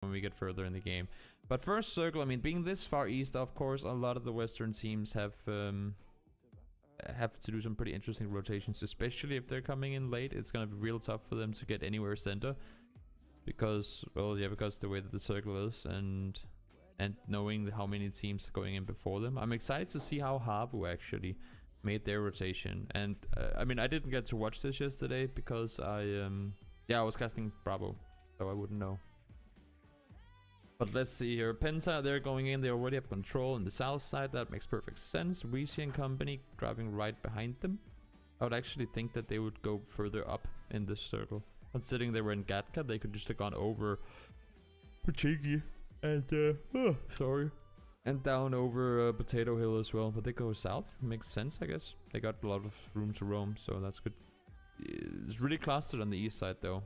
when we get further in the game. But first circle, I mean, being this far east, of course, a lot of the Western teams have to do some pretty interesting rotations, especially if they're coming in late. It's gonna be real tough for them to get anywhere center because, well, yeah, because the way that the circle is and knowing how many teams are going in before them. I'm excited to see how Habu actually made their rotation. And I mean, I didn't get to watch this yesterday because I was casting Bravo, so I wouldn't know. But let's see here. Penta, they're going in. They already have control on the south side. That makes perfect sense. Weezy and company driving right behind them. I would actually think that they would go further up in this circle. Considering they were in Gatka, they could just have gone over Pachigi and and down over Potato Hill as well. But they go south. Makes sense, I guess. They got a lot of room to roam, so that's good. It's really clustered on the east side, though.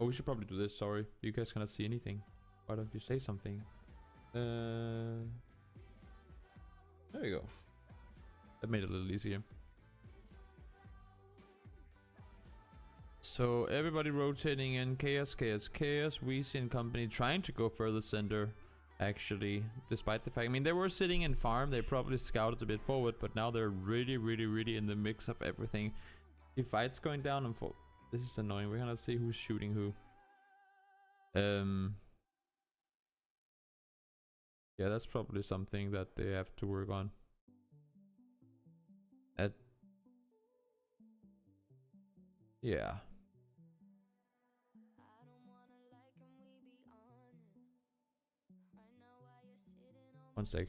Oh, we should probably do this. Sorry, you guys cannot see anything. Why don't you say something? There you go. That made it a little easier. So everybody rotating in. Chaos. Weezy and company trying to go further center. Actually, despite the fact, I mean, they were sitting in farm. They probably scouted a bit forward, but now they're really in the mix of everything. The fight's going down and for. This is annoying. We're gonna see who's shooting who. Yeah, that's probably something that they have to work on. Yeah. One sec.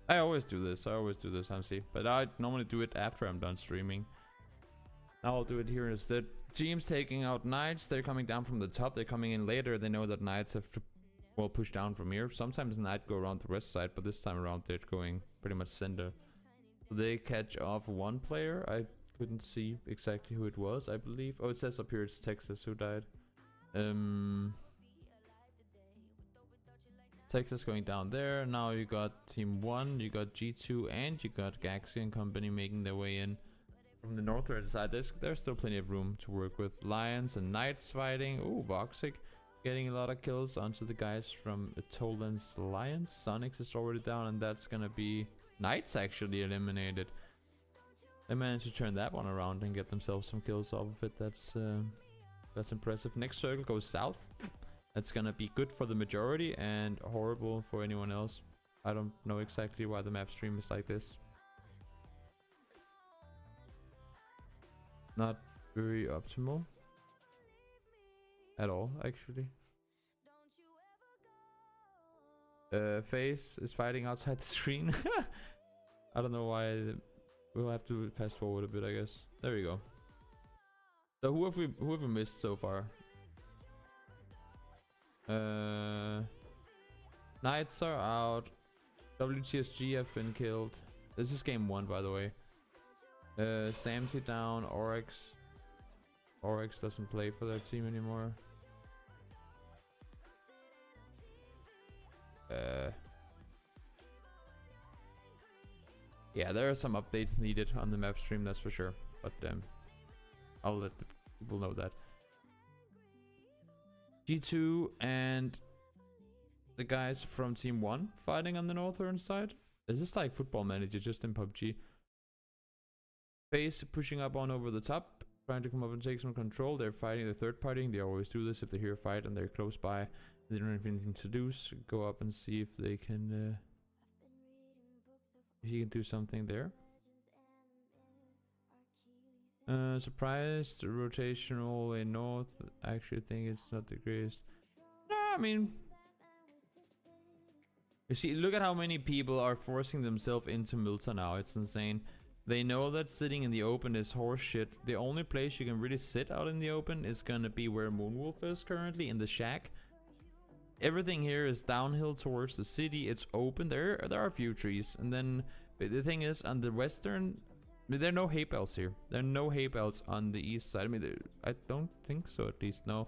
I always do this, MC. But I normally do it after I'm done streaming. Now I'll do it here instead. Teams taking out Knights. They're coming down from the top. They're coming in later. They know that Knights have to, well, push down from here. Sometimes Knight go around the west side, but this time around they're going pretty much center. So they catch off one player. I couldn't see exactly who it was, I believe. Oh, it says up here it's Texas who died. Texas going down there. Now you got Team 1, you got G2, and you got Gaxi and company making their way in from the northern side. There's still plenty of room to work with. Lions and Knights fighting. Ooh, Voxic getting a lot of kills onto the guys from Toland's Lions. Sonics is already down, and that's gonna be Knights actually eliminated. They managed to turn that one around and get themselves some kills off of it. That's impressive. Next circle goes south. That's gonna be good for the majority and horrible for anyone else. I don't know exactly why the map stream is like this. Not very optimal at all, actually. FaZe is fighting outside the screen. I don't know why. We'll have to fast forward a bit, I guess. There we go. So who have we missed so far? Knights are out. WTSG have been killed. This is game 1, by the way. Samty down. Oryx doesn't play for their team anymore. Yeah, there are some updates needed on the map stream, that's for sure. But I'll let the people know that. G2 and the guys from Team 1 fighting on the northern side. This is like Football Manager, just in PUBG. FaZe pushing up on over the top, trying to come up and take some control. They're fighting the third party. They always do this if they hear a fight and they're close by. They don't have anything to do, so go up and see if they can if you can do something there. Surprised rotational in north. I actually think it's not the greatest. No, I mean, you see, look at how many people are forcing themselves into Milta now. It's insane. They know that sitting in the open is horse shit. The only place you can really sit out in the open is gonna be where Moonwolf is currently, in the shack. Everything here is downhill towards the city. It's open. There are a few trees. And then the thing is, on the western, there are no hay bales here. There are no hay bales on the east side. I mean, I don't think so, at least, no.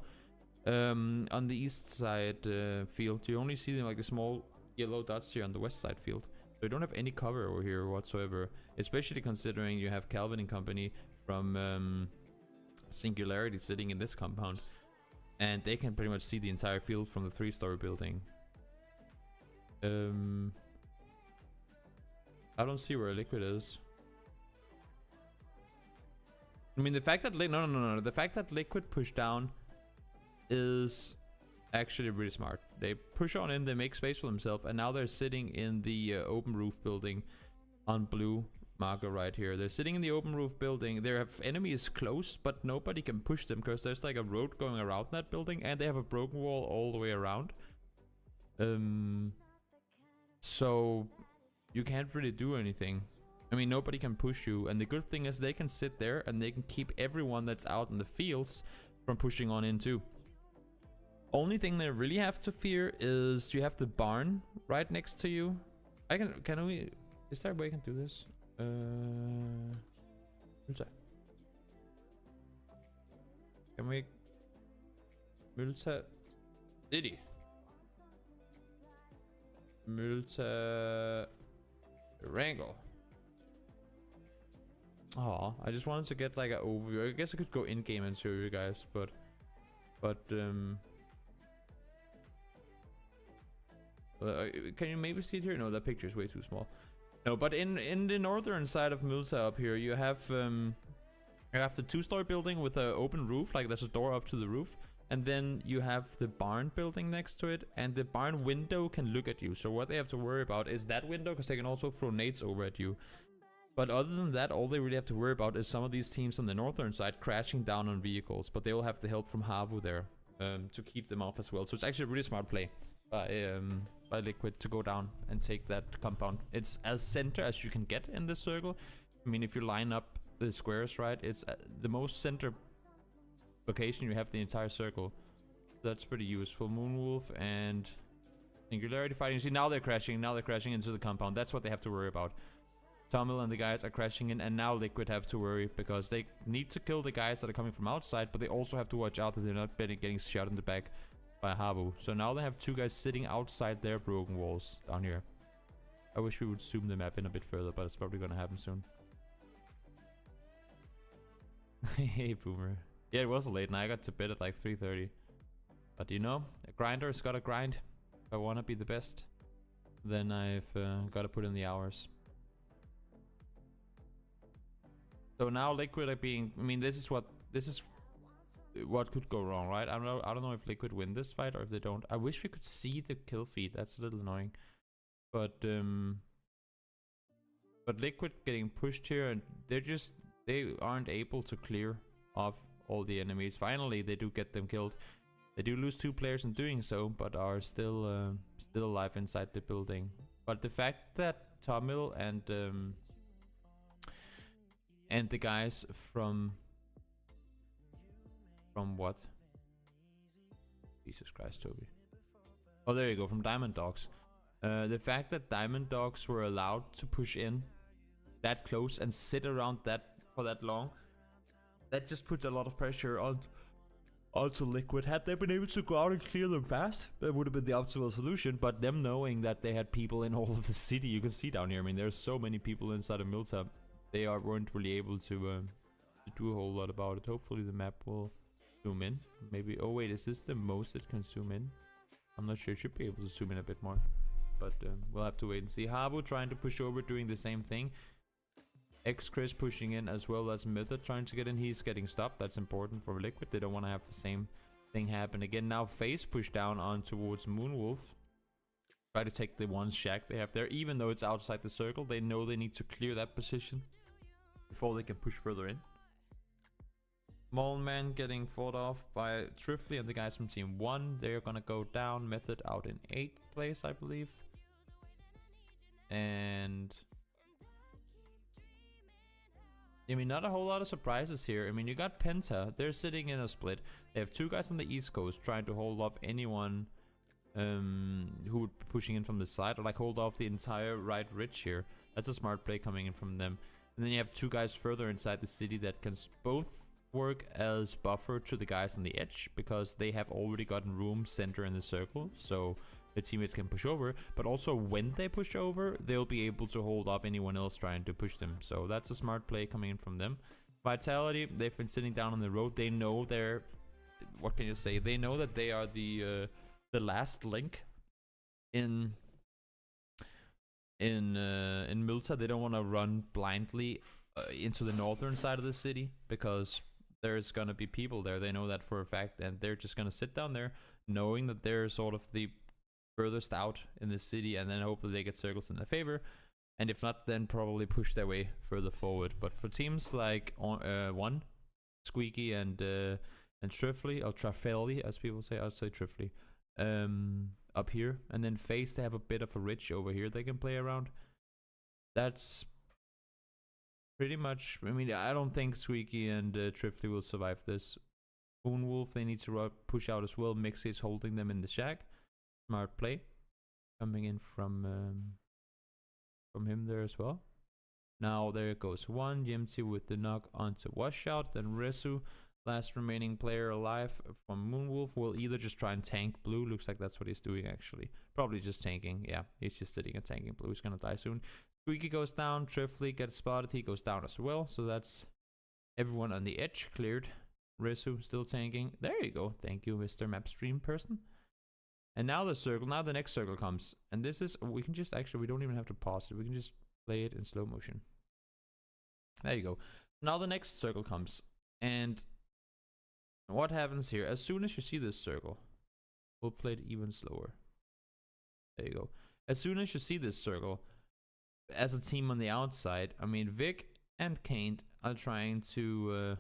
On the east side field, you only see them like the small yellow dots here on the west side field. So you don't have any cover over here whatsoever, especially considering you have Calvin and company from Singularity sitting in this compound, and they can pretty much see the entire field from the 3-story building. I don't see where Liquid is. I mean, the fact that no, the fact that Liquid pushed down is actually really smart. They push on in, they make space for themselves, and now they're sitting in the open roof building on blue marker right here. They're sitting in the open roof building. They have enemies close, but nobody can push them because there's like a road going around that building, and they have a broken wall all the way around. So you can't really do anything. I mean, nobody can push you, and the good thing is they can sit there and they can keep everyone that's out in the fields from pushing on in too. Only thing they really have to fear is you have the barn right next to you. Can we, is there a way I can do this? Can we Multa City? Multa Wrangle. Oh, I just wanted to get like an overview. I guess I could go in game and show you guys, but can you maybe see it here? No, that picture is way too small. No, but in the northern side of Multa up here, you have the 2-story building with an open roof, like there's a door up to the roof, and then you have the barn building next to it, and the barn window can look at you. So what they have to worry about is that window, because they can also throw nades over at you. But other than that, all they really have to worry about is some of these teams on the northern side crashing down on vehicles, but they will have the help from Havu there to keep them off as well. So it's actually a really smart play by Liquid to go down and take that compound. It's as center as you can get in this circle. I mean, if you line up the squares right, it's the most center location you have the entire circle. That's pretty useful. Moonwolf and Singularity fighting. You see, now they're crashing into the compound. That's what they have to worry about. Tomil and the guys are crashing in, and now Liquid have to worry because they need to kill the guys that are coming from outside, but they also have to watch out that they're not getting shot in the back by Havu. So now they have 2 guys sitting outside their broken walls down here. I wish we would zoom the map in a bit further, but it's probably gonna happen soon. Hey, Boomer. Yeah, it was a late night. I got to bed at like 3:30. But you know, a grinder's gotta grind. If I wanna be the best, then I've gotta put in the hours. So now Liquid are being, I mean, this is what could go wrong, right? I don't know if Liquid win this fight or if they don't. I wish we could see the kill feed. That's a little annoying. But Liquid getting pushed here, and they aren't able to clear off all the enemies. Finally, they do get them killed. They do lose 2 players in doing so, but are still alive inside the building. But the fact that Tomil and the guys from what? Jesus Christ, Toby. Oh, there you go, from Diamond Dogs. The fact that Diamond Dogs were allowed to push in that close and sit around that for that long, that just puts a lot of pressure onto Liquid. Had they been able to go out and clear them fast, that would have been the optimal solution. But them knowing that they had people in all of the city, you can see down here, I mean, there's so many people inside of Milta, they weren't really able to do a whole lot about it. Hopefully the map will zoom in. Maybe, oh wait, is this the most it can zoom in? I'm not sure. It should be able to zoom in a bit more, but we'll have to wait and see. Havu trying to push over, doing the same thing. X-Chris pushing in, as well as Method trying to get in. He's getting stopped. That's important for Liquid. They don't want to have the same thing happen again. Now Face push down on towards Moonwolf. Try to take the one shack they have there. Even though it's outside the circle, they know they need to clear that position before they can push further in. Mole Man getting fought off by Trifley and the guys from Team 1. They're gonna go down. Method out in 8th place, I believe. And I mean, not a whole lot of surprises here. I mean, you got Penta. They're sitting in a split. They have 2 guys on the East Coast trying to hold off anyone who would be pushing in from the side, or like hold off the entire right ridge here. That's a smart play coming in from them. And then you have 2 guys further inside the city that can both work as buffer to the guys on the edge, because they have already gotten room center in the circle, so the teammates can push over. But also when they push over, they'll be able to hold off anyone else trying to push them. So that's a smart play coming in from them. Vitality, they've been sitting down on the road. They know they're, what can you say? They know that they are the last link in Milta. They don't want to run blindly into the northern side of the city, because there's gonna be people there. They know that for a fact, and they're just gonna sit down there knowing that they're sort of the furthest out in the city, and then hope that they get circles in their favor, and if not, then probably push their way further forward. But for teams like one, Squeaky and Trifley, or Trafelli as people say, I'll say Trifley, up here, and then Face, they have a bit of a ridge over here they can play around. That's pretty much, I mean, I don't think Squeaky and Trifley will survive this. Moonwolf, they need to push out as well. Mixie is holding them in the shack. Smart play coming in from him there as well. Now there goes one. Yemti with the knock onto Washout. Then Resu, last remaining player alive from Moonwolf, will either just try and tank blue. Looks like that's what he's doing actually. Probably just tanking. Yeah, he's just sitting and tanking blue. He's gonna die soon. Squeaky goes down. Trifley gets spotted. He goes down as well. So that's everyone on the edge cleared. Resu still tanking. There you go. Thank you, Mr. Mapstream person. And now the circle, now the next circle comes. And this is, we can just actually, we don't even have to pause it. We can just play it in slow motion. There you go. Now the next circle comes. And what happens here? As soon as you see this circle, we'll play it even slower. There you go. As soon as you see this circle, as a team on the outside, I mean, Vic and Kane are trying to,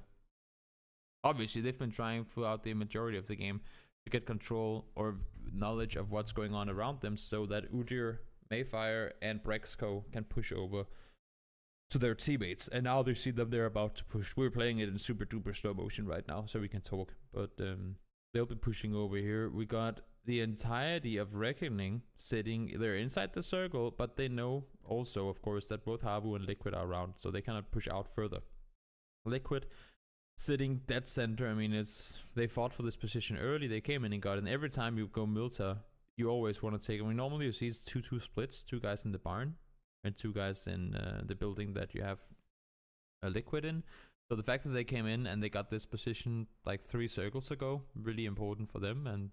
obviously they've been trying throughout the majority of the game to get control or knowledge of what's going on around them, so that Udyr, Mayfire, and Brexco can push over to their teammates. And now they see them, they're about to push. We're playing it in super duper slow motion right now, so we can talk. But they'll be pushing over here. We got the entirety of Reckoning sitting, they're inside the circle, but they know also, of course, that both Habu and Liquid are around, so they cannot push out further. Liquid sitting dead center. I mean, it's, they fought for this position early. They came in and got it. And every time you go Milta, you always want to take, I mean, normally you see it's 2-2 splits, 2 guys in the barn and 2 guys in the building that you have a Liquid in. So the fact that they came in and they got this position like 3 circles ago, really important for them. And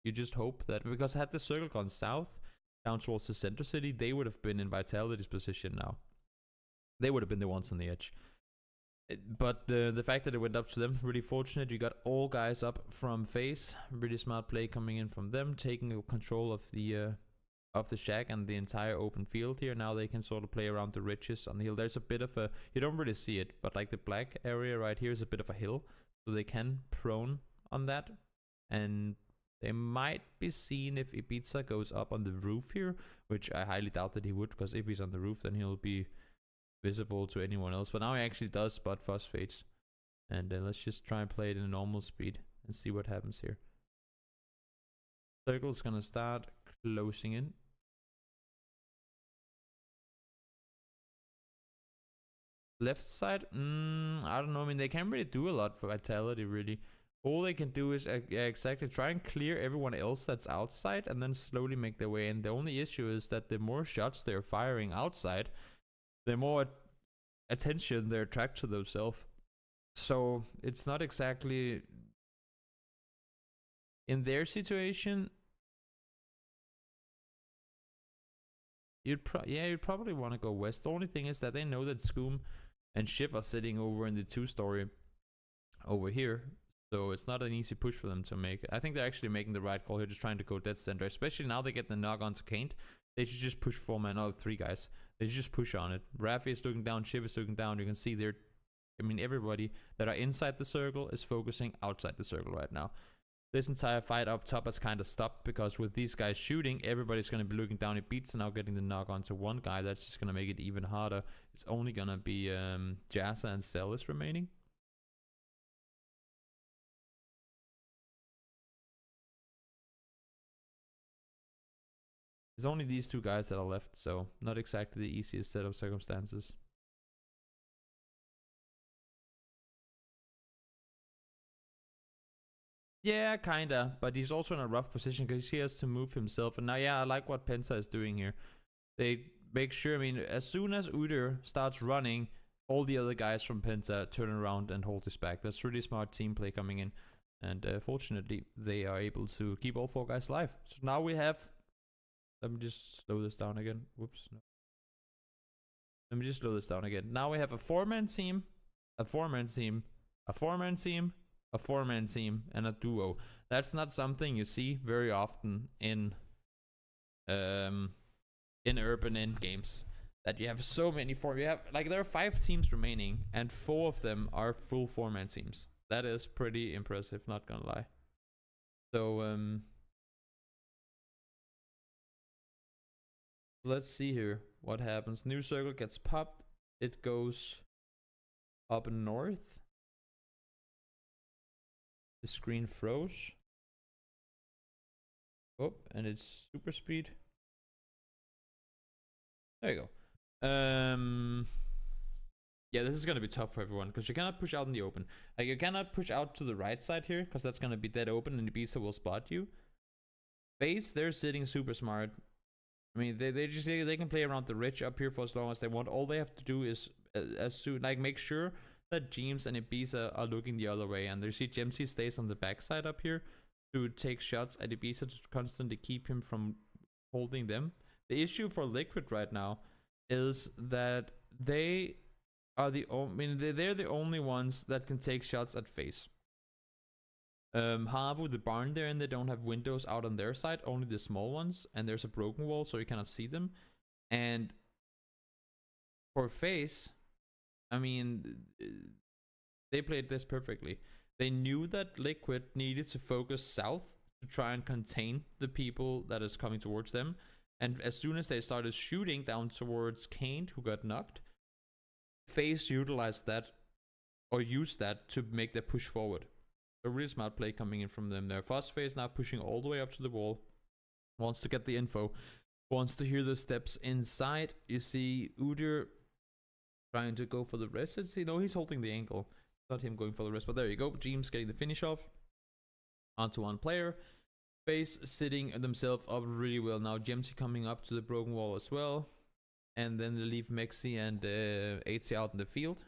you just hope that, because had the circle gone south down towards the center city, they would have been in Vitality's position now. They would have been the ones on the edge. But the fact that it went up to them, really fortunate. You got all guys up from face. Really smart play coming in from them, taking control of the shack and the entire open field here. Now they can sort of play around the ridges on the hill. There's a bit of a, you don't really see it, but like the black area right here is a bit of a hill, so they can prone on that. And they might be seen if Ibiza goes up on the roof here, which I highly doubt that he would, because if he's on the roof, then he'll be visible to anyone else. But now he actually does spot phosphates. And let's just try and play it in normal speed and see what happens here. Circle's gonna start closing in. Left side, I don't know. I mean, they can't really do a lot for Vitality, really. All they can do is exactly try and clear everyone else that's outside and then slowly make their way in. The only issue is that the more shots they're firing outside, the more attention they attract to themselves. So it's not exactly, in their situation, you'd probably want to go west. The only thing is that they know that Scoom and Shiv are sitting over in the 2-story over here, so it's not an easy push for them to make. I think they're actually making the right call here, just trying to go dead center, especially now they get the knock onto Kane. They should just push 4 man, 3 guys. They should just push on it. Rafi is looking down, Shiv is looking down. You can see they're I mean, everybody that are inside the circle is focusing outside the circle right now. This entire fight up top has kind of stopped because with these guys shooting, everybody's going to be looking down at beats and now getting the knock onto one guy. That's just going to make it even harder. It's only going to be Jazza and Celis remaining. There's only these two guys that are left, so not exactly the easiest set of circumstances. Yeah, kinda, but he's also in a rough position because he has to move himself. And now, yeah, I like what Penta is doing here. They make sure, I mean, as soon as Udyr starts running, all the other guys from Penta turn around and hold his back. That's really smart team play coming in. And fortunately, they are able to keep all 4 guys alive. So now we have... Let me just slow this down again. Whoops. No. Let me just slow this down again. Now we have a 4-man team, a 4-man team, a 4-man team, a 4-man team, and a duo. That's not something you see very often in urban end games. That you have so many you have, like, there are 5 teams remaining, and 4 of them are full 4-man teams. That is pretty impressive, not gonna lie. So let's see here what happens. New circle gets popped. It goes up north. The screen froze. Oh, and it's super speed. There you go. Yeah, this is gonna be tough for everyone because you cannot push out in the open. Like, you cannot push out to the right side here because that's gonna be dead open and Ibiza will spot you. FaZe, they're sitting super smart. I mean, they can play around the ridge up here for as long as they want. All they have to do is make sure that James and Ibiza are looking the other way, and they see Gemsy stays on the backside up here to take shots at Ibiza to constantly keep him from holding them. The issue for Liquid right now is that they are they're the only ones that can take shots at FaZe. Havu, the barn there, and they don't have windows out on their side, only the small ones, and there's a broken wall so you cannot see them. And for FaZe, I mean, they played this perfectly. They knew that Liquid needed to focus south to try and contain the people that is coming towards them. And as soon as they started shooting down towards Kane, who got knocked, FaZe utilized that, or used that, to make their push forward. A really smart play coming in from them there. FaZe now pushing all the way up to the wall. Wants to get the info. Wants to hear the steps inside. You see Udyr trying to go for the rest. No, he's holding the ankle. Not him going for the rest, but there you go. James getting the finish off. Onto one player. FaZe sitting themselves up really well now. Gemsy coming up to the broken wall as well. And then they leave Mexi and HC out in the field.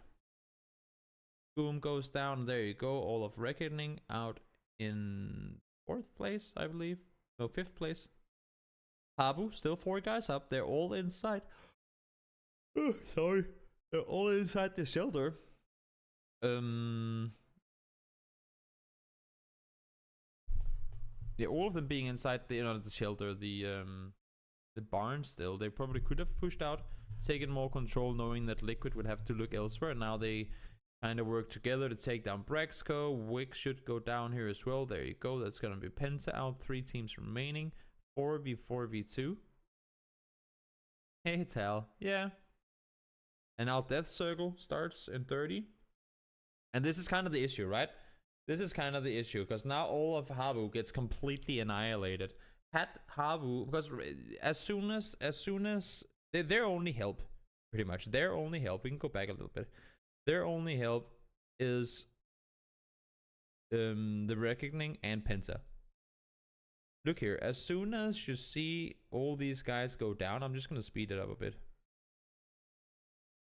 Boom goes down. There you go. All of Reckoning out in 4th place, I believe. No, 5th place. Habu, still 4 guys up. They're all inside. Oh, sorry. They're all inside the shelter. Yeah, all of them being inside the shelter, the barn still. They probably could have pushed out, taken more control, knowing that Liquid would have to look elsewhere. Now they kind of work together to take down Brexco. Wick should go down here as well. There you go. That's going to be Penta out. 3 teams remaining. 4v4v2. Hey, Tal. Yeah. And now Death Circle starts in 30. And this is kind of the issue, right? This is kind of the issue, because now all of Havu gets completely annihilated. Had Havu, because as soon as their only help, pretty much, their only help, we can go back a little bit. Their only help is the Reckoning and Penta. Look here, as soon as you see all these guys go down, I'm just going to speed it up a bit.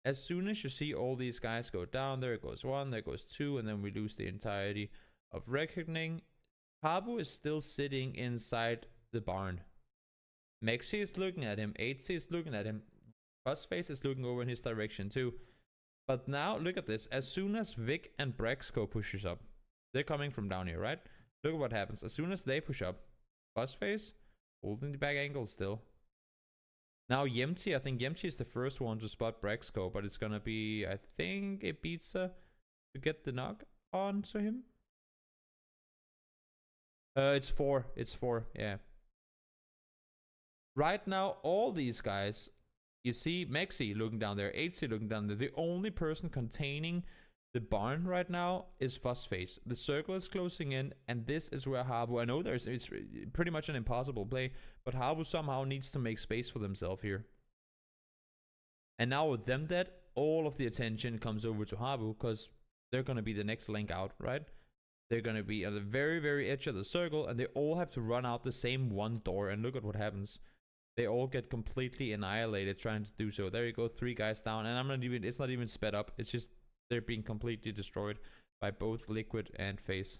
As soon as you see all these guys go down, there goes 1, there goes 2, and then we lose the entirety of Reckoning. Havu is still sitting inside the barn. Mexi is looking at him, HC is looking at him, Fuzzface is looking over in his direction too. But now, look at this. As soon as Vic and Brexco pushes up, they're coming from down here, right? Look at what happens. As soon as they push up, Fuzzface holding the back angle still. Now Yemti, I think Yemti is the first one to spot Brexco, but it's gonna be, I think, Ibiza to get the knock onto him. It's 4. It's 4, yeah. Right now, all these guys, you see Mexi looking down there, HC looking down there. The only person containing the barn right now is Fuzzface. The circle is closing in, and this is where Habu, I know it's pretty much an impossible play, but Habu somehow needs to make space for themselves here. And now with them dead, all of the attention comes over to Habu, because they're going to be the next link out, right? They're going to be at the very, very edge of the circle, and they all have to run out the same one door, and look at what happens. They all get completely annihilated trying to do so. There you go, 3 guys down, and it's not even sped up. It's just they're being completely destroyed by both Liquid and FaZe.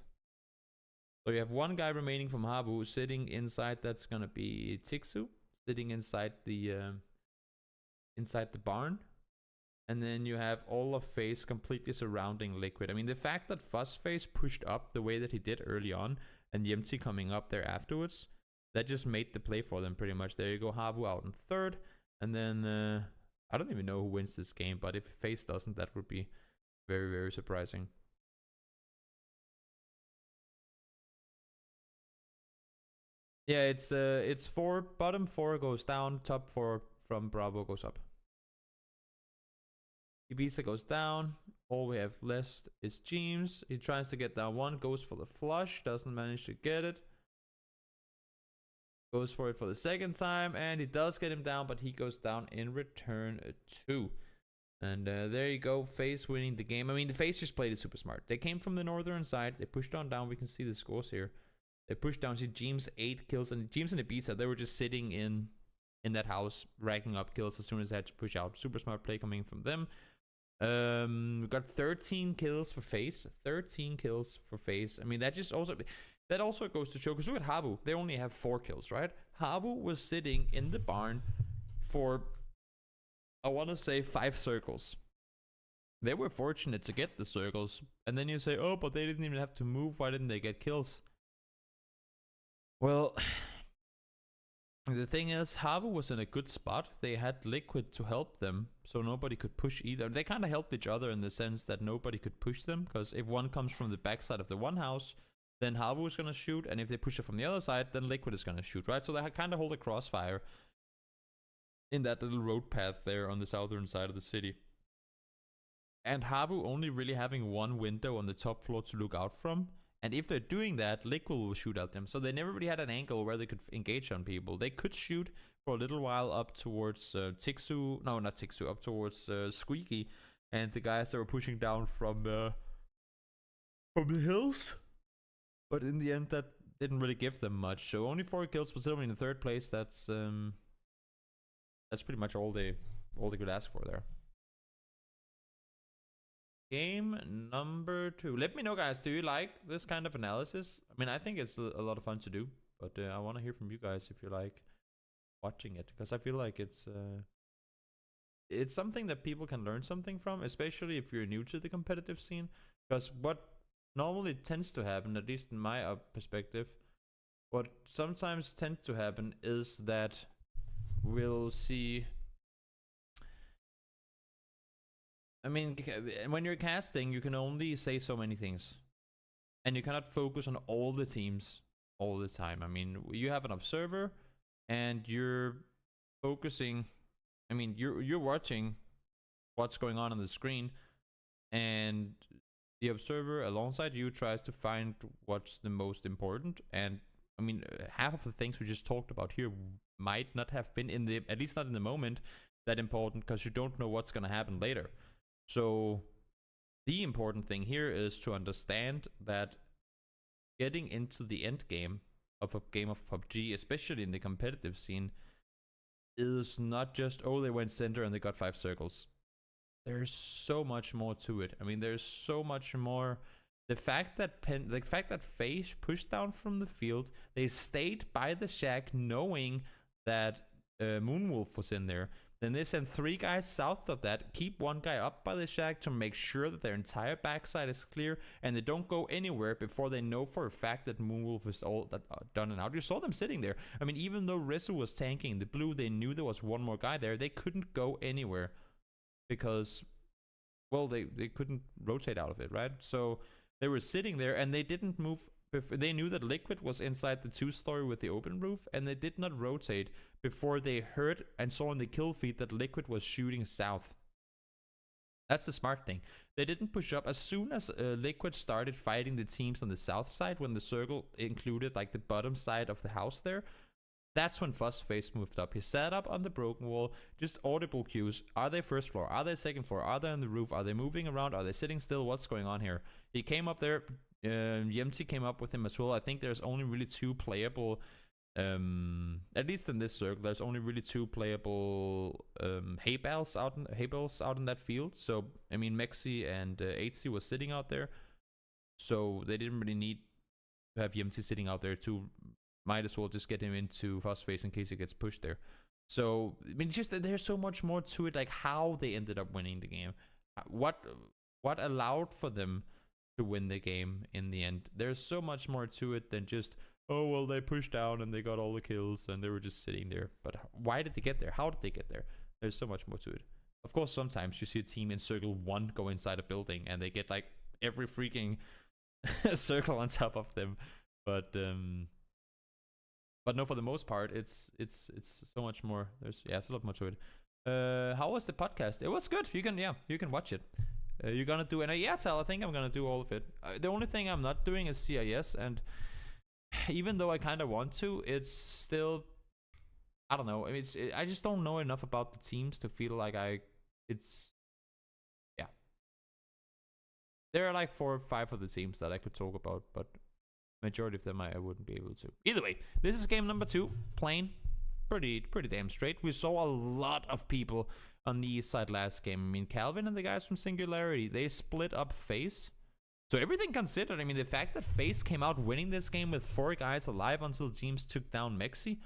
So you have 1 guy remaining from Habu sitting inside. That's gonna be Tixu sitting inside the barn, and then you have all of FaZe completely surrounding Liquid. I mean, the fact that Fuzzface pushed up the way that he did early on, and Yemti coming up there afterwards, that just made the play for them pretty much. There you go, Habu out in 3rd, and then I don't even know who wins this game, but if FaZe doesn't, that would be very, very surprising. Yeah, it's 4. Bottom 4 goes down, top 4 from Bravo goes up. Ibiza goes down. All we have left is James. He tries to get down 1, goes for the flush, doesn't manage to get it. Goes for it for the 2nd time, and he does get him down, but he goes down in return 2. And there you go, FaZe winning the game. I mean, the FaZe just played it super smart. They came from the northern side. They pushed on down. We can see the scores here. They pushed down. See, James 8 kills, and James and Ibiza, they were just sitting in that house, racking up kills as soon as they had to push out. Super smart play coming from them. We got 13 kills for FaZe. 13 kills for FaZe. I mean, that also goes to show, because look at Habu. They only have 4 kills, right? Habu was sitting in the barn for, I want to say, 5 circles. They were fortunate to get the circles. And then you say, oh, but they didn't even have to move. Why didn't they get kills? Well, the thing is, Habu was in a good spot. They had Liquid to help them, so nobody could push either. They kind of helped each other in the sense that nobody could push them, because if one comes from the backside of the one house, then Habu is going to shoot, and if they push it from the other side, then Liquid is going to shoot, right? So they kind of hold a crossfire in that little road path there on the southern side of the city. And Habu only really having 1 window on the top floor to look out from. And if they're doing that, Liquid will shoot at them. So they never really had an angle where they could engage on people. They could shoot for a little while up towards Tixu. No, not Tixu. Up towards Squeaky. And the guys that were pushing down from the hills. But in the end, that didn't really give them much. So only 4 kills, but still in the 3rd place. That's pretty much all they could ask for there. Game number 2. Let me know, guys, do you like this kind of analysis? I mean, I think it's a lot of fun to do, but I want to hear from you guys if you like watching it, because I feel like it's something that people can learn something from, especially if you're new to the competitive scene. Because what normally tends to happen, at least in my perspective, what sometimes tends to happen is that we'll see. I mean, when you're casting, you can only say so many things. And you cannot focus on all the teams all the time. I mean, you have an observer, and you're focusing. I mean, you're watching what's going on the screen, and the observer alongside you tries to find what's the most important. And I mean, half of the things we just talked about here might not have been at least not in the moment, that important, because you don't know what's going to happen later. So the important thing here is to understand that getting into the end game of a game of PUBG, especially in the competitive scene, is not just, oh, they went center and they got 5 circles. There's so much more to it. I mean, there's so much more. The fact that FaZe pushed down from the field, they stayed by the shack knowing that Moonwolf was in there. Then they send 3 guys south of that, keep 1 guy up by the shack to make sure that their entire backside is clear, and they don't go anywhere before they know for a fact that Moonwolf is all done and out. You saw them sitting there. I mean, even though Rezu was tanking the blue, they knew there was 1 more guy there. They couldn't go anywhere because well, they couldn't rotate out of it, right? So they were sitting there and they didn't move. They knew that Liquid was inside the 2-story with the open roof, and they did not rotate before they heard and saw in the kill feed that Liquid was shooting south. That's the smart thing. They didn't push up. As soon as Liquid started fighting the teams on the south side, when the circle included like the bottom side of the house there, that's when Fuzzface moved up. He sat up on the broken wall, just audible cues. Are they first floor? Are they second floor? Are they on the roof? Are they moving around? Are they sitting still? What's going on here? He came up there. Yemti came up with him as well. I think there's only really 2 playable, at least in this circle, there's only really 2 playable hay bales out in that field. So I mean, Mexi and HC was sitting out there, so they didn't really need to have Yemti sitting out there too. Might as well just get him into Fuzzface in case he gets pushed there. So I mean, just there's so much more to it, like how they ended up winning the game, what allowed for them to win the game in the end. There's so much more to it than just, oh well, they pushed down and they got all the kills and they were just sitting there. But why did they get there? How did they get there? There's so much more to it. Of course, sometimes you see a team in circle 1 go inside a building and they get like every freaking circle on top of them. But no, for the most part, it's so much more. It's a lot more to it. How was the podcast? It was good. You can watch it. You're gonna do an Tal. I think I'm gonna do all of it. The only thing I'm not doing is CIS, and even though I kind of want to, it's still, I don't know. I mean, I just don't know enough about the teams to feel like there are like 4 or 5 of the teams that I could talk about, but majority of them I wouldn't be able to. Either way, this is game number 2. Plain, pretty damn straight. We saw a lot of people on the east side last game. I mean, Calvin and the guys from Singularity, they split up FaZe. So everything considered, I mean, the fact that FaZe came out winning this game with 4 guys alive until teams took down Mexi,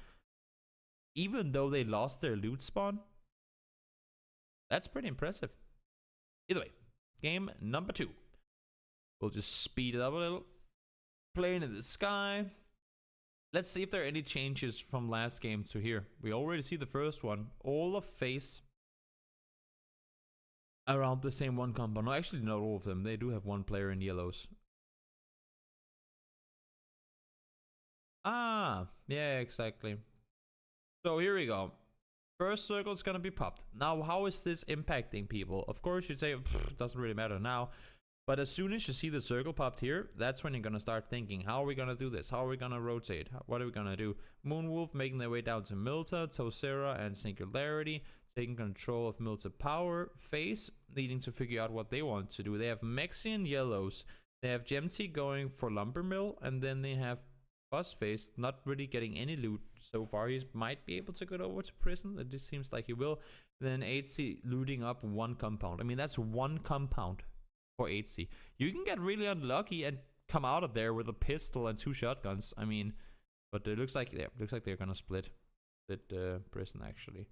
even though they lost their loot spawn, that's pretty impressive. Either way, game number 2. We'll just speed it up a little. Plane in the sky. Let's see if there are any changes from last game to here. We already see the first one. All of FaZe around the same one compound. No, actually not all of them. They do have 1 player in yellows. Ah, yeah, exactly. So here we go. First circle is gonna be popped. Now, how is this impacting people? Of course, you'd say, it doesn't really matter now. But as soon as you see the circle popped here, that's when you're going to start thinking, how are we going to do this? How are we going to rotate? What are we going to do? Moonwolf making their way down to Milta, Tosera, and Singularity, taking control of Milta Power. FaZe needing to figure out what they want to do. They have Mexi and yellows. They have Gemty going for Lumber Mill, and then they have Fuzzface not really getting any loot so far. He might be able to go over to prison. It just seems like he will. Then HC looting up 1 compound. I mean, that's 1 compound. For HC, you can get really unlucky and come out of there with a pistol and 2 shotguns. I mean, but it looks like they're gonna split prison actually.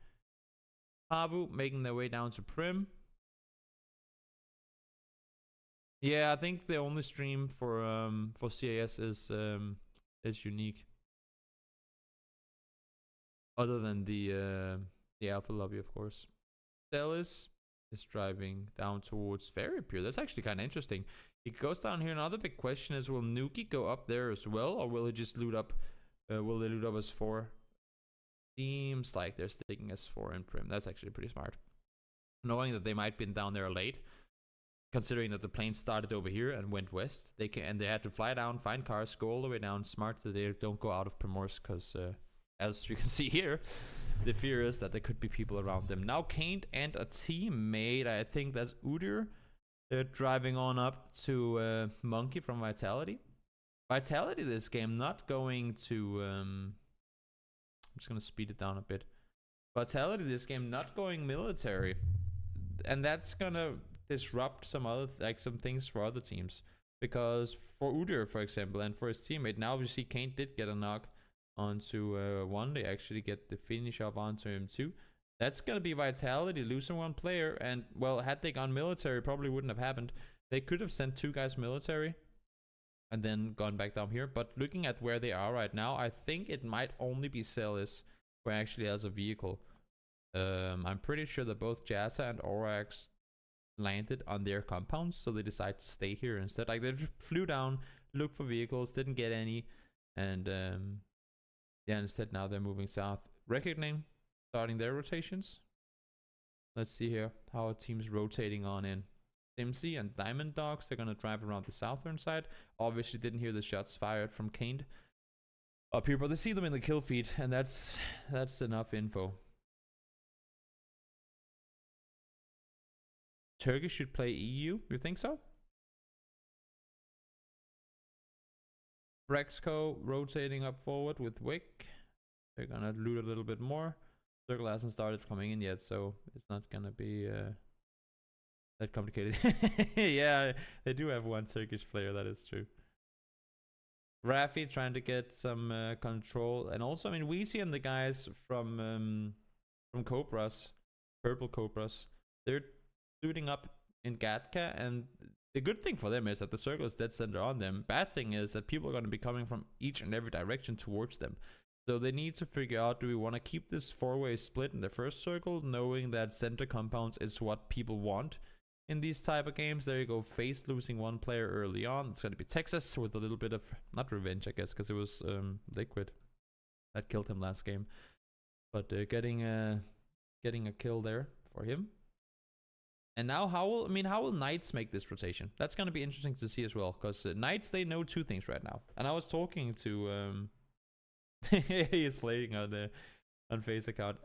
Havu making their way down to Prim. Yeah, I think the only stream for CIS is unique. Other than the Alpha Lobby, of course. Celis is driving down towards Fairy Pier. That's actually kind of interesting. He goes down here. Another big question is, will Nuki go up there as well, or will he just loot up? Will they loot up as 4? Seems like they're sticking as 4 in Prim. That's actually pretty smart. Knowing that they might have been down there late, considering that the plane started over here and went west, they had to fly down, find cars, go all the way down. Smart that they don't go out of Primorsk, because as you can see here, the fear is that there could be people around them. Now Kaint and a teammate, I think that's Udyr, they're driving on up to Monkey from Vitality. Vitality this game not going to... I'm just going to speed it down a bit. Vitality this game not going military. And that's going to disrupt some things for other teams. Because for Udyr, for example, and for his teammate, now we see Kaint did get a knock onto 1. They actually get the finish up onto him too. That's gonna be Vitality losing 1 player, and well, had they gone military, probably wouldn't have happened. They could have sent 2 guys military and then gone back down here, but looking at where they are right now, I think it might only be Celis who actually has a vehicle. I'm pretty sure that both Jazza and Orax landed on their compounds, so they decided to stay here instead. Like, they flew down, looked for vehicles, didn't get any, and yeah, instead now they're moving south. Reckoning starting their rotations. Let's see here how our team's rotating on in. Simsy and Diamond Dogs, they're gonna drive around the southern side. Obviously didn't hear the shots fired from Kane up here, but they see them in the kill feed, and that's enough info. Turkey should play EU, you think so? Rexco rotating up forward with Wick. They're gonna loot a little bit more. Circle hasn't started coming in yet, so it's not gonna be that complicated. Yeah, they do have one Turkish player, that is true. Rafi trying to get some control, and also, I mean, Weezy and the guys from Cobras, Purple Cobras, they're looting up in Gatka, and the good thing for them is that the circle is dead center on them. Bad thing is that people are going to be coming from each and every direction towards them. So they need to figure out, do we want to keep this four-way split in the first circle, knowing that center compounds is what people want in these type of games. There you go, Face losing one player early on. It's going to be Texas with a little bit of, not revenge, I guess, because it was Liquid that killed him last game. But getting a kill there for him. And now how will Knights make this rotation? That's going to be interesting to see as well, because Knights, they know two things right now. And I was talking to he is playing on Face account.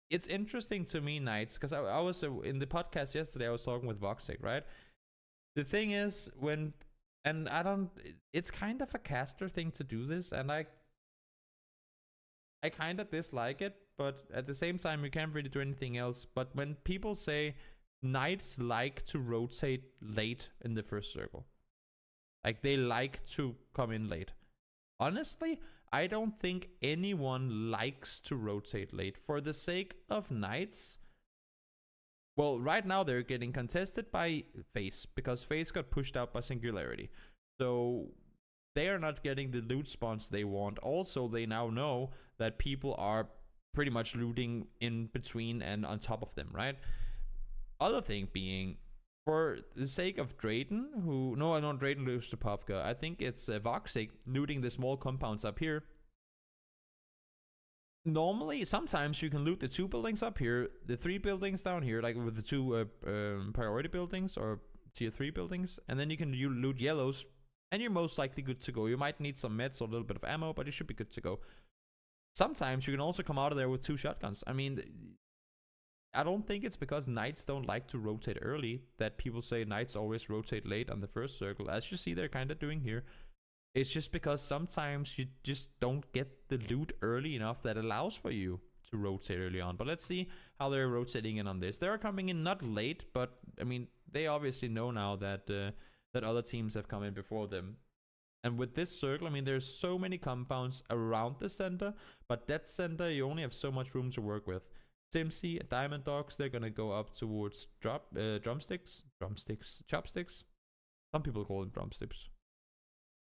It's interesting to me, Knights, because I was in the podcast yesterday, I was talking with Voxic, right? The thing is, it's kind of a caster thing to do this, and I kind of dislike it, but at the same time, you can't really do anything else. But when people say Knights like to rotate late in the first circle, like they like to come in late, honestly, I don't think anyone likes to rotate late for the sake of Knights. Well, right now they're getting contested by Face, because Face got pushed out by Singularity. So they are not getting the loot spawns they want. Also, they now know that people are pretty much looting in between and on top of them, right? Other thing being, for the sake of Drayden, Drayden loses to Popka. I think it's Voxic looting the small compounds up here. Normally, sometimes you can loot the 2 buildings up here, the 3 buildings down here, like with the 2 priority buildings or tier 3 buildings, and then you can loot yellows, and you're most likely good to go. You might need some meds or a little bit of ammo, but you should be good to go. Sometimes you can also come out of there with 2 shotguns. I mean, I don't think it's because Knights don't like to rotate early that people say Knights always rotate late on the first circle, as you see they're kind of doing here. It's just because sometimes you just don't get the loot early enough that allows for you to rotate early on. But let's see how they're rotating in on this. They're coming in not late, but I mean, they obviously know now that that other teams have come in before them. And with this circle, I mean, there's so many compounds around the center, but that center, you only have so much room to work with. Simsy, Diamond Dogs, they're gonna go up towards chopsticks. Some people call them drumsticks.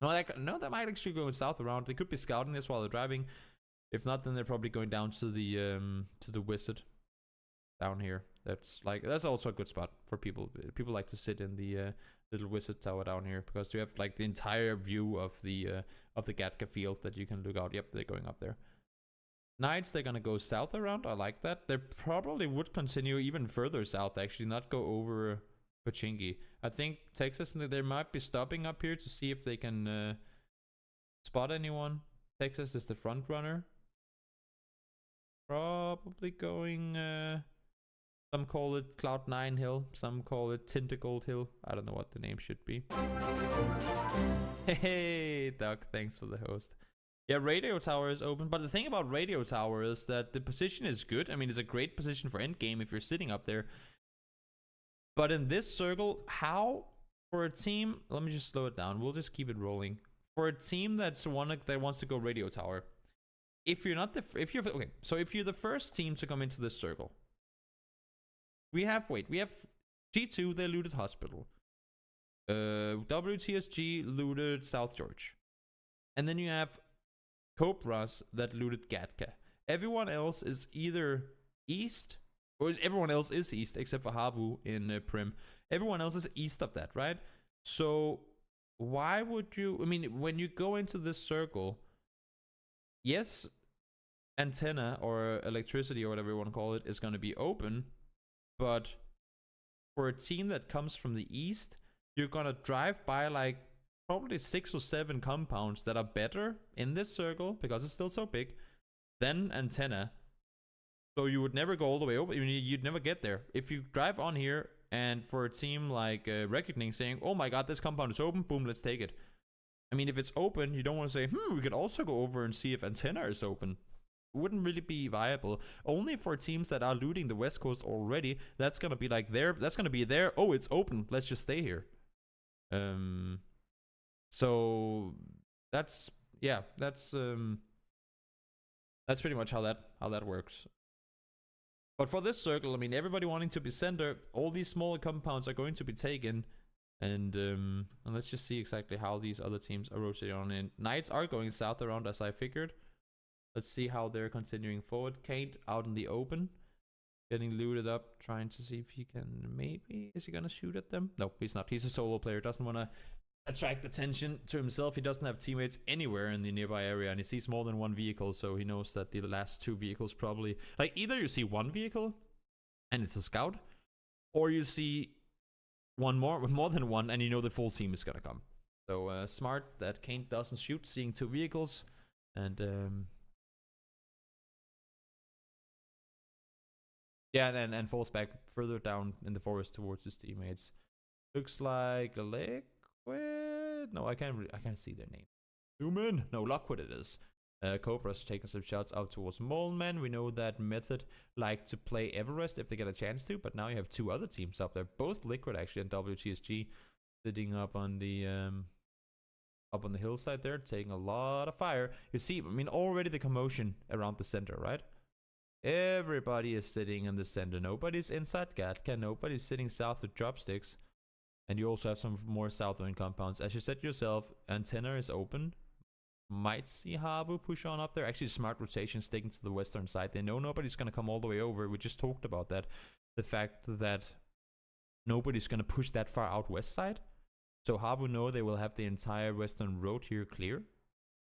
No, that might actually go south around. They could be scouting this while they're driving. If not, then they're probably going down to the wizard down here. That's also a good spot for people. People like to sit in the little wizard tower down here, because you have like the entire view of the Gatka field that you can look out. Yep, they're going up there. Knights, they're gonna go south around. I like that. They probably would continue even further south, actually, not go over Pochinki. I think Texas, they might be stopping up here to see if they can spot anyone. Texas is the front runner. Probably going, some call it Cloud9 Hill, some call it Tintagold Hill. I don't know what the name should be. Hey, Doc, thanks for the host. Yeah, radio tower is open, but the thing about radio tower is that the position is good. I mean, it's a great position for endgame if you're sitting up there. But in this circle, how for a team, let me just slow it down. We'll just keep it rolling. For a team that wants to go radio tower, if you're the first team to come into this circle, we have G2, they looted hospital. WTSG looted South George. And then you have Cobras that looted Gatka. Everyone else is either east, or everyone else is east except for Havu in Prim. Everyone else is east of that, right? So why would you... I mean, when you go into this circle, yes, antenna or electricity or whatever you want to call it is going to be open, but for a team that comes from the east, you're going to drive by like probably 6 or 7 compounds that are better in this circle, because it's still so big, than antenna. So you would never go all the way over. You'd never get there. If you drive on here, and for a team like Reckoning saying, oh my god, this compound is open, boom, let's take it. I mean, if it's open, you don't want to say, we could also go over and see if antenna is open. It wouldn't really be viable. Only for teams that are looting the West Coast already, that's going to be like that's going to be there. Oh, it's open. Let's just stay here. So that's pretty much how that works. But for this circle, I mean, everybody wanting to be center, all these smaller compounds are going to be taken. And let's just see exactly how these other teams are rotating on in. Knights are going south around, as I figured. Let's see how they're continuing forward. Kate out in the open, getting looted up, trying to see if he can maybe... Is he gonna shoot at them? No, he's not. He's a solo player. Doesn't want to attract attention to himself. He doesn't have teammates anywhere in the nearby area, and he sees more than one vehicle, so he knows that the last 2 vehicles probably... Like, either you see 1 vehicle, and it's a scout, or you see more than 1, and you know the full team is gonna come. So, smart that Kane doesn't shoot, seeing 2 vehicles, and... Yeah, and falls back further down in the forest towards his teammates. Looks like a Liquid. No, I can't see their name. Zoom in. No, Lockwood it is. Cobra's taking some shots out towards Moleman. We know that Method like to play Everest if they get a chance to, but now you have 2 other teams up there, both Liquid actually and WTSG, sitting up on the hillside there, taking a lot of fire. You see, I mean, already the commotion around the center, right? Everybody is sitting in the center. Nobody's inside Gatka. Nobody's sitting south of Dropsticks. And you also have some more southern compounds. As you said yourself, antenna is open. Might see Habu push on up there. Actually, smart rotation sticking to the western side. They know nobody's going to come all the way over. We just talked about that. The fact that nobody's going to push that far out west side. So Habu know they will have the entire western road here clear.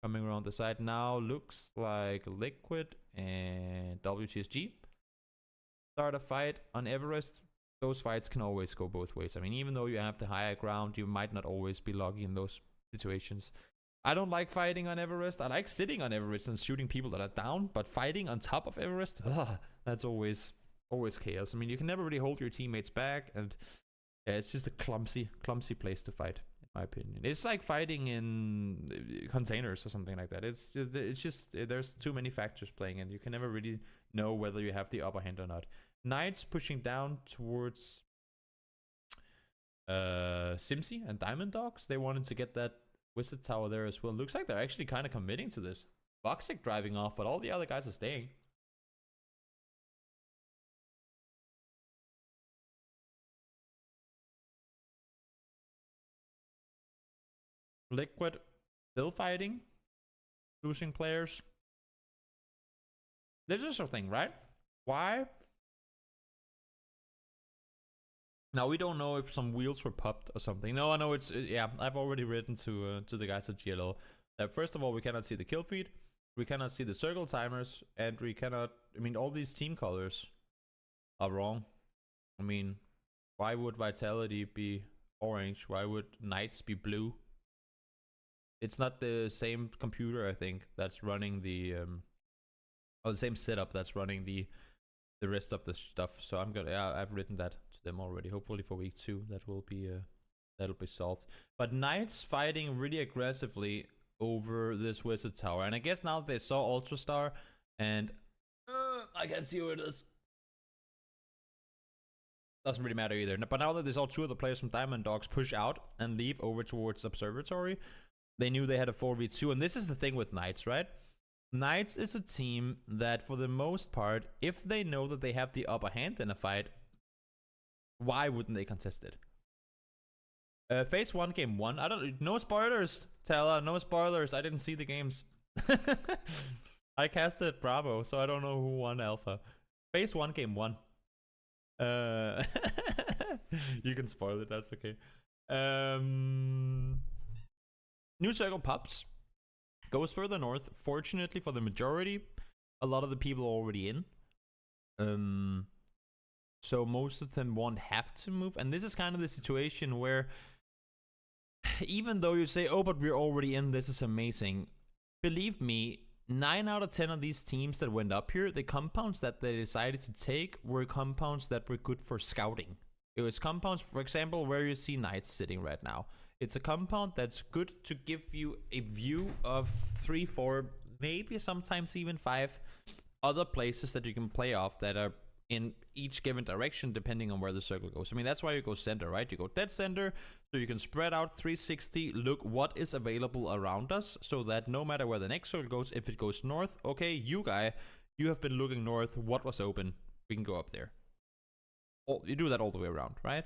Coming around the side now, looks like Liquid and WTSG start a fight on Everest. Those fights can always go both ways. I mean, even though you have the higher ground, you might not always be lucky in those situations. I don't like fighting on Everest. I like sitting on Everest and shooting people that are down, but fighting on top of Everest, that's always chaos. I mean, you can never really hold your teammates back, and yeah, it's just a clumsy place to fight. My opinion, it's like fighting in containers or something like that. It's just there's too many factors playing, and you can never really know whether you have the upper hand or not. Knights pushing down towards Simsy and Diamond Dogs. They wanted to get that Wizard Tower there as well. Looks like they're actually kind of committing to this. Boxic driving off, but all the other guys are staying. Liquid still fighting, losing players. This is a thing, right? Why? Now we don't know if some wheels were popped or something. No, I know it's yeah. I've already written to the guys at GLL. First of all, we cannot see the kill feed, we cannot see the circle timers, and we cannot. I mean, all these team colors are wrong. I mean, why would Vitality be orange? Why would Knights be blue? It's not the same computer, I think, that's running the or the same setup that's running the rest of the stuff. So I've written that to them already. Hopefully for week 2 that'll be solved. But Knights fighting really aggressively over this Wizard Tower, and I guess now they saw Ultra Star, and I can't see who it is. Doesn't really matter either. But now that they saw 2 of the players from Diamond Dogs push out and leave over towards Observatory, they knew they had a 4v2, and this is the thing with Knights, right? Knights is a team that, for the most part, if they know that they have the upper hand in a fight, why wouldn't they contest it? Phase 1, game 1. No spoilers, Tala. No spoilers. I didn't see the games. I casted Bravo, so I don't know who won Alpha. Phase 1, game 1. You can spoil it, that's okay. New circle pops. Goes further north. Fortunately for the majority, a lot of the people are already in. So most of them won't have to move. And this is kind of the situation where, even though you say, oh, but we're already in, this is amazing. Believe me, 9 out of 10 of these teams that went up here, the compounds that they decided to take were compounds that were good for scouting. It was compounds, for example, where you see Knights sitting right now. It's a compound that's good to give you a view of 3, 4, maybe sometimes even 5 other places that you can play off that are in each given direction depending on where the circle goes. I mean, that's why you go center, right? You go dead center, so you can spread out 360, look what is available around us, so that no matter where the next circle goes, if it goes north, okay, you have been looking north, what was open, we can go up there. You do that all the way around, right?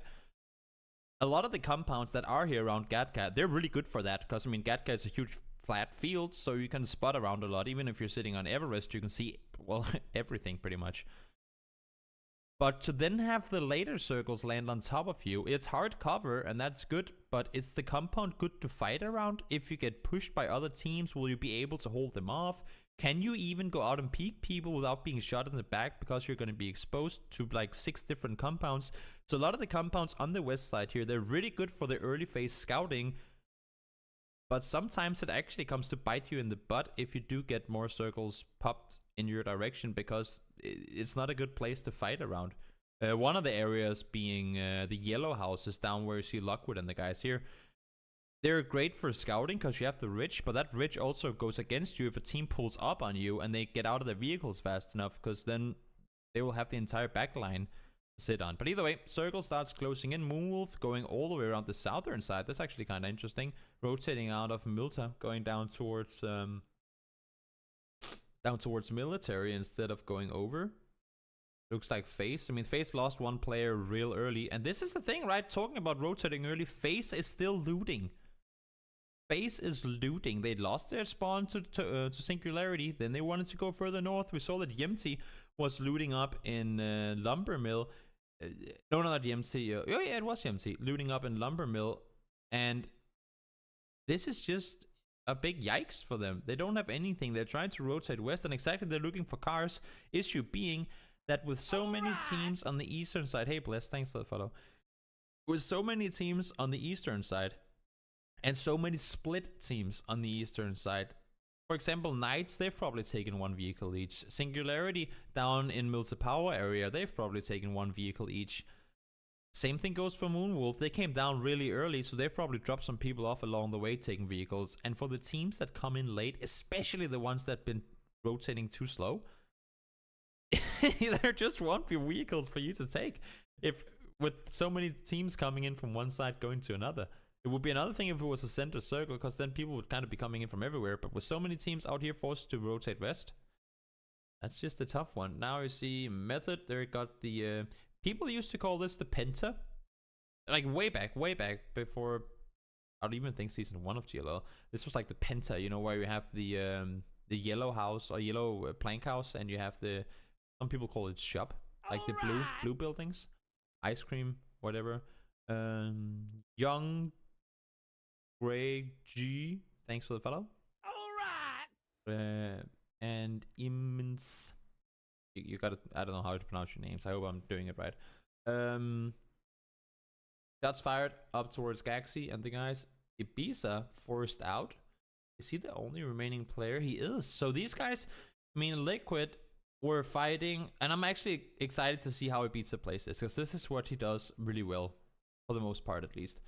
A lot of the compounds that are here around Gatka, they're really good for that, because I mean, Gatka is a huge flat field, so you can spot around a lot. Even if you're sitting on Everest, you can see, well, everything pretty much. But to then have the later circles land on top of you, it's hard cover, and that's good, but is the compound good to fight around? If you get pushed by other teams, will you be able to hold them off? Can you even go out and peek people without being shot in the back, because you're going to be exposed to like 6 different compounds? So a lot of the compounds on the west side here, they're really good for the early phase scouting, but sometimes it actually comes to bite you in the butt if you do get more circles popped in your direction, because it's not a good place to fight around. One of the areas being the yellow houses down where you see Lockwood and the guys here. They're great for scouting because you have the ridge, but that ridge also goes against you if a team pulls up on you and they get out of their vehicles fast enough, because then they will have the entire back line to sit on. But either way, circle starts closing in. Moonwolf going all the way around the southern side. That's actually kind of interesting. Rotating out of Milta, going down towards military instead of going over. Looks like FaZe. I mean, FaZe lost one player real early, and this is the thing, right? Talking about rotating early, FaZe is still looting. FaZe is looting. They lost their spawn to Singularity. Then they wanted to go further north. We saw that Yemti was looting up in Lumber Mill. No, not Yemti. Oh yeah, it was Yemti. Looting up in Lumber Mill. And this is just a big yikes for them. They don't have anything. They're trying to rotate west, and exactly they're looking for cars. Issue being that with so many teams on the eastern side. Hey, Bless, thanks for the follow. With so many teams on the eastern side, and so many split teams on the eastern side. For example, Knights, they've probably taken 1 vehicle each. Singularity down in Milta Power area, they've probably taken 1 vehicle each. Same thing goes for Moonwolf. They came down really early, so they've probably dropped some people off along the way taking vehicles. And for the teams that come in late, especially the ones that have been rotating too slow, there just won't be vehicles for you to take. If with so many teams coming in from one side going to another. It would be another thing if it was a center circle, because then people would kind of be coming in from everywhere. But with so many teams out here forced to rotate west, that's just a tough one. Now you see Method, there got the... people used to call this the Penta. Like way back before... I don't even think season 1 of GLL. This was like the Penta, you know, where you have the yellow house, or yellow plank house, and you have the... Some people call it shop. Like the blue buildings. Ice cream, whatever. Young... Greg G, thanks for the follow. Alright! And immense. You gotta, I don't know how to pronounce your names. I hope I'm doing it right. Shots fired up towards Gaxi and the guys. Ibiza forced out. Is he the only remaining player? He is. So these guys, I mean, Liquid were fighting, and I'm actually excited to see how Ibiza plays this, because this is what he does really well, for the most part at least.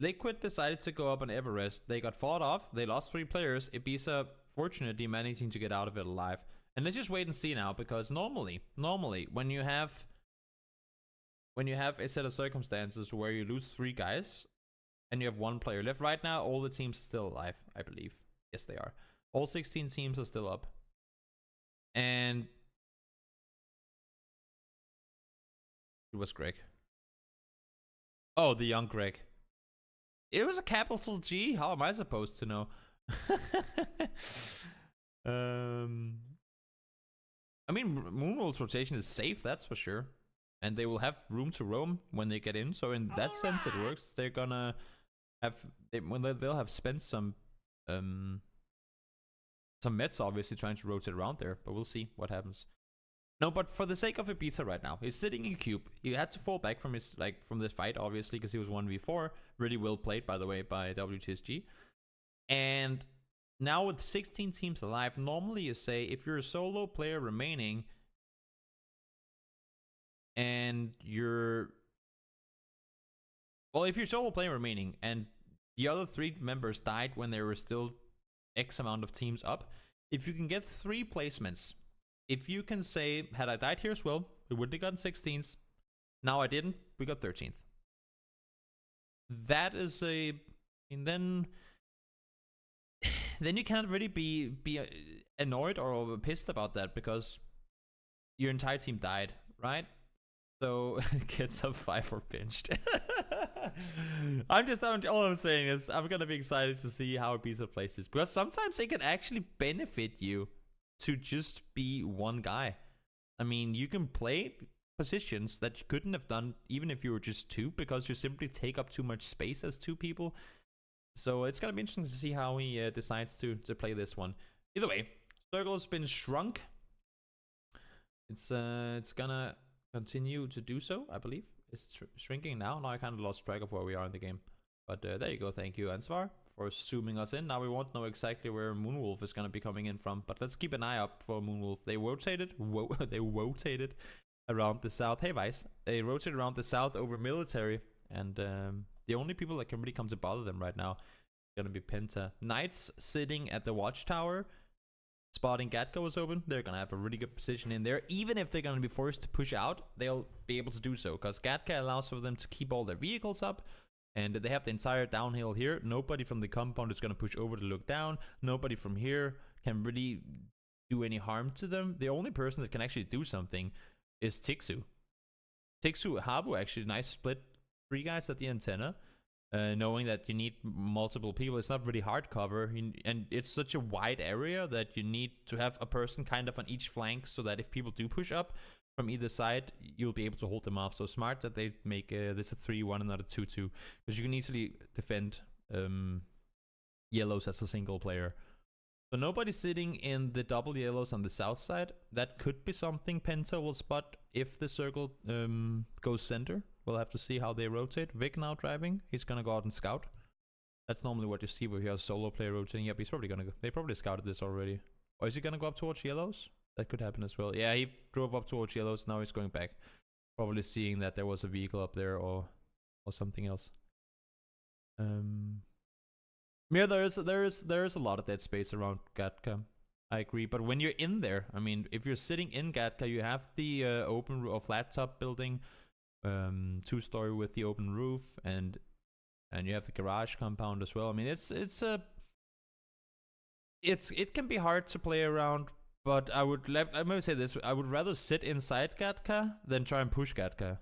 Liquid decided to go up on Everest. They got fought off. They lost 3 players. Ibiza, fortunately, managing to get out of it alive. And let's just wait and see now, because normally, when you have a set of circumstances where you lose 3 guys, and you have 1 player left, right now, all the teams are still alive, I believe. Yes, they are. All 16 teams are still up. And it was Greg. Oh, the young Greg. It was a capital G. How am I supposed to know? I mean, Moonwolf's rotation is safe, that's for sure. and they will have room to roam when they get in. So in that sense, it works. They're gonna have they'll have spent some mets obviously trying to rotate around there, but we'll see what happens. No, but for the sake of Ibiza right now, he's sitting in cube. He had to fall back from his from this fight obviously because he was 1v4. Really well played, by the way, by WTSG. And now with 16 teams alive, normally you say if you're a solo player remaining and if you're solo player remaining and the other 3 members died when there were still X amount of teams up, if you can get 3 placements, if you can say, had I died here as well, we would have gotten 16th. Now I didn't, we got 13th. That is then you can't really be annoyed or pissed about that because your entire team died, right? So gets up 5 or pinched. All I'm saying is I'm gonna be excited to see how Ibiza plays this, because sometimes it can actually benefit you to just be one guy. I mean, you can play positions that you couldn't have done even if you were just 2, because you simply take up too much space as 2 people. So it's gonna be interesting to see how he decides to play this one. Either way, circle's been shrunk. It's gonna continue to do so, I believe. It's shrinking now. Now I kind of lost track of where we are in the game. But there you go. Thank you, Ansvar, for zooming us in. Now we won't know exactly where Moonwolf is going to be coming in from, but let's keep an eye up for Moonwolf. They rotated. They rotated around the south. Hey, Vice. They rotated around the south over military, and the only people that can really come to bother them right now are going to be Penta. Knights sitting at the watchtower. Spotting Gatka is open. They're going to have a really good position in there. Even if they're going to be forced to push out, they'll be able to do so, because Gatka allows for them to keep all their vehicles up. And they have the entire downhill here. Nobody from the compound is going to push over to look down. Nobody from here can really do any harm to them. The only person that can actually do something is Tixu. Tixu, Habu, actually, nice split. 3 guys at the antenna. Knowing that you need multiple people, it's not really hard cover, and it's such a wide area that you need to have a person kind of on each flank, so that if people do push up from either side, you'll be able to hold them off. So smart that they make this a 3-1 and not a 2-2, because you can easily defend yellows as a single player. So nobody sitting in the double yellows on the south side. That could be something Penta will spot if the circle goes center. We'll have to see how they rotate. Vic now driving. He's gonna go out and scout. That's normally what you see where you have a solo player rotating. Yep, he's probably gonna go. They probably scouted this already. Or is he gonna go up towards yellows? That could happen as well. Yeah, he drove up towards yellows. Now he's going back. Probably seeing that there was a vehicle up there or something else. Yeah, there is a lot of dead space around Gatka. I agree, but when you're in there, I mean, if you're sitting in Gatka, you have the open or flat top building. 2-story with the open roof, and you have the garage compound as well. I mean, it can be hard to play around, but let me say this: I would rather sit inside Gatka than try and push Gatka.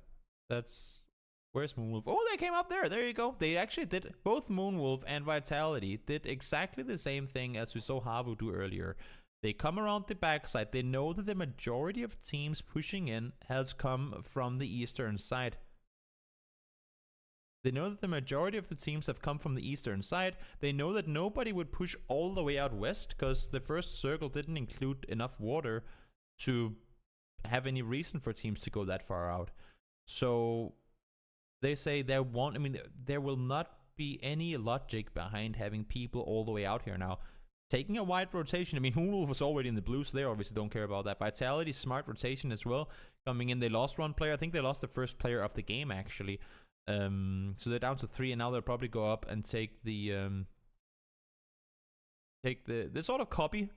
Where's Moonwolf? Oh, they came up there. There you go. They actually did, both Moonwolf and Vitality did exactly the same thing as we saw Havu do earlier. They come around the backside. They know that the majority of teams pushing in has come from the eastern side. They know that the majority of the teams have come from the eastern side. They know that nobody would push all the way out west, because the first circle didn't include enough water to have any reason for teams to go that far out. So they say there will not be any logic behind having people all the way out here now. Taking a wide rotation. I mean, Moonwolf was already in the blue, so they obviously don't care about that. Vitality, smart rotation as well. Coming in, they lost 1 player. I think they lost the first player of the game, actually. So they're down to 3, and now they'll probably go up and take the sort of copy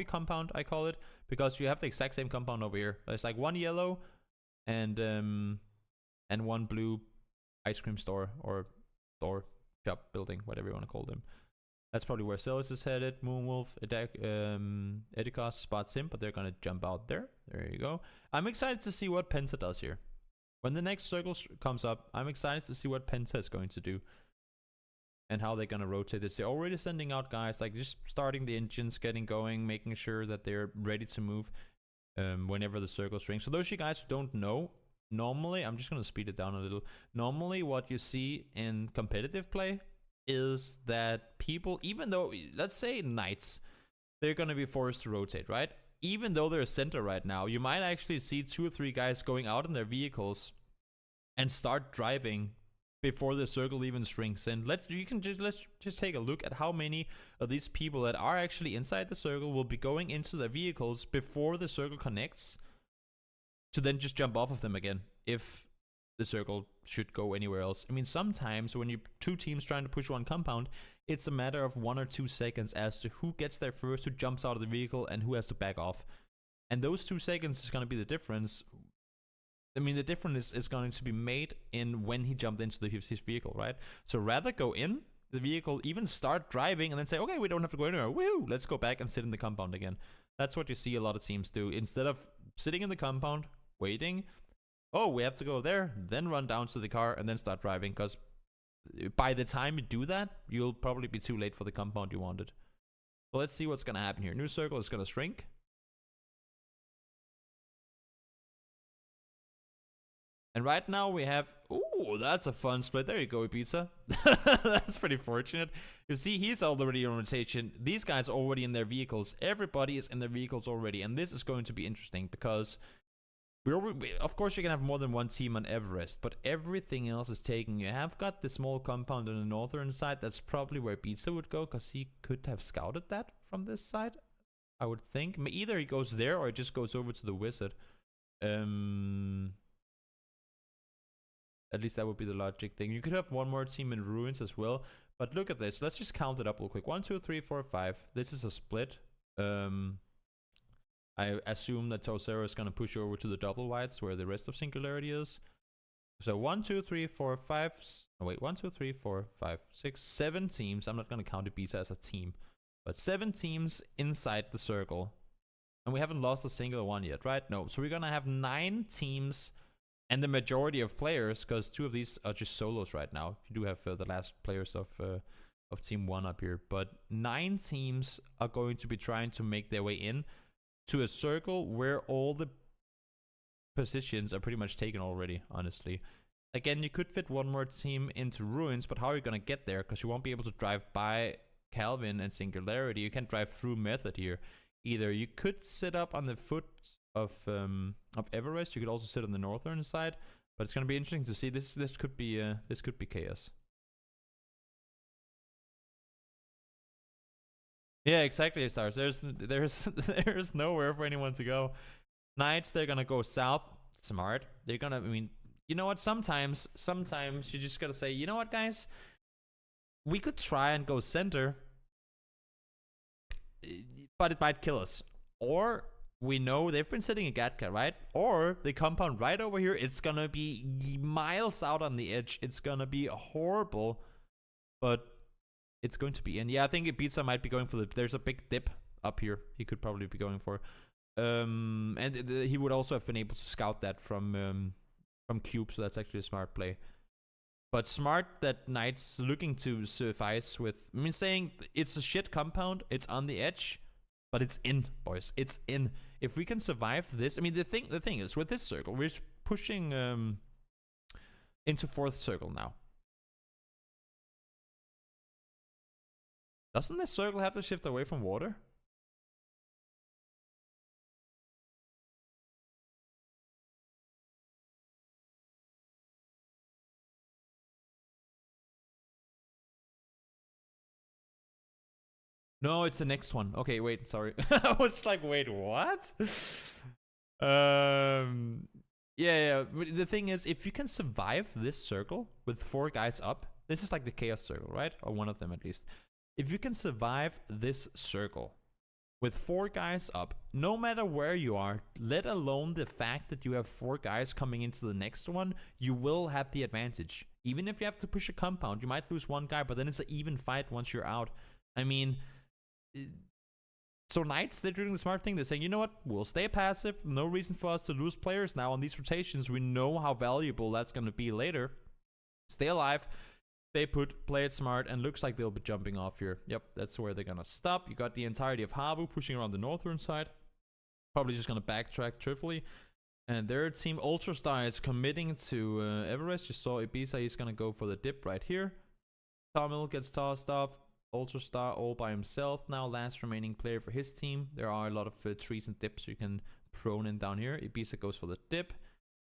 compound, I call it, because you have the exact same compound over here. It's like 1 yellow and 1 blue ice cream store or store shop building, whatever you want to call them. That's probably where Celis is headed. Moonwolf, Edicos spots him, but they're going to jump out there. There you go. I'm excited to see what Penta does here. When the next circle comes up, I'm excited to see what Penta is going to do. And how they're going to rotate this. They're already sending out guys, like just starting the engines, getting going, making sure that they're ready to move whenever the circle strings. So those of you guys who don't know, normally, I'm just going to speed it down a little. Normally, what you see in competitive play is that people, even though, let's say knights, they're going to be forced to rotate, right? Even though they're a center right now, you might actually see 2 or 3 guys going out in their vehicles and start driving before the circle even shrinks. And let's just take a look at how many of these people that are actually inside the circle will be going into their vehicles before the circle connects, to then just jump off of them again if the circle should go anywhere else. I mean, sometimes when you 2 teams trying to push one compound, it's a matter of 1 or 2 seconds as to who gets there first, who jumps out of the vehicle, and who has to back off. And those 2 seconds is going to be the difference. I mean, the difference is going to be made in when he jumped into his vehicle, right? So rather go in the vehicle, even start driving, and then say, okay, we don't have to go anywhere. Woo! Let's go back and sit in the compound again. That's what you see a lot of teams do. Instead of sitting in the compound, waiting, oh, we have to go there, then run down to the car and then start driving, because by the time you do that, you'll probably be too late for the compound you wanted. So let's see what's going to happen here. New circle is going to shrink. And right now we have, ooh, that's a fun split. There you go, Ibiza. That's pretty fortunate. You see, he's already in rotation. These guys are already in their vehicles. Everybody is in their vehicles already. And this is going to be interesting because of course, you can have more than 1 team on Everest, but everything else is taken. You have got the small compound on the northern side. That's probably where Pizza would go, because he could have scouted that from this side, I would think. Either he goes there or he just goes over to the wizard. At least that would be the logic thing. You could have 1 more team in ruins as well. But look at this. Let's just count it up real quick. 1, 2, 3, 4, 5. This is a split. I assume that Tosero is going to push over to the double whites where the rest of Singularity is. So 1, 2, 3, 4, 5. Oh wait, 1, 2, 3, 4, 5, 6, 7 teams. I'm not going to count Ibiza as a team, but 7 teams inside the circle. And we haven't lost a single one yet, right? No. So we're going to have 9 teams, and the majority of players, because 2 of these are just solos right now. You do have the last players of Team 1 up here. But 9 teams are going to be trying to make their way in to a circle where all the positions are pretty much taken already, honestly. Again, you could fit 1 more team into ruins, but how are you going to get there? Because you won't be able to drive by Calvin and Singularity. You can't drive through Method here. Either you could sit up on the foot of Everest. You could also sit on the northern side, but it's going to be interesting to see. This could be chaos. Yeah, exactly, Stars. There's nowhere for anyone to go. Knights, they're gonna go south. Smart. They're gonna, I mean, you know what? Sometimes you just gotta say, you know what, guys? We could try and go center, but it might kill us. Or we know they've been sitting in Gatka, right? Or the compound right over here, it's gonna be miles out on the edge. It's gonna be horrible, but it's going to be in. Yeah, I think Ibiza might be going for there's a big dip up here. He could probably be going for. And he would also have been able to scout that from Cube, so that's actually a smart play. But smart that Knight's looking to suffice with, I mean, saying it's a shit compound, it's on the edge, but it's in, boys. It's in. If we can survive this, I mean, the thing is, with this circle, we're pushing into 4th circle now. Doesn't this circle have to shift away from water? No, it's the next one. Okay, wait, sorry. I was just like, wait, what? Yeah. The thing is, if you can survive this circle with 4 guys up, this is like the chaos circle, right? Or one of them at least. If you can survive this circle with 4 guys up, no matter where you are, let alone the fact that you have 4 guys coming into the next one, you will have the advantage. Even if you have to push a compound, you might lose 1 guy, but then it's an even fight once you're out. I mean, so Knights, they're doing the smart thing. They're saying, you know what, we'll stay passive. No reason for us to lose players now on these rotations. We know how valuable that's going to be later. Stay alive. They play it smart, and looks like they'll be jumping off here. Yep, that's where they're gonna stop. You got the entirety of Habu pushing around the northern side. Probably just gonna backtrack trivially. And their team Ultrastar is committing to Everest. You saw Ibiza, he's gonna go for the dip right here. Tomil gets tossed off. Ultrastar all by himself now, last remaining player for his team. There are a lot of trees and dips you can prone in down here. Ibiza goes for the dip.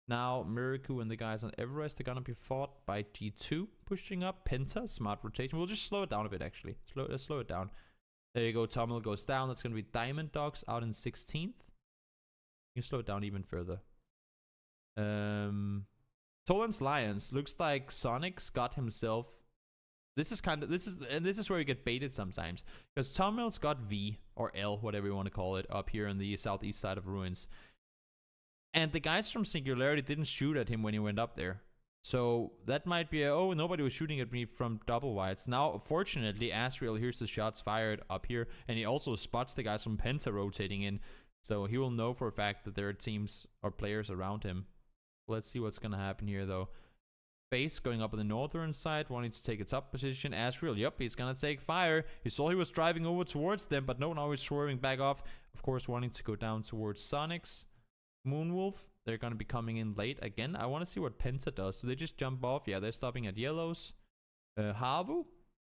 Now Miraku and the guys on Everest are gonna be fought by G2 pushing up. Penta, smart rotation. We'll just slow it down a bit actually. Let's slow it down. There you go, Tomil goes down. That's gonna be Diamond Dogs out in 16th. You can slow it down even further. Toland's Lions. Looks like Sonic's got himself. This is where you get baited sometimes. Because Tomil's got V or L, whatever you want to call it, up here on the southeast side of Ruins. And the guys from Singularity didn't shoot at him when he went up there. So that might be oh, nobody was shooting at me from double wides. Now, fortunately, Asriel hears the shots fired up here. And he also spots the guys from Penta rotating in. So he will know for a fact that there are teams or players around him. Let's see what's going to happen here, though. Base going up on the northern side, wanting to take a top position. Asriel, yep, he's going to take fire. You saw he was driving over towards them, but no, now he's swerving back off. Of course, wanting to go down towards Sonics. Moonwolf, they're going to be coming in late again. I want to see what Penta does. So they just jump off. Yeah, they're stopping at yellows. Havu,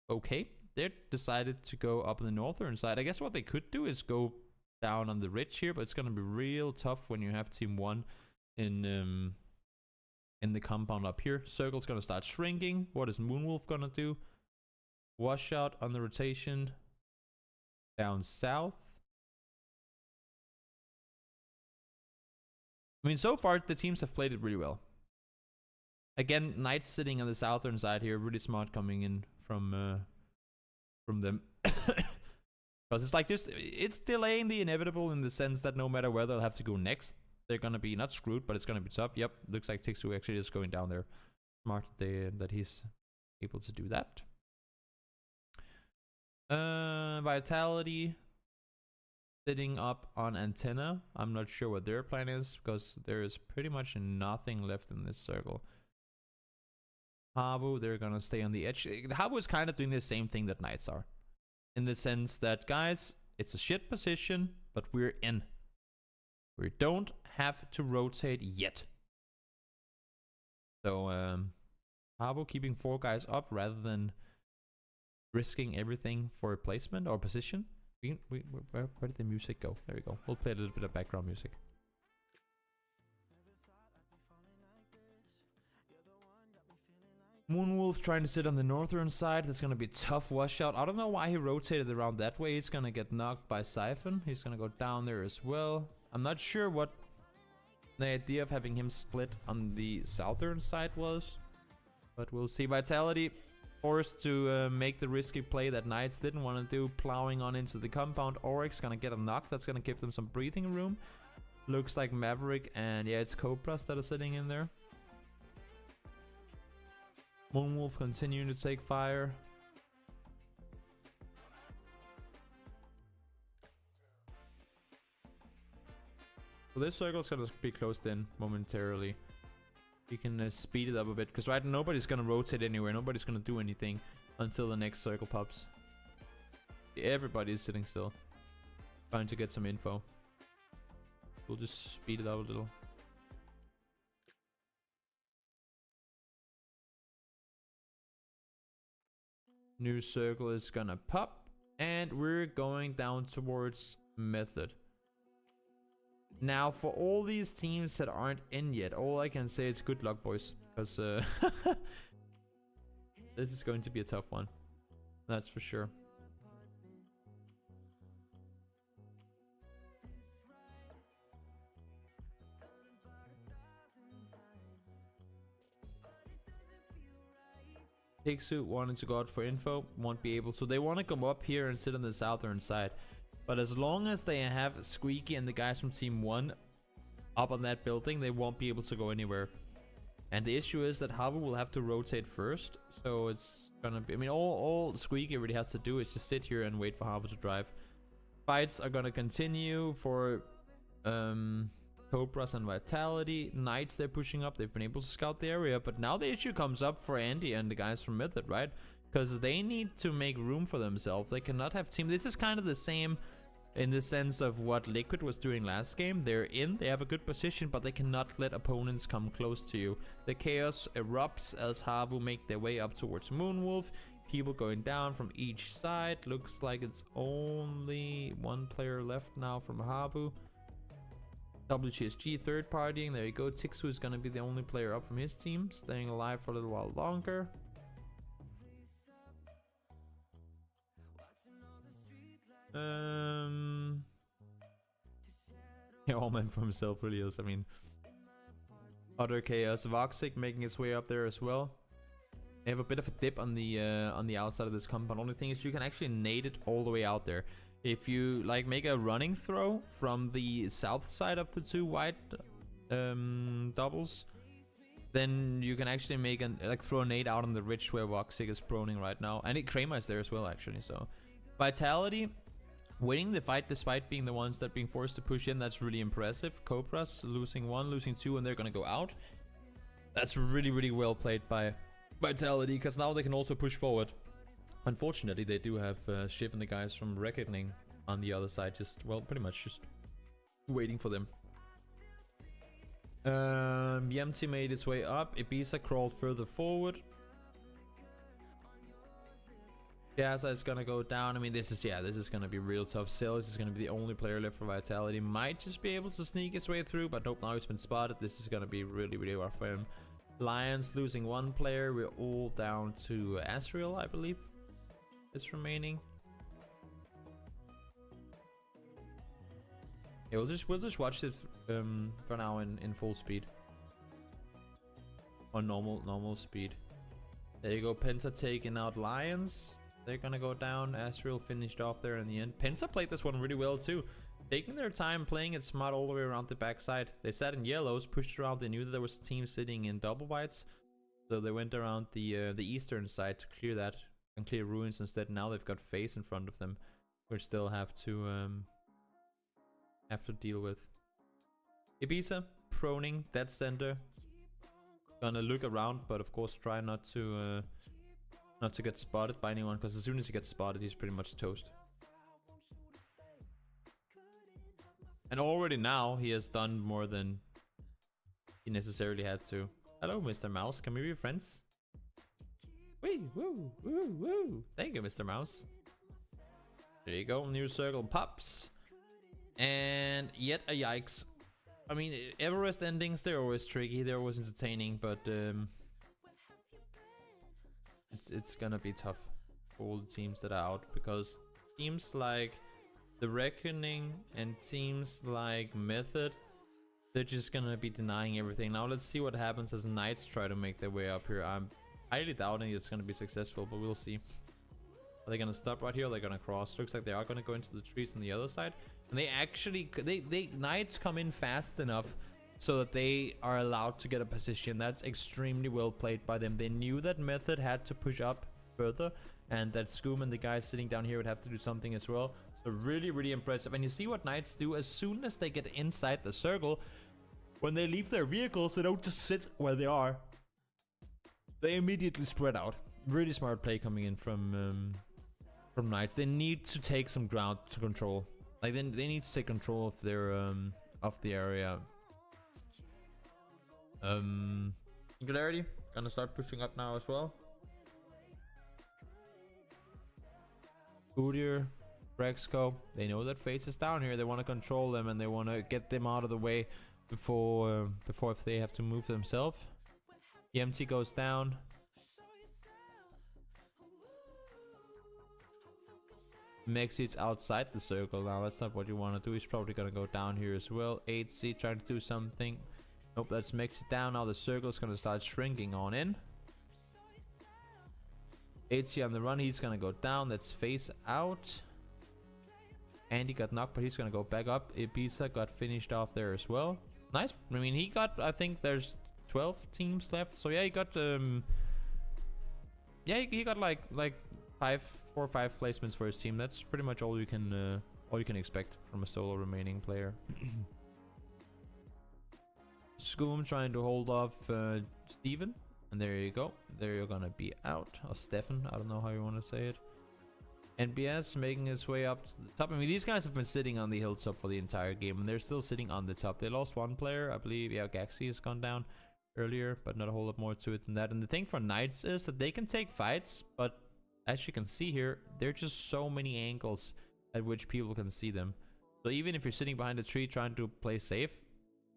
okay. They decided to go up on the northern side. I guess what they could do is go down on the ridge here, but it's going to be real tough when you have team 1 in the compound up here. Circle's going to start shrinking. What is Moonwolf going to do? Washout on the rotation. Down south. I mean, so far, the teams have played it really well. Again, Knights sitting on the southern side here. Really smart coming in from them. Because it's like it's delaying the inevitable in the sense that no matter where they'll have to go next, they're going to be not screwed, but it's going to be tough. Yep, looks like Tixu actually is going down there. Smart that he's able to do that. Vitality sitting up on Antenna. I'm not sure what their plan is because there is pretty much nothing left in this circle. Habu, they're going to stay on the edge. Habu is kind of doing the same thing that Knights are. In the sense that, guys, it's a shit position, but we're in. We don't have to rotate yet. So, Habu keeping 4 guys up rather than risking everything for a placement or position. Where did the music go? There we go. We'll play a little bit of background music. Moonwolf trying to sit on the northern side. That's going to be a tough washout. I don't know why he rotated around that way. He's going to get knocked by Siphon. He's going to go down there as well. I'm not sure what the idea of having him split on the southern side was. But we'll see. Vitality forced to make the risky play that Knights didn't want to do. Plowing on into the compound. Oryx going to get a knock. That's going to give them some breathing room. Looks like Maverick and yeah, it's Cobras that are sitting in there. Moonwolf continuing to take fire. So this circle is going to be closed in momentarily. You can speed it up a bit because right now nobody's going to rotate anywhere. Nobody's going to do anything until the next circle pops. Everybody is sitting still, trying to get some info. We'll just speed it up a little. New circle is gonna pop, and we're going down towards Method. Now, for all these teams that aren't in yet, all I can say is good luck, boys, because this is going to be a tough one. That's for sure. Pigsuit wanted to go out for info, won't be able to. They want to come up here and sit on the southern side. But as long as they have Squeaky and the guys from Team 1 up on that building, they won't be able to go anywhere. And the issue is that Havu will have to rotate first. So it's gonna be... I mean, all Squeaky really has to do is just sit here and wait for Havu to drive. Fights are gonna continue for... Cobras and Vitality. Knights, they're pushing up. They've been able to scout the area. But now the issue comes up for Andy and the guys from Method, right? Because they need to make room for themselves. They cannot have team. This is kind of the same in the sense of what Liquid was doing last game. They're in, they have a good position, but they cannot let opponents come close to you. The chaos erupts as Havu make their way up towards Moonwolf. People going down from each side. Looks like it's only one player left now from Havu. WGSG third partying. There you go. Tixu is going to be the only player up from his team, staying alive for a little while longer. Yeah, all meant for himself, really is. I mean, other chaos. Voxic making its way up there as well. They have a bit of a dip on the outside of this compound. Only thing is you can actually nade it all the way out there. If you like make a running throw from the south side of the two white doubles, then you can actually make an throw a nade out on the ridge where Voxic is proning right now, and Kramer is there as well actually. So Vitality winning the fight despite being the ones that being forced to push in. That's really impressive. Cobras losing 1, losing 2, and they're gonna go out. That's really well played by Vitality, because now they can also push forward. Unfortunately, they do have Shiv and the guys from Reckoning on the other side, just, well, pretty much just waiting for them. Yemti made its way up. Ibiza crawled further forward. Gaza is gonna go down. I mean, this is gonna be real tough. Sales is gonna be the only player left for Vitality. Might just be able to sneak his way through, but nope, now he's been spotted. This is gonna be really rough for him. Lions losing 1 player. We're all down to Asriel, I believe, is remaining. Yeah, we'll just watch it for now in full speed. Or normal speed. There you go, Penta taking out Lions. They're gonna go down. Asriel finished off there in the end. Penta played this one really well too. Taking their time, playing it smart all the way around the backside. They sat in yellows, pushed around. They knew that there was a team sitting in double whites, so they went around the eastern side to clear that and clear ruins instead. Now they've got FaZe in front of them, which still have to deal with. Ibiza proning dead center. Gonna look around, but of course try not to get spotted by anyone, because as soon as he gets spotted, he's pretty much toast. And already now, he has done more than he necessarily had to. Hello, Mr. Mouse. Can we be friends? Wee, woo, woo, woo. Thank you, Mr. Mouse. There you go. New circle pops. And yet a yikes. I mean, Everest endings, they're always tricky. They're always entertaining, but it's gonna be tough for all the teams that are out, because teams like The Reckoning and teams like Method, they're just gonna be denying everything. Now let's see what happens as Knights try to make their way up here. I'm highly doubting it's gonna be successful, but we'll see. Are they gonna stop right here, or are they gonna cross? Looks like they are gonna go into the trees on the other side. And they actually, Knights come in fast enough so that they are allowed to get a position. That's extremely well played by them. They knew that Method had to push up further, and that Scoom and the guys sitting down here would have to do something as well. So really impressive. And you see what Knights do as soon as they get inside the circle. When they leave their vehicles, they don't just sit where they are. They immediately spread out. Really smart play coming in from Knights. They need to take some ground to control. Like they need to take control of their of the area. Singularity gonna start pushing up now as well. Udyr, Rexco, they know that FaZe is down here. They want to control them, and they want to get them out of the way before if they have to move themselves. EMT goes down. Mexi's outside the circle now. That's not what you want to do. He's probably gonna go down here as well. 8C trying to do something. Nope, that's Mexi down. Now the circle's gonna start shrinking on in. 8C on the run. He's gonna go down. That's FaZe out. Andy got knocked, but he's gonna go back up. Ibiza got finished off there as well. Nice. I mean, he got, I think there's 12 teams left. So yeah, he got yeah, he got like 4 or 5 placements for his team. That's pretty much all you can expect from a solo remaining player. Scoom trying to hold off Steven, and there you go. There you're gonna be out, or Stefan. I don't know how you want to say it. NBS making his way up to the top. I mean, these guys have been sitting on the hilltop for the entire game, and they're still sitting on the top. They lost one player, I believe. Yeah, Gaxi has gone down earlier, but not a whole lot more to it than that. And the thing for Knights is that they can take fights, but as you can see here, there are just so many angles at which people can see them. So even if you're sitting behind a tree trying to play safe,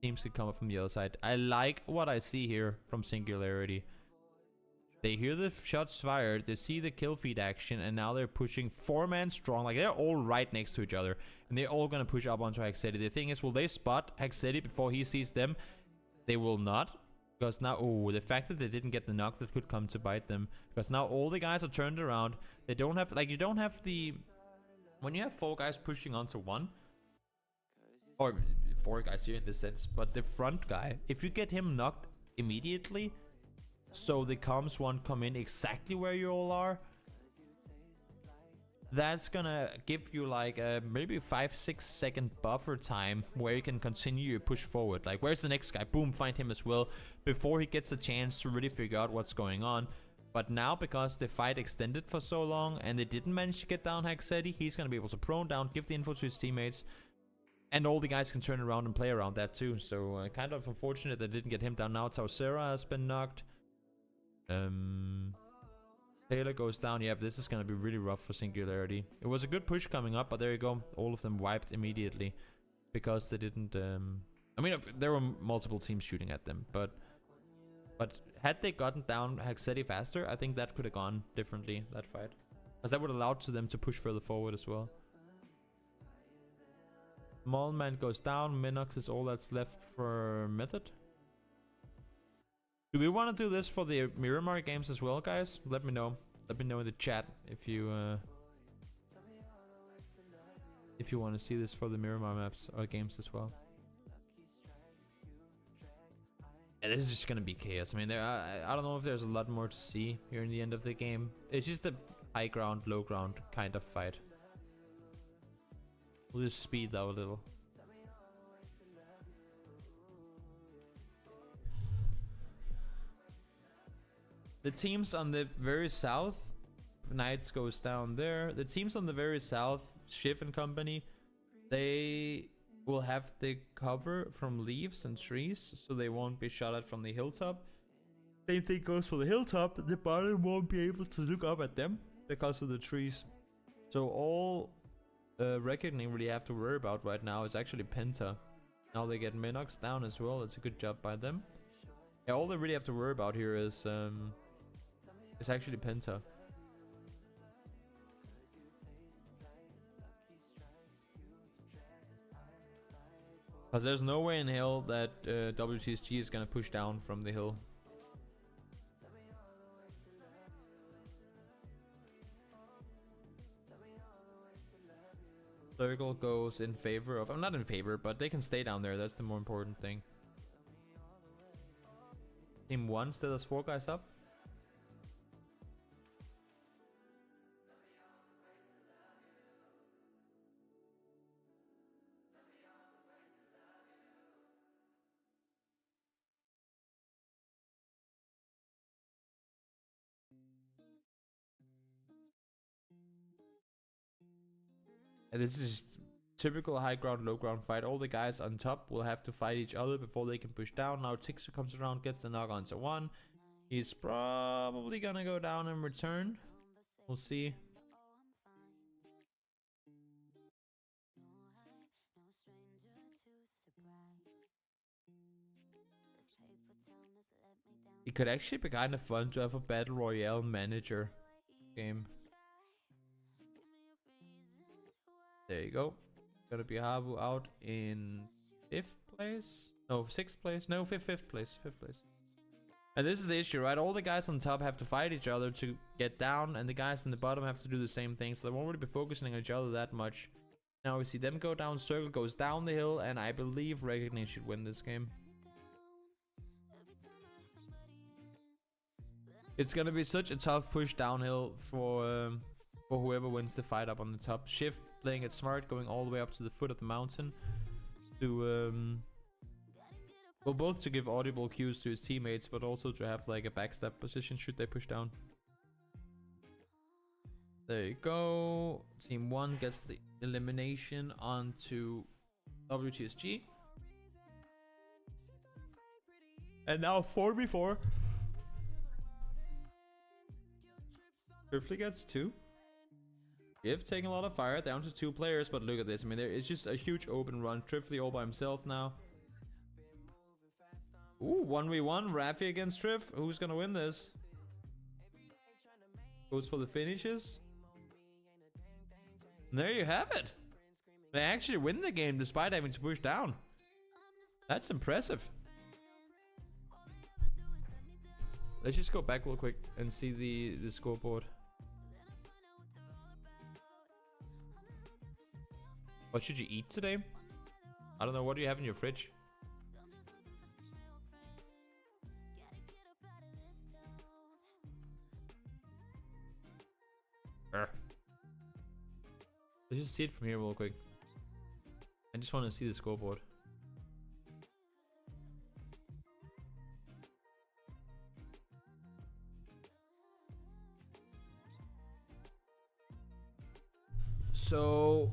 teams can come up from the other side. I like what I see here from Singularity. They hear the shots fired, they see the kill feed action, and now they're pushing 4-man strong. Like, they're all right next to each other, and they're all gonna push up onto Hexeti. The thing is, will they spot Hexeti before he sees them? They will not, because now, oh, the fact that they didn't get the knock, that could come to bite them. Because now all the guys are turned around. They don't have, like, you don't have the... When you have 4 guys pushing onto one, or 4 guys here in this sense, but the front guy, if you get him knocked immediately, so the comms one come in exactly where you all are, that's gonna give you like a maybe 5-6 second buffer time where you can continue your push forward. Like, where's the next guy? Boom, find him as well, before he gets a chance to really figure out what's going on. But now, because the fight extended for so long and they didn't manage to get down Hexeti, he's gonna be able to prone down, give the info to his teammates, and all the guys can turn around and play around that too. So kind of unfortunate that they didn't get him down. Now Tausera has been knocked. Taylor goes down. Yeah, this is gonna be really rough for Singularity. It was a good push coming up, but there you go. All of them wiped immediately because they didn't. I mean, there were multiple teams shooting at them, but had they gotten down Hexeti faster, I think that could have gone differently, that fight, because that would have allowed to them to push further forward as well. Mallman goes down. Minox is all that's left for Method. Do we want to do this for the Miramar games as well, guys? Let me know. Let me know in the chat if you want to see this for the Miramar maps or games as well. Yeah, this is just gonna be chaos. I mean, I don't know if there's a lot more to see here in the end of the game. It's just a high ground, low ground kind of fight. We'll just speed that a little. The teams on the very south, Knights goes down there. The teams on the very south, Schiff and company, they will have the cover from leaves and trees, so they won't be shot at from the hilltop. Same thing goes for the hilltop. The bottom won't be able to look up at them because of the trees. So all Reckoning really have to worry about right now is actually Penta. Now they get Minox down as well. It's a good job by them. Yeah, all they really have to worry about here is actually Penta. Because there's no way in hell that WTSG is gonna push down from the hill. Circle goes in favor of... I'm not in favor, but they can stay down there. That's the more important thing. Team 1 still has 4 guys up. And this is just typical high ground, low ground fight. All the guys on top will have to fight each other before they can push down. Now Tixu comes around, gets the knock onto one. He's probably gonna go down and return. We'll see. It could actually be kind of fun to have a battle royale manager game. There you go. Gonna be Habu out in 5th place? No, 6th place? No, 5th place. 5th place. And this is the issue, right? All the guys on top have to fight each other to get down, and the guys on the bottom have to do the same thing, so they won't really be focusing on each other that much. Now we see them go down, Circle goes down the hill, and I believe Reckoning should win this game. It's gonna be such a tough push downhill for whoever wins the fight up on the top. Shift playing it smart, going all the way up to the foot of the mountain to well, both to give audible cues to his teammates, but also to have like a backstab position should they push down. There you go. Team 1 gets the elimination onto WTSG. And now 4v4. Swiftly gets 2. If taking a lot of fire, down to 2 players, but look at this. I mean, there is just a huge open run. Trifly all by himself now. Ooh, 1v1. Rafi against Trif. Who's gonna win this? Goes for the finishes. And there you have it. They actually win the game despite having to push down. That's impressive. Let's just go back real quick and see the scoreboard. What should you eat today? I don't know. What do you have in your fridge? Let's just see it from here real quick. I just want to see the scoreboard. So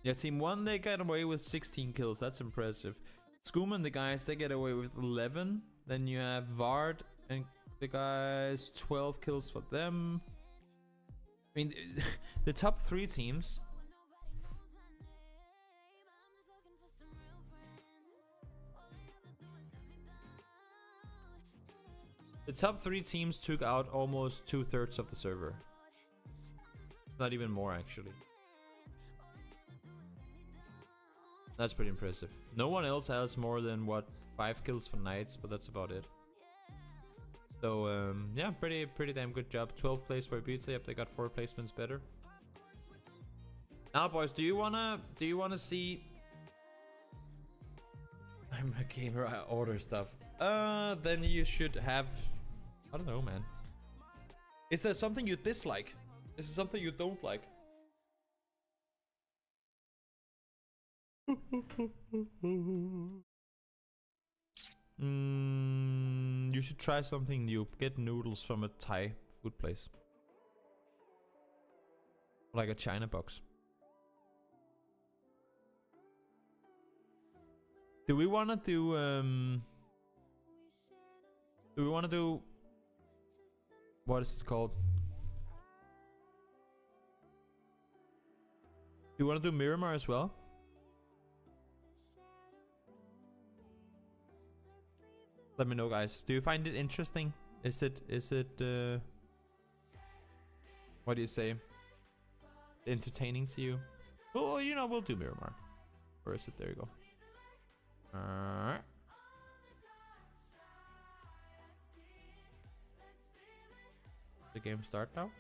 yeah, team 1, they get away with 16 kills. That's impressive. Skoom and the guys, they get away with 11. Then you have Vard and the guys, 12 kills for them. I mean, the top 3 teams. The top 3 teams took out almost 2/3 of the server. Not even more, actually. That's pretty impressive. No one else has more than, what, 5 kills for Knights, but that's about it. So, yeah, pretty damn good job. 12th place for Ibiza. Yep, they got 4 placements better. Now, boys, do you wanna see... I'm a gamer, I order stuff. Then you should have... I don't know, man. Is there something you dislike? Is there something you don't like? You should try something new. Get noodles from a Thai food place. Like a China box. Do we wanna do what is it called? Do you wanna do Miramar as well? Let me know, guys. Do you find it interesting? Is it what do you say? Entertaining to you? Well, you know, we'll do Miramar. Where is it? There you go. The game start now.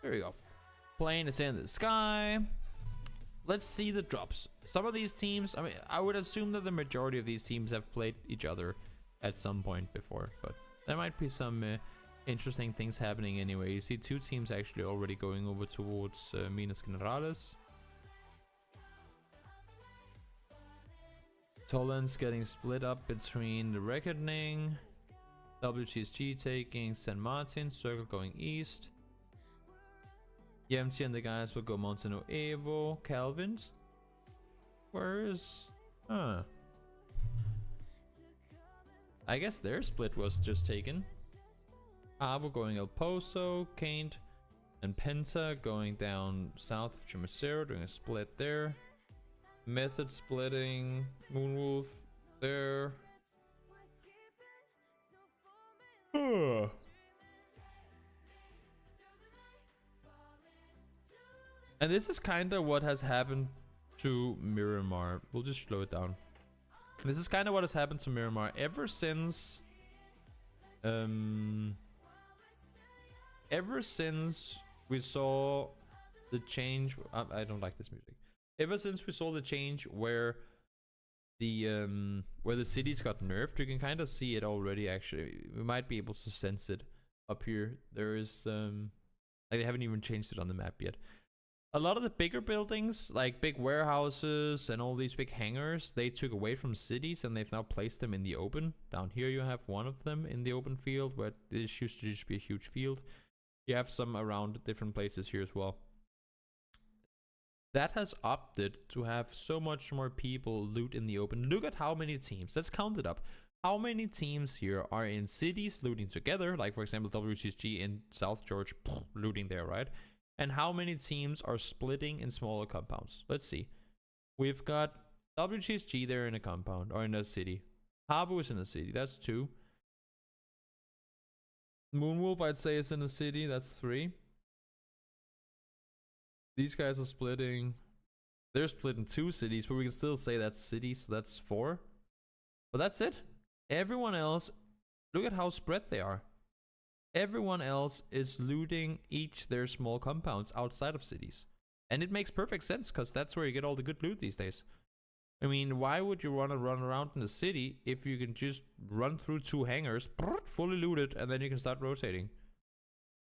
There we go. Plane is in the sky. Let's see the drops. Some of these teams, I mean, I would assume that the majority of these teams have played each other at some point before, but there might be some interesting things happening anyway. You see 2 teams actually already going over towards Minas Generales. Toland's getting split up between the Reckoning, WTSG taking San Martin, Circle going east. Yemti and the guys will go Montano Evo. Calvin's, where is... I guess their split was just taken. Avo going El Pozo, Kaint and Penta going down south of Chimacero, doing a split there. Method splitting, Moonwolf there. And this is kind of what has happened to Miramar. We'll just slow it down. This is kind of what has happened to Miramar ever since we saw the change. I don't like this music. Ever since we saw the change where the cities got nerfed, you can kind of see it already. Actually, we might be able to sense it up here. There is like they haven't even changed it on the map yet. A lot of the bigger buildings, like big warehouses and all these big hangars, they took away from cities and they've now placed them in the open. Down here you have one of them in the open field, where this used to just be a huge field. You have some around different places here as well. That has opted to have so much more people loot in the open. Look at how many teams. Let's count it up. How many teams here are in cities looting together? Like, for example, WCSG in South George, looting there, right? And how many teams are splitting in smaller compounds? Let's see. We've got WCSG there in a compound, or in a city. Habu is in a city. That's 2. Moonwolf, I'd say, is in a city. That's 3. These guys are splitting. They're split in 2 cities, but we can still say that's cities, so that's 4. But that's it. Everyone else, look at how spread they are. Everyone else is looting each their small compounds outside of cities. And it makes perfect sense, because that's where you get all the good loot these days. I mean, why would you want to run around in the city if you can just run through 2 hangars, fully looted, and then you can start rotating?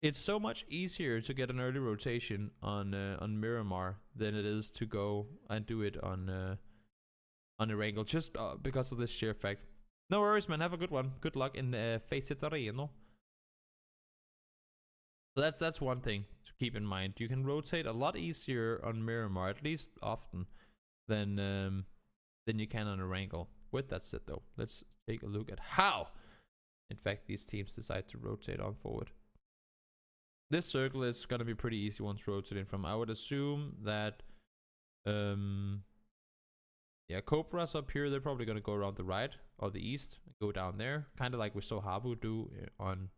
It's so much easier to get an early rotation on Miramar than it is to go and do it on Erangel, just because of this sheer fact. No worries, man. Have a good one. Good luck in Face Terreno. So that's one thing to keep in mind. You can rotate a lot easier on Miramar, at least often, than you can on Erangel. With that said, though, let's take a look at how, in fact, these teams decide to rotate on forward. This circle is gonna be pretty easy once rotating from. I would assume that, yeah, Cobra's up here. They're probably gonna go around the right or the east and go down there, kind of like we saw Habu do on.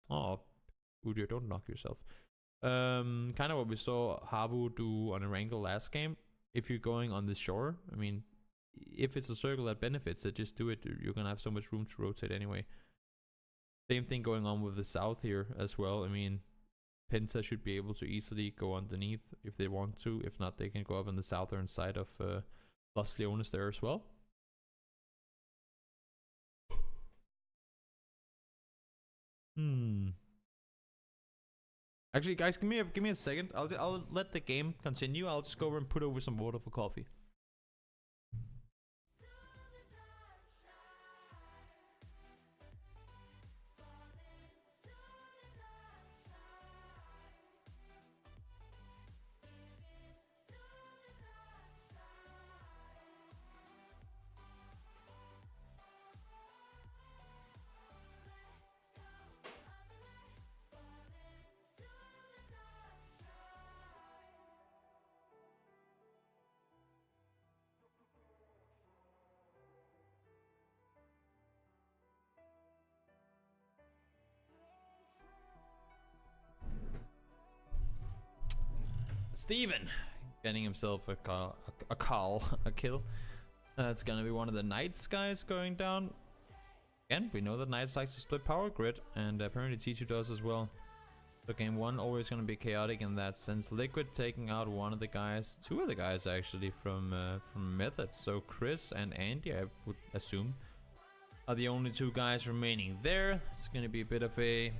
Oh, Udyr, don't knock yourself. Kind of what we saw Habu do on Erangel last game. If you're going on the shore, I mean, if it's a circle that benefits it, just do it. You're gonna have so much room to rotate anyway. Same thing going on with the south here as well. I mean, Penta should be able to easily go underneath if they want to. If not, they can go up on the southern side of Los Leones there as well. Actually, guys, give me a second. I'll let the game continue. I'll just go over and put over some water for coffee. Steven getting himself a kill. It's gonna be one of the Knights guys going down. Again, we know that Knights like to split power grid, and apparently T2 does as well. So game 1 always gonna be chaotic in that sense. Liquid taking out one of the guys, 2 of the guys actually from Method. So Chris and Andy, I would assume, are the only 2 guys remaining there. It's gonna be a bit of a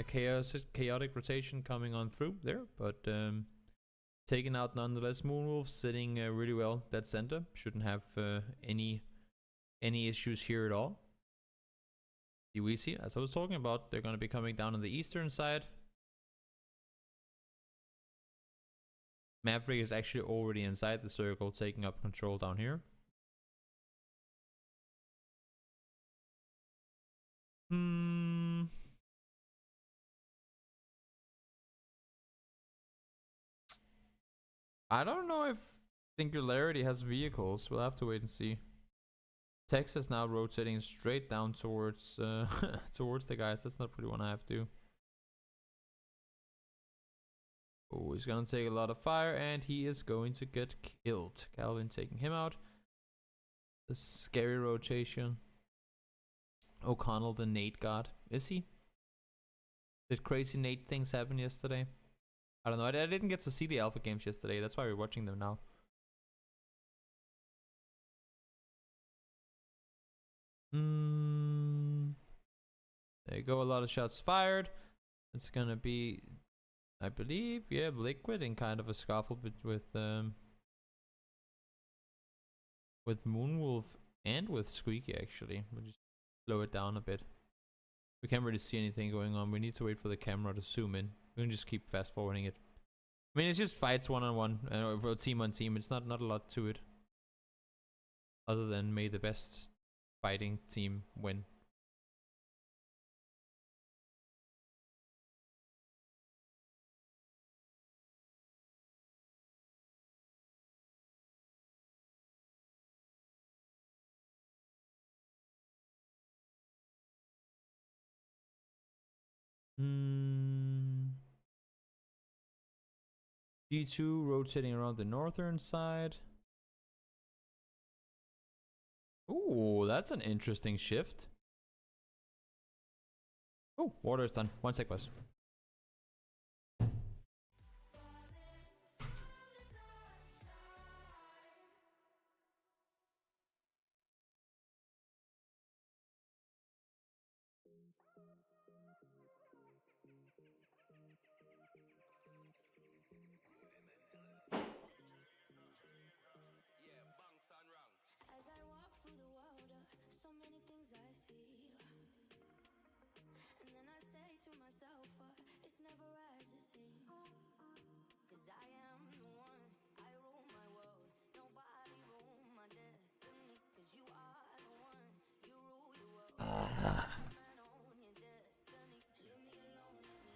chaotic rotation coming on through there, but taken out nonetheless. Moonwolf sitting really well dead center. Shouldn't have any issues here at all. We see, as I was talking about, they're going to be coming down on the eastern side. Maverick is actually already inside the circle, taking up control down here. I don't know if Singularity has vehicles. We'll have to wait and see. Texas now rotating straight down towards towards the guys. That's not really what I have to. Oh, he's gonna take a lot of fire, and he is going to get killed. Calvin taking him out. The scary rotation. O'Connell, the Nate god. Is he? Did crazy Nate things happen yesterday? I don't know. I didn't get to see the alpha games yesterday. That's why we're watching them now. There you go. A lot of shots fired. It's gonna be I believe, yeah, Liquid in kind of a scuffle with Moonwolf and with Squeaky actually. We'll just slow it down a bit. We can't really see anything going on. We need to wait for the camera to zoom in. We can just keep fast forwarding it. I mean, it's just fights one-on-one, or team on team. It's not a lot to it. Other than may the best fighting team win. G2 rotating around the northern side. Ooh, that's an interesting shift. Oh, water is done. 1 sec, boys.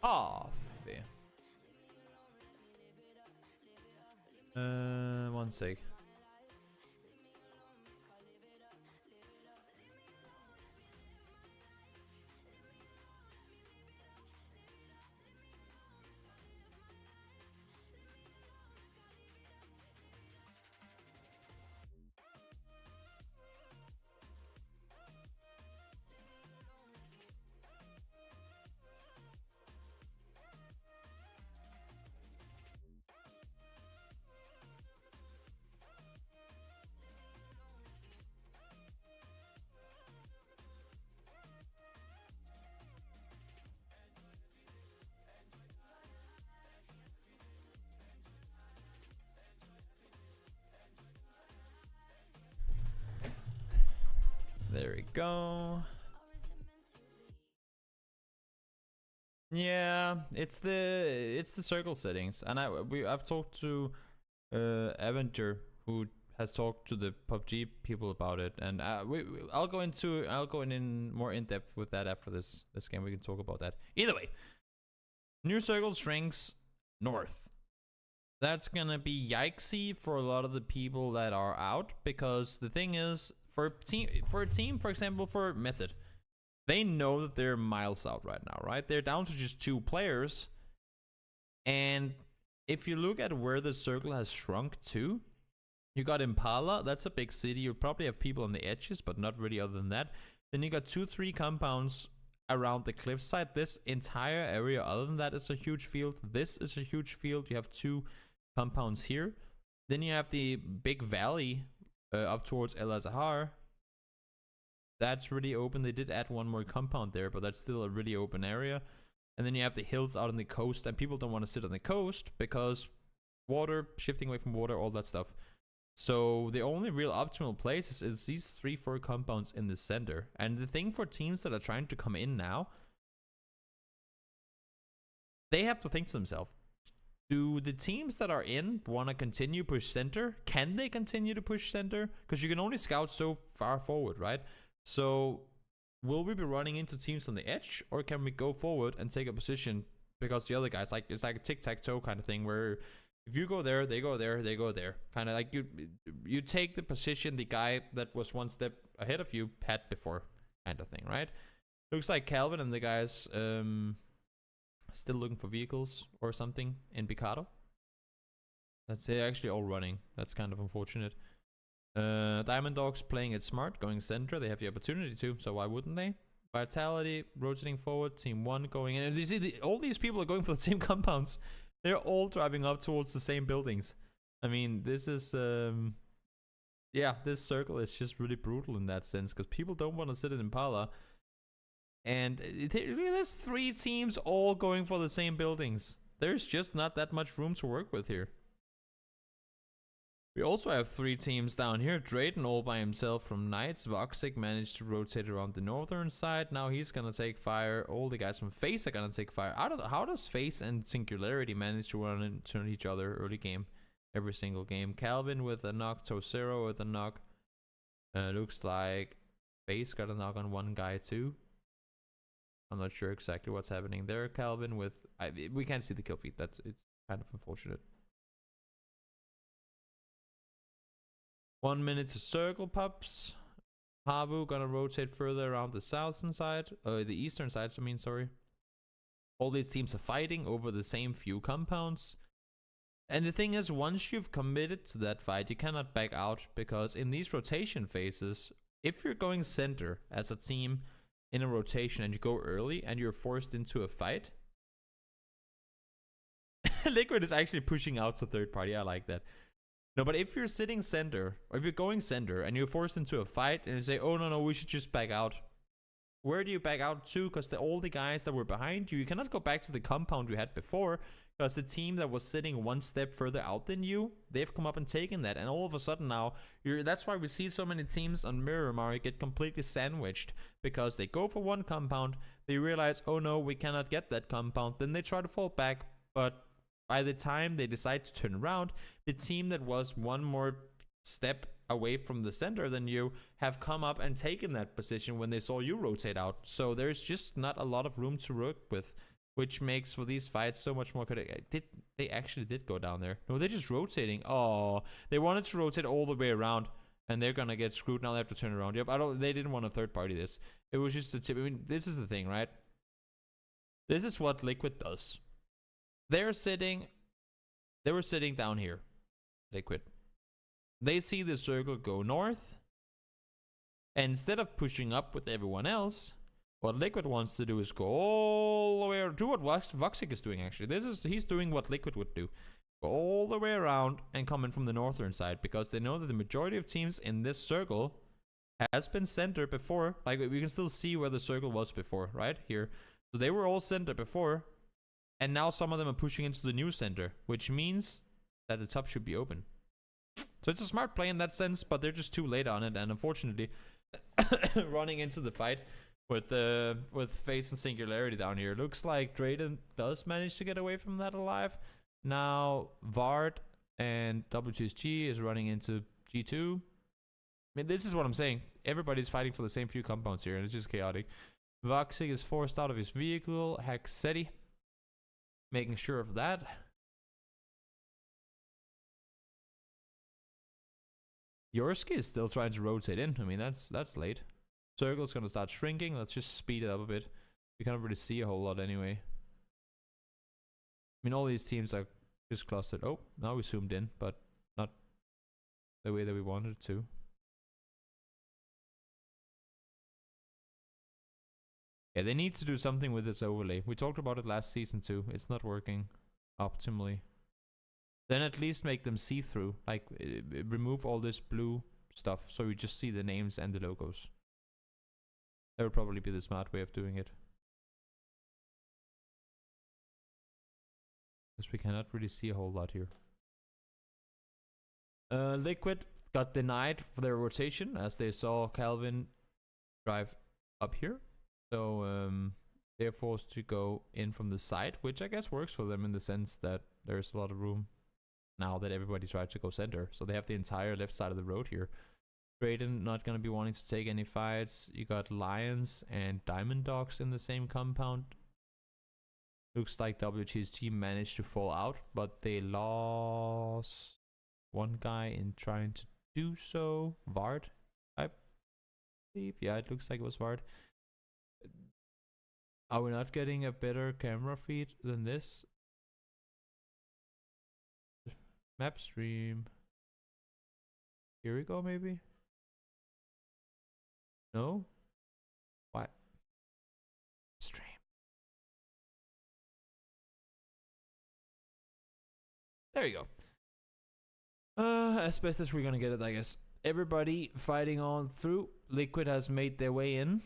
Off. 1 sec. There we go. Yeah, it's the circle settings, and I've talked to Avenger, who has talked to the PUBG people about it, and I'll go in more in depth with that after this game. We can talk about that. Either way, new circle shrinks north. That's gonna be yikesy for a lot of the people that are out, because the thing is, for a team, for example, for Method, they know that they're miles out right now, right? They're down to just 2 players, and if you look at where the circle has shrunk to, you got Impala. That's a big city. You probably have people on the edges, but not really other than that. Then you got 2-3 compounds around the cliffside. This entire area, other than that, is a huge field. This is a huge field. You have 2 compounds here. Then you have the big valley up towards El Azahar. That's really open. They did add 1 more compound there, but that's still a really open area. And then you have the hills out on the coast, and people don't want to sit on the coast because water, shifting away from water, all that stuff. So the only real optimal place is these 3-4 compounds in the center. And the thing for teams that are trying to come in now, they have to think to themselves, do the teams that are in want to continue push center? Can they continue to push center? Because you can only scout so far forward, right? So will we be running into teams on the edge, or can we go forward and take a position? Because the other guys, it's like a tic-tac-toe kind of thing, where if you go there, they go there, they go there. Kind of like you take the position the guy that was 1 step ahead of you had before, kind of thing, right? Looks like Calvin and the guys still looking for vehicles or something in Picado. That's actually all running. That's kind of unfortunate. Diamond Dogs playing it smart, going center. They have the opportunity to, so why wouldn't they? Vitality rotating forward. Team 1 going in. And you see, all these people are going for the same compounds. They're all driving up towards the same buildings. I mean, this is yeah, this circle is just really brutal in that sense, because people don't want to sit in Impala. And there's 3 teams all going for the same buildings. There's just not that much room to work with here. We also have 3 teams down here. Drayden all by himself from Knights. Voxic managed to rotate around the northern side. Now he's gonna take fire. All the guys from FaZe are gonna take fire. How does FaZe and Singularity manage to run into each other early game? Every single game. Calvin with a knock. Tosero with a knock. Looks like FaZe got a knock on one guy too. I'm not sure exactly what's happening there. Calvin with... we can't see the kill feed. It's kind of unfortunate. 1 minute to circle, pups. Havu gonna rotate further around the southern side. The eastern side, I mean, sorry. All these teams are fighting over the same few compounds. And the thing is, once you've committed to that fight, you cannot back out. Because in these rotation phases, if you're going center as a team in a rotation and you go early and you're forced into a fight... Liquid is actually pushing out to third party. I like that. No, but if you're sitting center, or if you're going center, and you're forced into a fight, and you say, oh, no, we should just back out. Where do you back out to? Because all the guys that were behind you, you cannot go back to the compound you had before, because the team that was sitting one step further out than you, they've come up and taken that, and all of a sudden now, that's why we see so many teams on Miramar get completely sandwiched, because they go for one compound, they realize, oh no, we cannot get that compound, then they try to fall back, but... by the time they decide to turn around, the team that was one more step away from the center than you have come up and taken that position when they saw you rotate out. So there's just not a lot of room to work with, which makes for these fights so much more critical. They actually did go down there. No, they're just rotating. Oh, they wanted to rotate all the way around, and they're gonna get screwed. Now they have to turn around. Yep, they didn't want to third party this. It was just a tip. I mean, this is the thing, right? This is what Liquid does. They were sitting down here, Liquid. They see the circle go north, and instead of pushing up with everyone else, what Liquid wants to do is go all the way around. Do what Voxic is doing, actually. He's doing what Liquid would do. Go all the way around and come in from the northern side, because they know that the majority of teams in this circle has been centered before. Like, we can still see where the circle was before, right? Here. So they were all centered before. And now some of them are pushing into the new center, which means that the top should be open. So it's a smart play in that sense, but they're just too late on it. And unfortunately, running into the fight with FaZe and Singularity down here. Looks like Drayden does manage to get away from that alive. Now Vard and WTSG is running into G2. I mean, this is what I'm saying. Everybody's fighting for the same few compounds here, and it's just chaotic. Voxic is forced out of his vehicle. Haxeti making sure of that. Yorski is still trying to rotate in. I mean, that's late. Circle's gonna start shrinking. Let's just speed it up a bit. We can't really see a whole lot anyway. I mean, all these teams are just clustered. Oh, now we zoomed in, but not the way that we wanted to. Yeah, they need to do something with this overlay. We talked about it last season too. It's not working optimally. Then at least make them see-through. Like, remove all this blue stuff so you just see the names and the logos. That would probably be the smart way of doing it. Because we cannot really see a whole lot here. Liquid got denied for their rotation as they saw Calvin drive up here. So they're forced to go in from the side, which I guess works for them in the sense that there's a lot of room now that everybody tried to go center. So they have the entire left side of the road here. Drayden not going to be wanting to take any fights. You got Lions and Diamond Dogs in the same compound. Looks like WTSG managed to fall out, but they lost one guy in trying to do so. Vard, I believe. Yeah, it looks like it was Vard. Are we not getting a better camera feed than this? Map stream. Here we go, maybe? No? What? Stream. There you go. As best as we're gonna get it, I guess. Everybody fighting on through. Liquid has made their way in.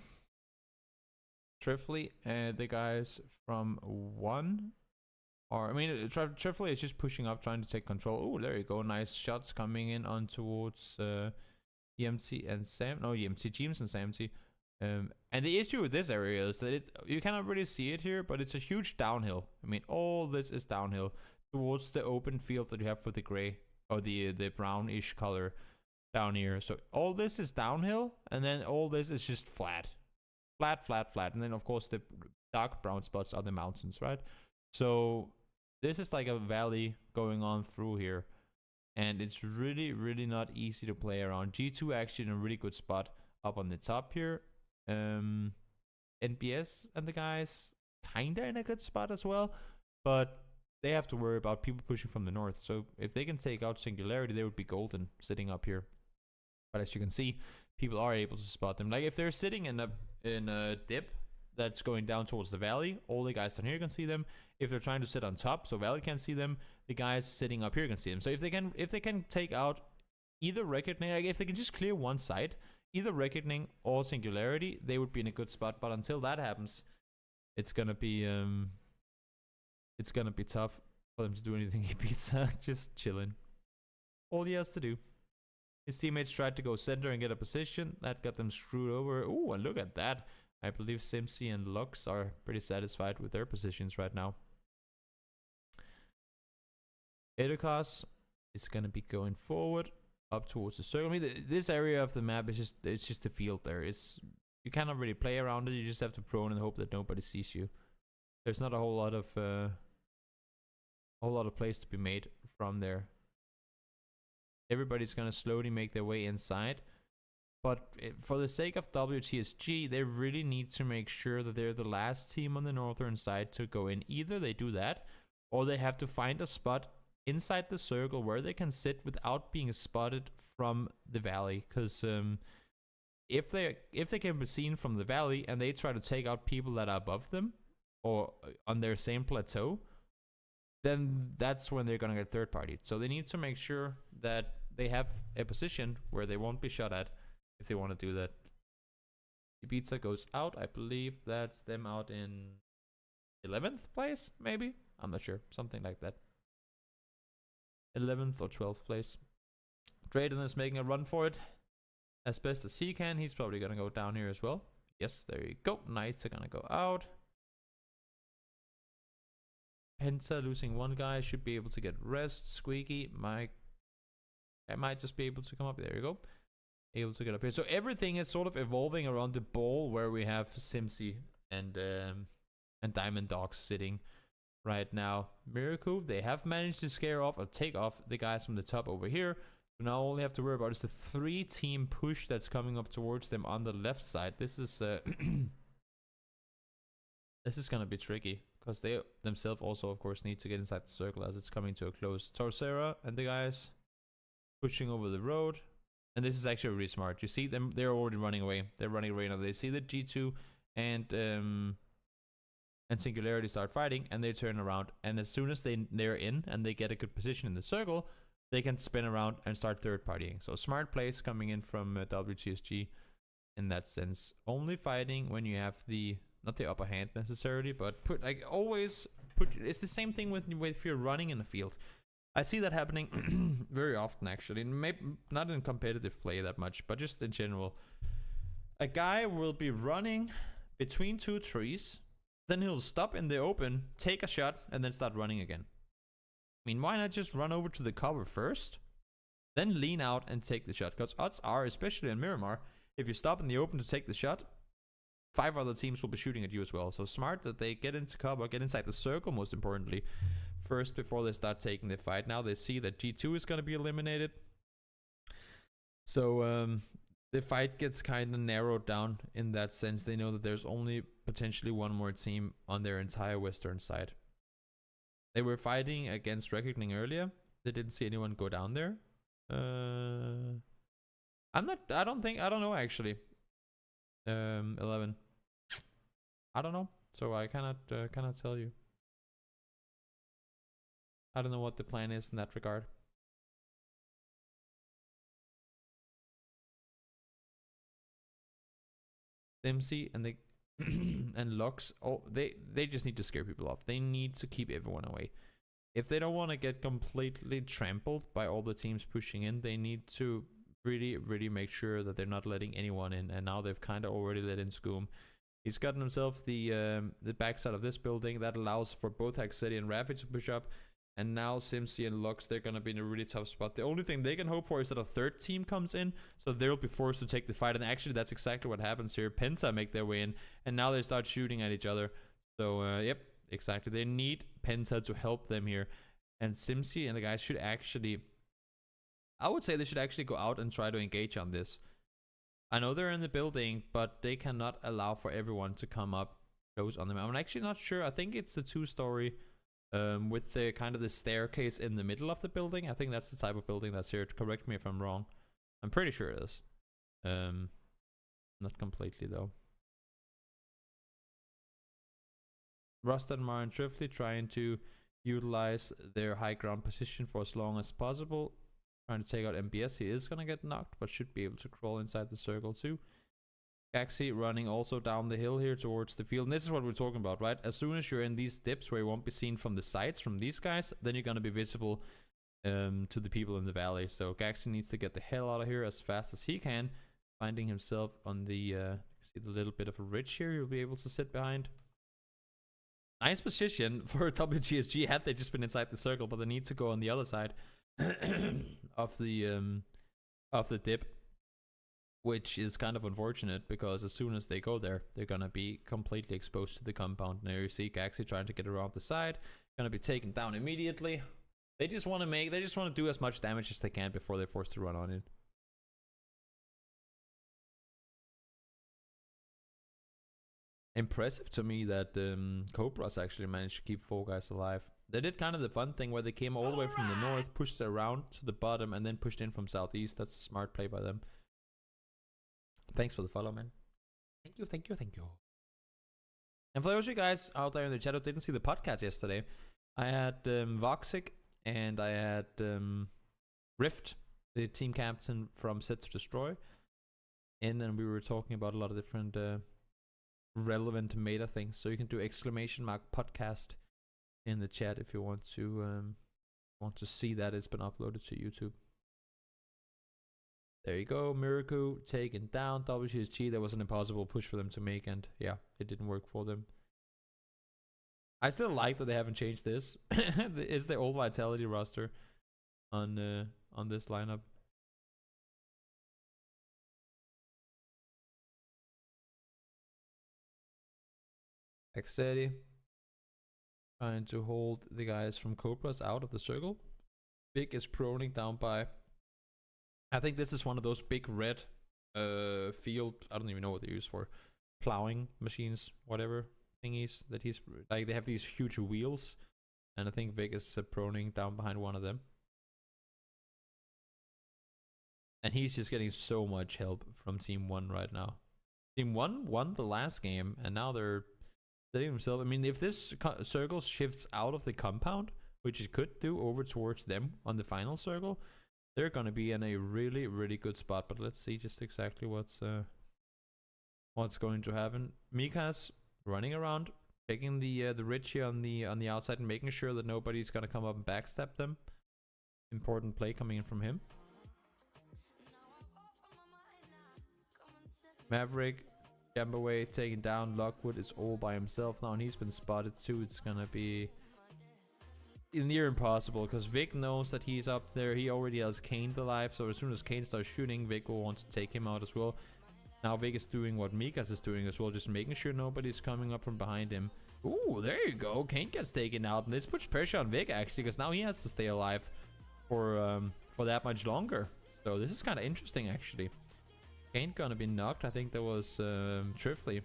Trifly and the guys from 1 Or, I mean, Trifle is just pushing up, trying to take control. Oh, there you go. Nice shots coming in on towards EMT and Sam. No, EMT, James and Samty. And the issue with this area is that you cannot really see it here, but it's a huge downhill. I mean, all this is downhill towards the open field that you have for the gray or the brownish color down here. So all this is downhill, and then all this is just flat. Flat. And then, of course, the dark brown spots are the mountains, right? So this is like a valley going on through here. And it's really, really not easy to play around. G2 actually in a really good spot up on the top here. NBS and the guys kinda in a good spot as well. But they have to worry about people pushing from the north. So if they can take out Singularity, they would be golden sitting up here. But as you can see, people are able to spot them. Like if they're sitting in a dip that's going down towards the valley, all the guys down here can see them. If they're trying to sit on top, so valley can't see them, the guys sitting up here can see them. So if they can take out either Reckoning, like if they can just clear one side, either Reckoning or Singularity, they would be in a good spot. But until that happens, it's gonna be tough for them to do anything. He beats just chilling. All he has to do. His teammates tried to go center and get a position. That got them screwed over. Ooh, and look at that. I believe Simsy and Lux are pretty satisfied with their positions right now. Edukos is going to be going forward up towards the circle. I mean, this area of the map is just a field there. You cannot really play around it. You just have to prone and hope that nobody sees you. There's not a whole lot of place to be made from there. Everybody's going to slowly make their way inside. But for the sake of WTSG, they really need to make sure that they're the last team on the northern side to go in. Either they do that, or they have to find a spot inside the circle where they can sit without being spotted from the valley. Because if they can be seen from the valley and they try to take out people that are above them or on their same plateau, then that's when they're going to get third party. So they need to make sure that they have a position where they won't be shot at if they want to do that. Ibiza goes out. I believe that's them out in 11th place, maybe? I'm not sure. Something like that. 11th or 12th place. Drayden is making a run for it as best as he can. He's probably going to go down here as well. Yes, there you go. Knights are going to go out. Penta losing one guy. Should be able to get rest. Squeaky. I might just be able to come up. There you go. Able to get up here. So everything is sort of evolving around the ball where we have Simsy and Diamond Dogs sitting right now. Miracle, they have managed to scare off or take off the guys from the top over here. So now all they have to worry about is the 3-team push that's coming up towards them on the left side. This is this is gonna be tricky because they themselves also, of course, need to get inside the circle as it's coming to a close. Torcera and the guys pushing over the road. And this is actually really smart. You see them, they're already running away. They're running away now. They see the G2 and Singularity start fighting, and they turn around. And as soon as they're in and they get a good position in the circle, they can spin around and start third partying. So smart plays coming in from WTSG in that sense. Only fighting when you have not the upper hand necessarily, but it's the same thing with if you're running in the field. I see that happening very often, actually. Maybe not in competitive play that much, but just in general. A guy will be running between two trees, then he'll stop in the open, take a shot, and then start running again. I mean, why not just run over to the cover first, then lean out and take the shot? Because odds are, especially in Miramar, if you stop in the open to take the shot, 5 other teams will be shooting at you as well. So smart that they get into cover, get inside the circle, most importantly, first before they start taking the fight. Now they see that G2 is going to be eliminated. So the fight gets kind of narrowed down in that sense. They know that there's only potentially one more team on their entire western side. They were fighting against Reckoning earlier. They didn't see anyone go down there. I don't know actually. 11. I don't know. So I cannot tell you. I don't know what the plan is in that regard. Simsy and the and Lux, oh, they just need to scare people off. They need to keep everyone away. If they don't want to get completely trampled by all the teams pushing in, they need to really make sure that they're not letting anyone in. And now they've kind of already let in Scoom. He's gotten himself the backside of this building. That allows for both Haxeti and Rafi to push up. And now Simsi and Lux, they're going to be in a really tough spot. The only thing they can hope for is that a third team comes in, so they'll be forced to take the fight. And actually, that's exactly what happens here. Penta make their way in, and now they start shooting at each other. So, yep, exactly. They need Penta to help them here. And Simsi and the guys should actually... I would say they should actually go out and try to engage on this. I know they're in the building, but they cannot allow for everyone to come up close on them. I'm actually not sure. I think it's the two-story... with the kind of the staircase in the middle of the building. I think that's the type of building that's here. Correct me if I'm wrong. I'm pretty sure it is. Not completely though. Rust and Mar and Trifley trying to utilize their high ground position for as long as possible. Trying to take out MBS. He is gonna get knocked, but should be able to crawl inside the circle too. Gaxi running also down the hill here towards the field. And this is what we're talking about, right? As soon as you're in these dips where you won't be seen from the sides, from these guys, then you're going to be visible to the people in the valley. So Gaxi needs to get the hell out of here as fast as he can. Finding himself on the, see the little bit of a ridge here you'll be able to sit behind. Nice position for WTSG had they just been inside the circle, but they need to go on the other side of the dip. Which is kind of unfortunate because as soon as they go there, they're gonna be completely exposed to the compound. Now you see Gaxi trying to get around the side, gonna be taken down immediately. They just want to do as much damage as they can before they're forced to run on it. Impressive to me that Cobras actually managed to keep 4 guys alive. They did kind of the fun thing where they came all the way from the north, pushed around to the bottom, and then pushed in from southeast. That's a smart play by them. Thanks for the follow, man. Thank you, thank you, thank you. And for those of you guys out there in the chat who didn't see the podcast yesterday, I had Voxic and I had Rift, the team captain from Set to Destroy, in, and we were talking about a lot of different relevant meta things. So you can do !podcast in the chat if you want to see that. It's been uploaded to YouTube. There you go, Miracle taken down. WTSG, that was an impossible push for them to make, and yeah, it didn't work for them. I still like that they haven't changed this. It's the old Vitality roster on this lineup. Haxeti trying to hold the guys from Cobras out of the circle. Big is proning down by... I think this is one of those big red field, I don't even know what they use for, plowing machines, whatever thingies that he's, like they have these huge wheels, and I think Vic is proning down behind one of them. And he's just getting so much help from Team 1 right now. Team 1 won the last game, and now they're setting themselves. I mean, if this circle shifts out of the compound, which it could do, over towards them on the final circle, they're going to be in a really good spot. But let's see just exactly what's going to happen. Mika's running around, taking the ridge here on the outside and making sure that nobody's going to come up and backstab them. Important play coming in from him. Maverick, Jambaway taking down. Lockwood is all by himself now, and he's been spotted too. It's going to be near impossible because Vic knows that he's up there. He already has Kane alive, so as soon as Kane starts shooting, Vic will want to take him out as well. Now Vic is doing what Mikas is doing as well, just making sure nobody's coming up from behind him. Ooh, there you go. Kane gets taken out, and this puts pressure on Vic actually, because now he has to stay alive for that much longer. So this is kind of interesting actually. Kane gonna be knocked. I think that was Trifley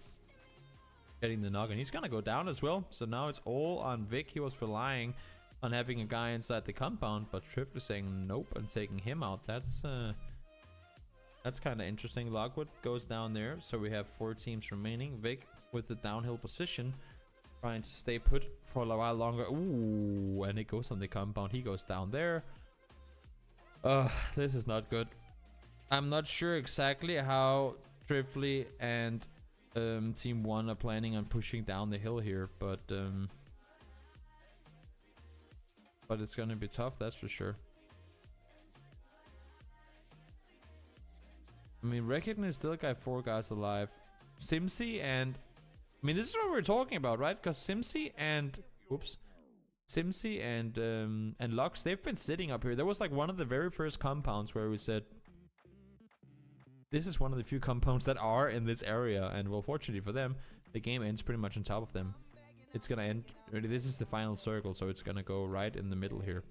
getting the knock, and he's gonna go down as well. So now it's all on Vic. He was relying on having a guy inside the compound, but Trifley saying nope and taking him out. That's kind of interesting. Lockwood goes down there, so we have 4 teams remaining. Vic with the downhill position, trying to stay put for a while longer. Ooh, and it goes on the compound. He goes down there. This is not good. I'm not sure exactly how Trifley and Team 1 are planning on pushing down the hill here, but it's gonna be tough, that's for sure. I mean, Recognize still got 4 guys alive. Simsy and... I mean, this is what we're talking about, right? Because Simsy and... Oops. Simsy and Lux, they've been sitting up here. There was like one of the very first compounds where we said... This is one of the few compounds that are in this area. And well, fortunately for them, the game ends pretty much on top of them. It's gonna end... Really, this is the final circle, so it's gonna go right in the middle here.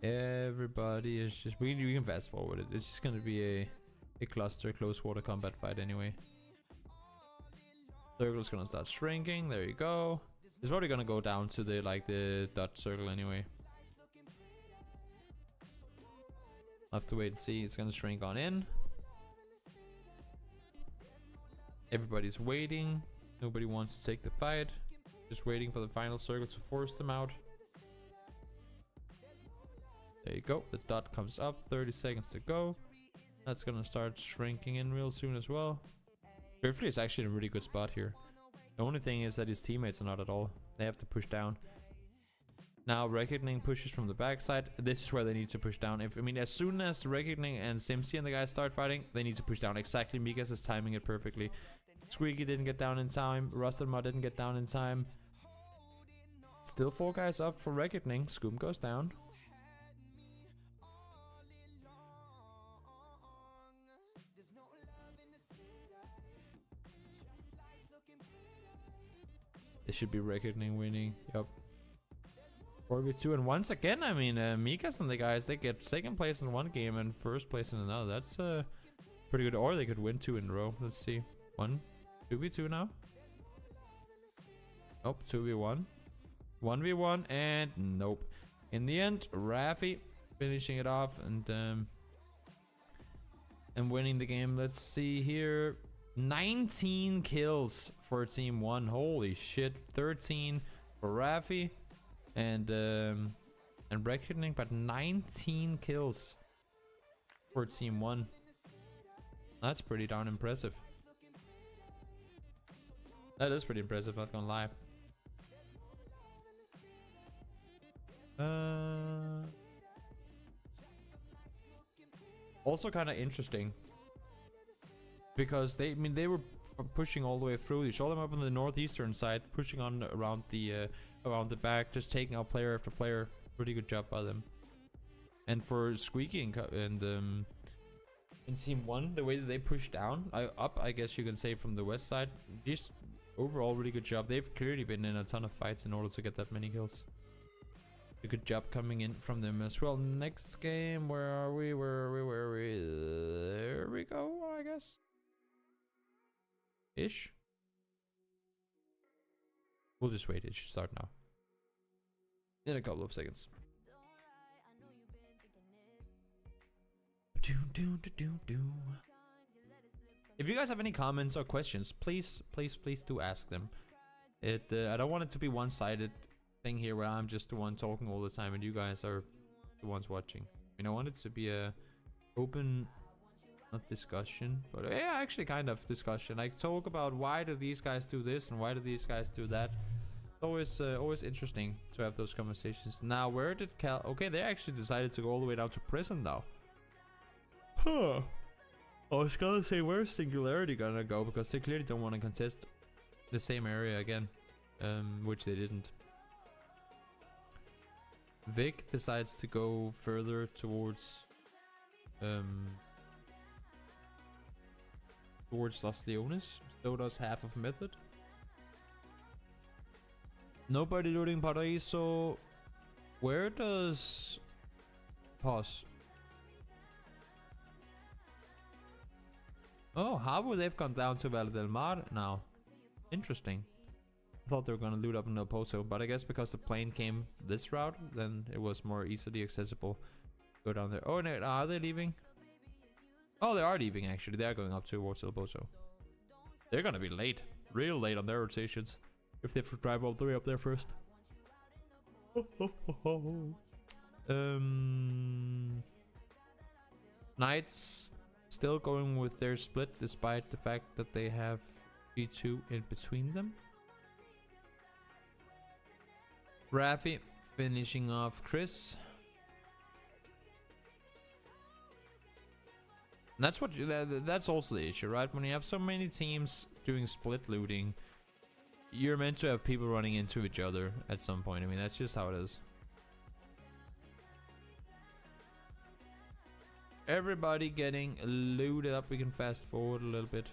Everybody is just... We can fast forward it. It's just gonna be a cluster close water combat fight anyway. Circle's gonna start shrinking. There you go. It's probably gonna go down to the dot circle anyway. I'll have to wait and see. It's gonna shrink on in. Everybody's waiting. Nobody wants to take the fight. Just waiting for the final circle to force them out. There you go. The dot comes up. 30 seconds to go. That's gonna start shrinking in real soon as well. Griffley is actually in a really good spot here. The only thing is that his teammates are not at all. They have to push down. Now Reckoning pushes from the backside. This is where they need to push down. I mean, as soon as Reckoning and Simsy and the guys start fighting, they need to push down. Exactly. Mikas is timing it perfectly. Squeaky didn't get down in time. Rusted didn't get down in time. Still 4 guys up for Reckoning. Scoom goes down. This should be Reckoning winning. Yup. 4v2, and once again, I mean, Mikas and the guys, they get second place in one game and first place in another. That's pretty good. Or they could win 2 in a row. Let's see. 2v2 now. Oh, 2v1. 1v1, and nope. In the end, Raffi finishing it off and winning the game. Let's see here. 19 kills for Team 1. Holy shit. 13 for Raffi and Reckoning, but 19 kills for Team 1. That's pretty darn impressive. That is pretty impressive, not gonna lie. Also kind of interesting because they were pushing all the way through. You saw them up on the northeastern side, pushing on around the back, just taking out player after player. Pretty good job by them. And for Squeaky and in Team 1, the way that they push down up, I guess you can say, from the west side, just overall really good job. They've clearly been in a ton of fights in order to get that many kills. A good job coming in from them as well. Next game, where are we? There we go, I guess. Ish. We'll just wait. It should start now. In a couple of seconds. If you guys have any comments or questions, please do ask them. I don't want it to be one-sided thing here where I'm just the one talking all the time and you guys are the ones watching. I want it to be a open, not discussion, but yeah, actually kind of discussion. I talk about why do these guys do this and why do these guys do that. It's always interesting to have those conversations. Now, where did Cal... Okay, they actually decided to go all the way down to prison now. Huh. I was gonna say, where's Singularity gonna go? Because they clearly don't want to contest the same area again. Which they didn't. Vic decides to go further towards Los Leones. So does half of Method. Nobody looting Paraíso. Where does... Pause. Oh, how they've gone down to Valle del Mar now. Interesting. I thought they were gonna loot up in El Pozo, but I guess because the plane came this route, then it was more easily accessible. Go down there. Oh, no, are they leaving? Oh, they are leaving actually. They are going up towards El Pozo. They're gonna be late. Real late on their rotations. If they have to drive all the way up there first. Knights still going with their split despite the fact that they have G2 in between them. Rafi finishing off Chris. And that's what that's also the issue, right? When you have so many teams doing split looting, you're meant to have people running into each other at some point. I mean, that's just how it is. Everybody getting looted up. We can fast forward a little bit.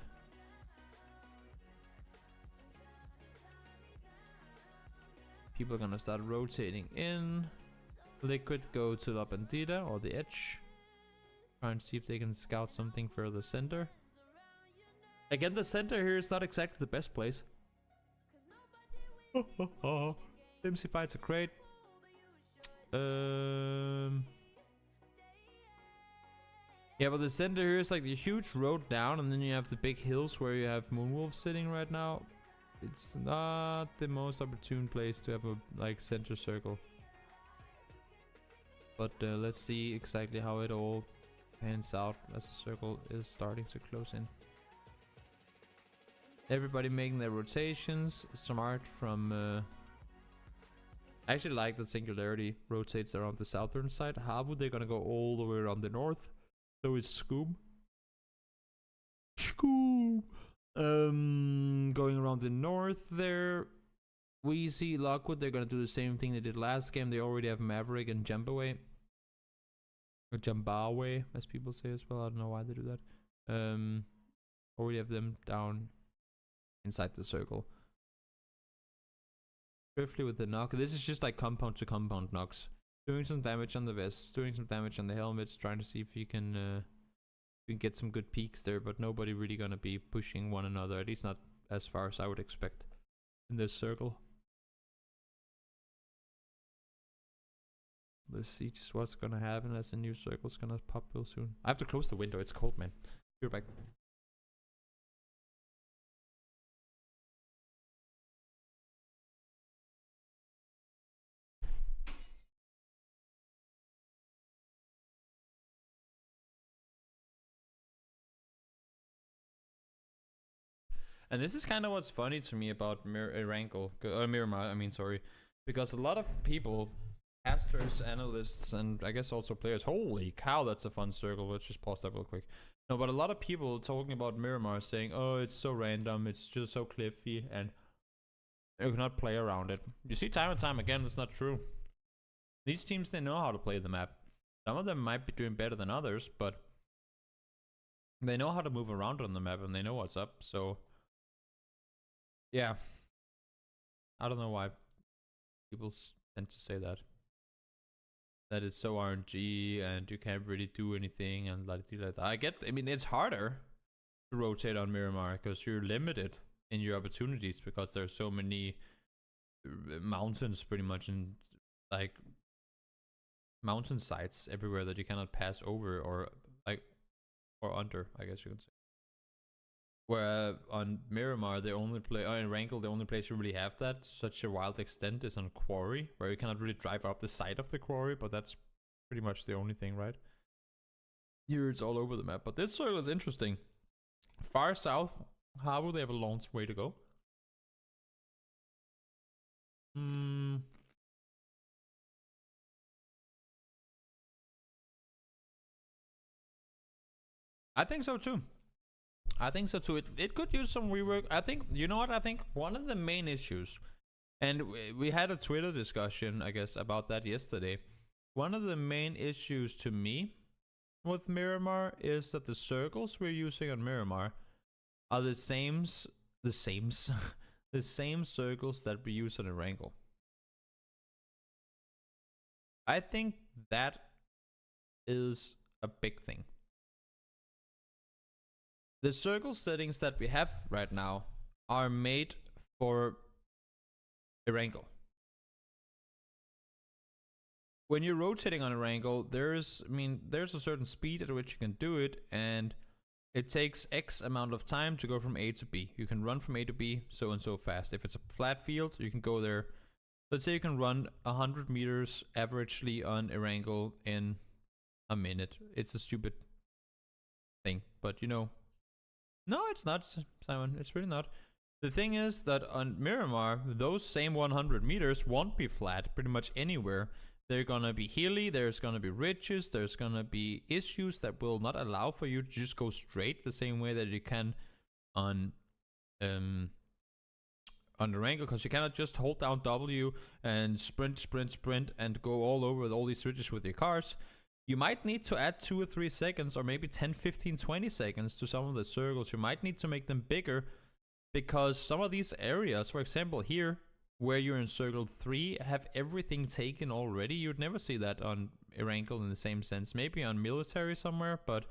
People are gonna start rotating in. Liquid go to La Bandida or the edge. Try and see if they can scout something further center. Again, the center here is not exactly the best place. MC fights are great. Yeah, but the center here is like the huge road down, and then you have the big hills where you have Moonwolf sitting right now. It's not the most opportune place to have a like center circle. But let's see exactly how it all pans out as the circle is starting to close in. Everybody making their rotations. Smart from I actually like the Singularity rotates around the southern side. Habu, they're gonna go all the way around the north. So it's Scoob. Going around the north there. We see Lockwood, they're gonna do the same thing they did last game. They already have Maverick and Jumbaway. Or Jambaway, as people say as well. I don't know why they do that. Already have them down inside the circle. Swiftly with the knock. This is just like compound to compound knocks. Doing some damage on the vests, doing some damage on the helmets, trying to see if you can get some good peaks there, but nobody really gonna be pushing one another, at least not as far as I would expect in this circle. Let's see just what's gonna happen as the new circle's gonna pop real soon. I have to close the window, it's cold, man. Be right back. And this is kind of what's funny to me about Miramar, I mean, sorry. Because a lot of people, casters, analysts, and I guess also players, holy cow, that's a fun circle. Let's just pause that real quick. No, but a lot of people talking about Miramar saying, oh, it's so random, it's just so cliffy, and you cannot play around it. You see time and time again, it's not true. These teams, they know how to play the map. Some of them might be doing better than others, but they know how to move around on the map, and they know what's up, so... Yeah, I don't know why people tend to say that. That it's so RNG and you can't really do anything and like that. I mean, it's harder to rotate on Miramar because you're limited in your opportunities because there's so many mountains pretty much in like mountain sites everywhere that you cannot pass over or like or under, I guess you can say. Where on Miramar, they only play, in Wrangell, the only place you really have that, such a wild extent, is on Quarry, where you cannot really drive up the side of the Quarry, but that's pretty much the only thing, right? Here it's all over the map, but this circle is interesting. Far south, Harbour, they have a long way to go. I think so too. I think so too. It could use some rework. I think, you know what, I think one of the main issues, and we had a Twitter discussion, I guess, about that yesterday. One of the main issues to me with Miramar is that the circles we're using on Miramar are the same circles that we use on Erangel. I think that is a big thing. The circle settings that we have right now are made for Erangel. When you're rotating on Erangel, there's a certain speed at which you can do it, and it takes X amount of time to go from A to B. You can run from A to B so and so fast. If it's a flat field, you can go there. Let's say you can run 100 meters averagely on Erangel in a minute. It's a stupid thing, but you know. No, it's not, Simon. It's really not. The thing is that on Miramar, those same 100 meters won't be flat pretty much anywhere. They're gonna be hilly, there's gonna be ridges, there's gonna be issues that will not allow for you to just go straight the same way that you can on the Erangel, because you cannot just hold down W and sprint and go all over all these ridges with your cars. You might need to add 2 or 3 seconds, or maybe 10, 15, 20 seconds to some of the circles. You might need to make them bigger, because some of these areas, for example here, where you're in circle 3, have everything taken already. You'd never see that on Erangel in the same sense. Maybe on military somewhere, but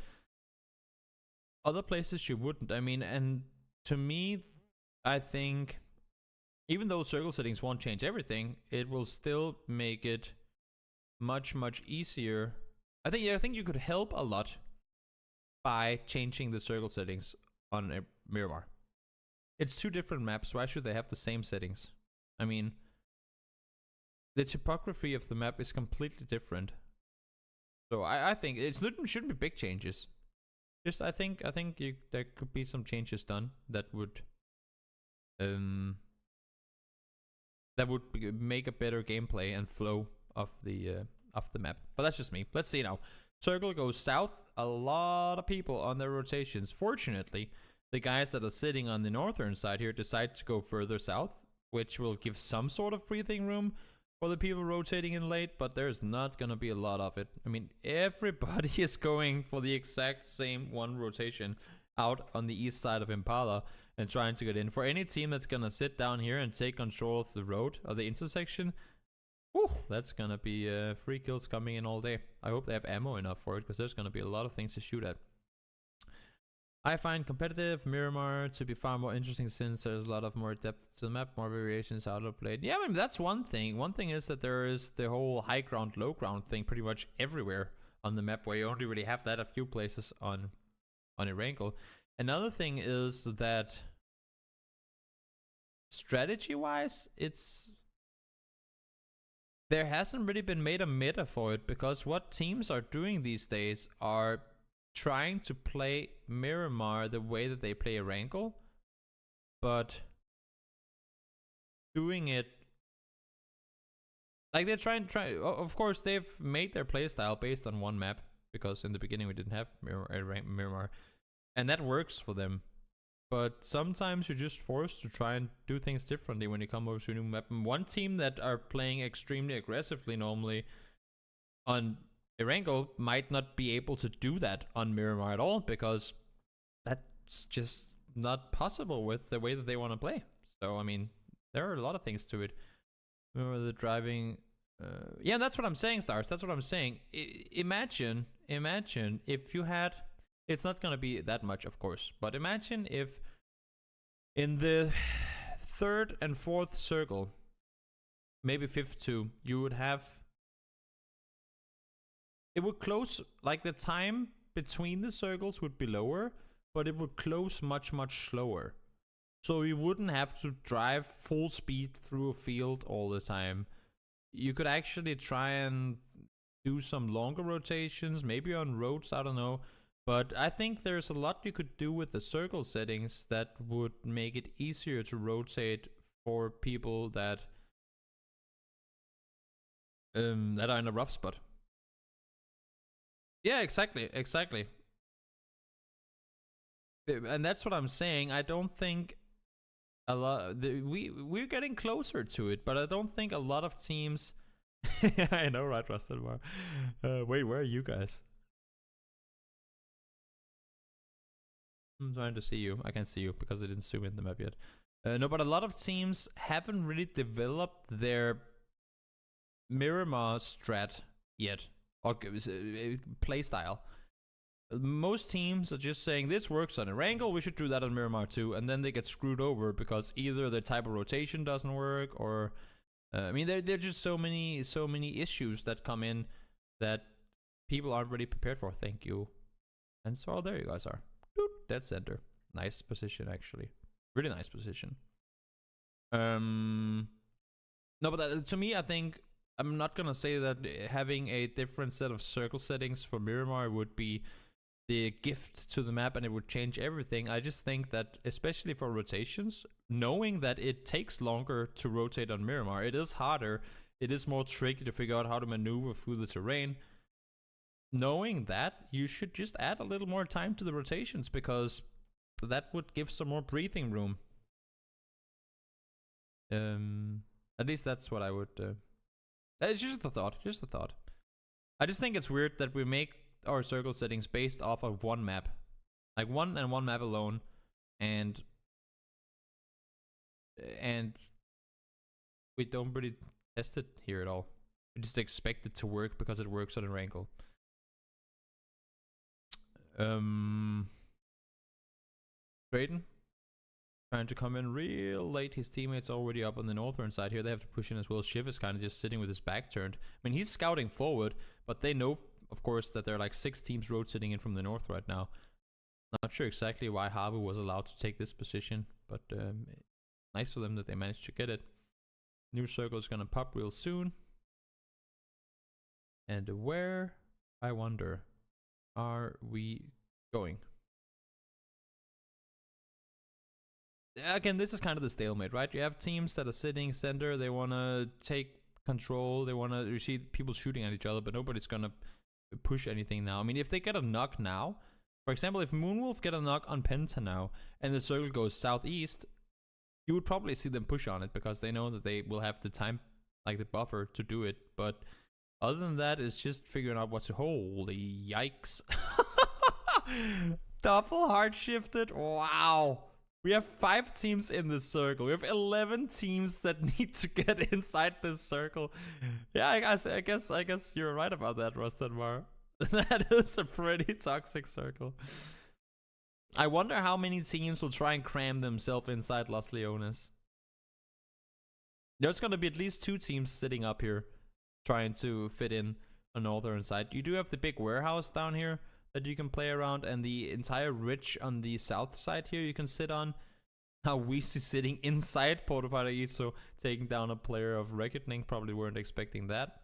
other places you wouldn't. I mean, and to me, I think even though circle settings won't change everything, it will still make it much easier. I think you could help a lot by changing the circle settings on a Miramar. It's 2 different maps. Why should they have the same settings? I mean, the topography of the map is completely different. So I think it shouldn't be big changes. Just I think there could be some changes done that would make a better gameplay and flow of the map. But that's just me. Let's see now. Circle goes south. A lot of people on their rotations. Fortunately, the guys that are sitting on the northern side here decide to go further south, which will give some sort of breathing room for the people rotating in late, but there's not gonna be a lot of it. I mean, everybody is going for the exact same one rotation out on the east side of Impala and trying to get in. For any team that's gonna sit down here and take control of the road or the intersection, whew, that's gonna be free kills coming in all day. I hope they have ammo enough for it, because there's gonna be a lot of things to shoot at. I find competitive Miramar to be far more interesting, since there's a lot of more depth to the map, more variations how to play it. Yeah, I mean, that's one thing. One thing is that there is the whole high ground, low ground thing pretty much everywhere on the map, where you only really have that a few places on Erangel. Another thing is that strategy-wise, there hasn't really been made a meta for it, because what teams are doing these days are trying to play Miramar the way that they play Erangel, but doing it like they're trying. Of course, they've made their playstyle based on one map, because in the beginning we didn't have Miramar, and that works for them. But sometimes you're just forced to try and do things differently when you come over to a new map. And one team that are playing extremely aggressively normally on Erangel might not be able to do that on Miramar at all, because that's just not possible with the way that they want to play. So, I mean, there are a lot of things to it. Remember the driving... yeah, that's what I'm saying, Stars. That's what I'm saying. Imagine if you had... It's not going to be that much, of course. But imagine if in the 3rd and 4th circle, maybe 5th too, you would have... It would close, like the time between the circles would be lower, but it would close much slower. So you wouldn't have to drive full speed through a field all the time. You could actually try and do some longer rotations, maybe on roads, I don't know. But I think there's a lot you could do with the circle settings that would make it easier to rotate for people that are in a rough spot. Yeah, exactly. And that's what I'm saying. I don't think a lot... we're getting closer to it, but I don't think a lot of teams... I know, right, Rusted Bar? Wait, where are you guys? I'm trying to see you. I can't see you because I didn't zoom in the map yet. No, but a lot of teams haven't really developed their Miramar strat yet. Or playstyle. Most teams are just saying this works on Erangel, we should do that on Miramar too, and then they get screwed over because either the type of rotation doesn't work, or I mean, there are just so many issues that come in that people aren't really prepared for. Thank you. And so there you guys are. Doot. dead center. Nice position, actually. Really nice position. No, but to me, I think I'm not gonna say that having a different set of circle settings for Miramar would be the gift to the map and it would change everything. I just think that, especially for rotations, knowing that it takes longer to rotate on Miramar, it is harder, it is more tricky to figure out how to maneuver through the terrain. Knowing that, you should just add a little more time to the rotations, because that would give some more breathing room. At least that's what I would... it's just a thought, just a thought. I just think it's weird that we make our circle settings based off of one map. Like one map alone. And we don't really test it here at all. We just expect it to work because it works on a wrinkle. Drayden trying to come in real late. His teammates already up on the northern side here. They have to push in as well. Shiv is kind of just sitting with his back turned. I mean, he's scouting forward, but they know, of course, that there are like 6 teams rotating in from the north right now. Not sure exactly why Habu was allowed to take this position, but nice for them that they managed to get it. New circle is gonna pop real soon. And where, I wonder, are we going? Again, this is kind of the stalemate, right? You have teams that are sitting center, they want to take control, they want to... You see people shooting at each other, but nobody's gonna push anything now. I mean, if they get a knock now, for example, if Moonwolf get a knock on Penta now, and the circle goes southeast, you would probably see them push on it, because they know that they will have the time, like the buffer, to do it. But other than that, it's just figuring out what to... Holy yikes. Double hard shifted, wow. We have 5 teams in this circle. We have 11 teams that need to get inside this circle. Yeah, I guess you're right about that, Rustanmar. That is a pretty toxic circle. I wonder how many teams will try and cram themselves inside Los Leones. There's gonna be at least 2 teams sitting up here trying to fit in on the northern side. You do have the big warehouse down here that you can play around, and the entire ridge on the south side here you can sit on. Now we see sitting inside Porto Paraíso, taking down a player of reckoning. Probably weren't expecting that.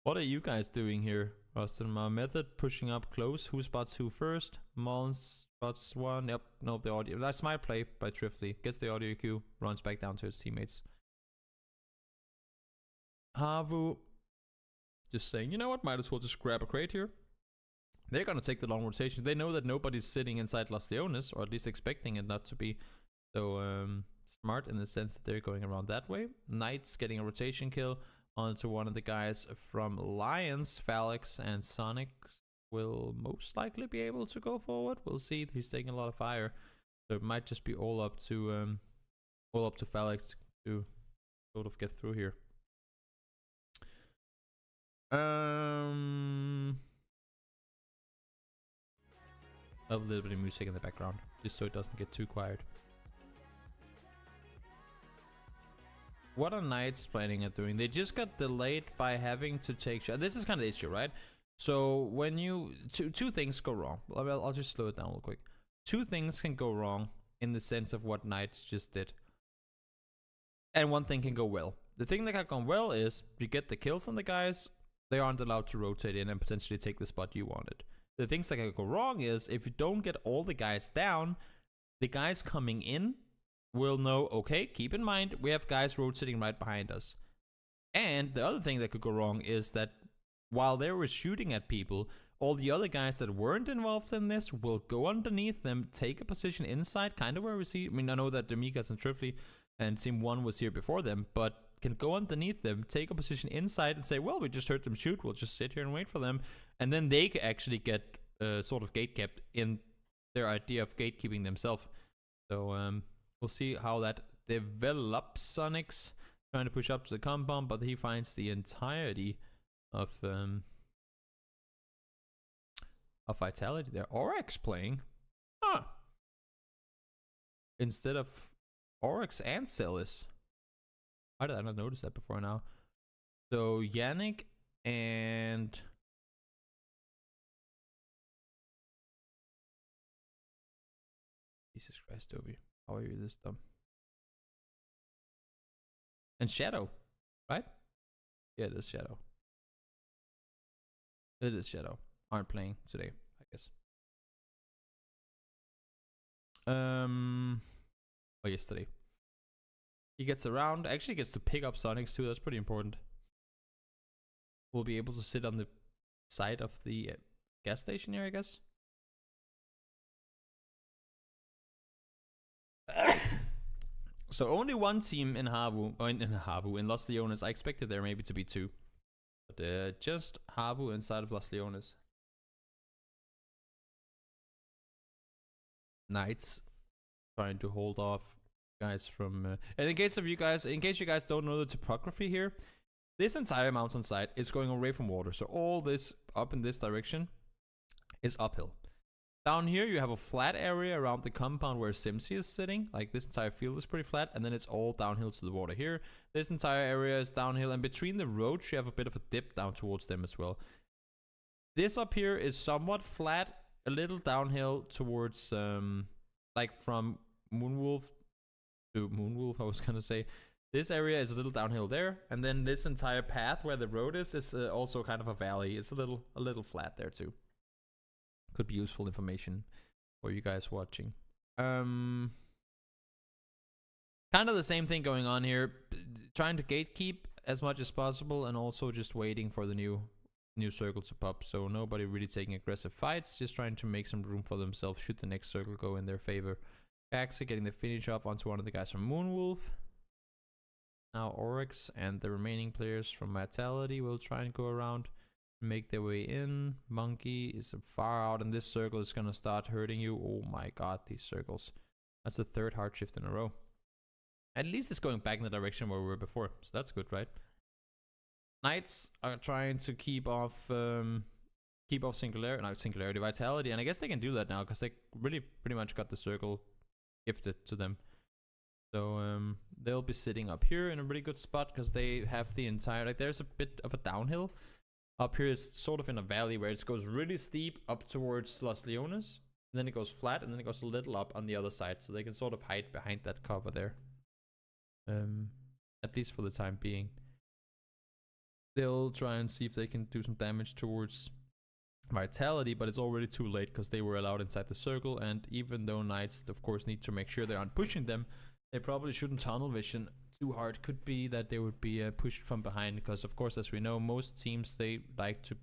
What are you guys doing here, Rustin? My method pushing up close. Who spots who first? Mullins spots one. Yep, no, the audio. That's my play by Trifley. Gets the audio cue, runs back down to his teammates. Havu just saying, you know what, might as well just grab a crate here. They're gonna take the long rotation. They know that nobody's sitting inside Los Leones, or at least expecting it not to be. So smart in the sense that they're going around that way. Knights getting a rotation kill onto one of the guys from Lions. Phalix and Sonic will most likely be able to go forward. We'll see. He's taking a lot of fire, so it might just be all up to Phalix to sort of get through here. I have a little bit of music in the background, just so it doesn't get too quiet. What are Knights planning on doing? They just got delayed by having to take shots. This is kind of the issue, right? So when you... Two things go wrong. I'll just slow it down real quick. 2 things can go wrong in the sense of what Knights just did. And 1 thing can go well. The thing that can go well is you get the kills on the guys, they aren't allowed to rotate in and potentially take the spot you wanted. The things that can go wrong is if you don't get all the guys down, the guys coming in will know, okay, keep in mind, we have guys rotating right behind us. And the other thing that could go wrong is that while they were shooting at people, all the other guys that weren't involved in this will go underneath them, take a position inside, kind of where we see. I mean, I know that Demikas and Trifley and Team 1 was here before them, but can go underneath them, take a position inside and say, well, we just heard them shoot, we'll just sit here and wait for them. And then they can actually get sort of gatekept in their idea of gatekeeping themselves. So we'll see how that develops. Sonic's trying to push up to the compound, but he finds the entirety of Vitality there. Oryx playing. Huh. Instead of Oryx and Celis. Why did I not notice that before now? So Yannick and Christ, Toby. How are you this dumb? And Shadow, right? Yeah, it is Shadow. It is Shadow. Aren't playing today, I guess. Or yesterday. He gets around. Actually gets to pick up Sonics too. That's pretty important. We'll be able to sit on the side of the gas station here, I guess. So only one team in Havu, in Los Leones. I expected there maybe to be two. But just Havu inside of Los Leones. Knights trying to hold off guys from and in case you guys don't know the topography here, this entire mountainside is going away from water, so all this up in this direction is uphill. Down here you have a flat area around the compound where Simsi is sitting. Like, this entire field is pretty flat, and then it's all downhill to the water here. This entire area is downhill, and between the roads you have a bit of a dip down towards them as well. This up here is somewhat flat, a little downhill towards like from Moonwolf to Moonwolf, I was gonna say. This area is a little downhill there, and then this entire path where the road is also kind of a valley. It's a little flat there too. Could be useful information for you guys watching. Kind of the same thing going on here, trying to gatekeep as much as possible, and also just waiting for the new circle to pop. So nobody really taking aggressive fights, just trying to make some room for themselves should the next circle go in their favor. Kaxa getting the finish up onto one of the guys from Moonwolf. Now Oryx and the remaining players from Vitality will try and go around, make their way in. Monkey is far out, and this circle is gonna start hurting you. Oh my god, these circles. That's the third hard shift in a row. At least it's going back in the direction where we were before, so that's good, right? Knights are trying to keep off Singularity, Vitality, and I guess they can do that now because they really pretty much got the circle gifted to them. So they'll be sitting up here in a really good spot because they have the entire, like, there's a bit of a downhill. Up here is sort of in a valley where it goes really steep up towards Los Leones, and then it goes flat, and then it goes a little up on the other side, so they can sort of hide behind that cover there. At least for the time being. They'll try and see if they can do some damage towards Vitality, but it's already too late because they were allowed inside the circle, and even though Knights of course need to make sure they aren't pushing them, they probably shouldn't tunnel vision too hard. Could be that they would be pushed from behind, because of course, as we know, most teams, they like to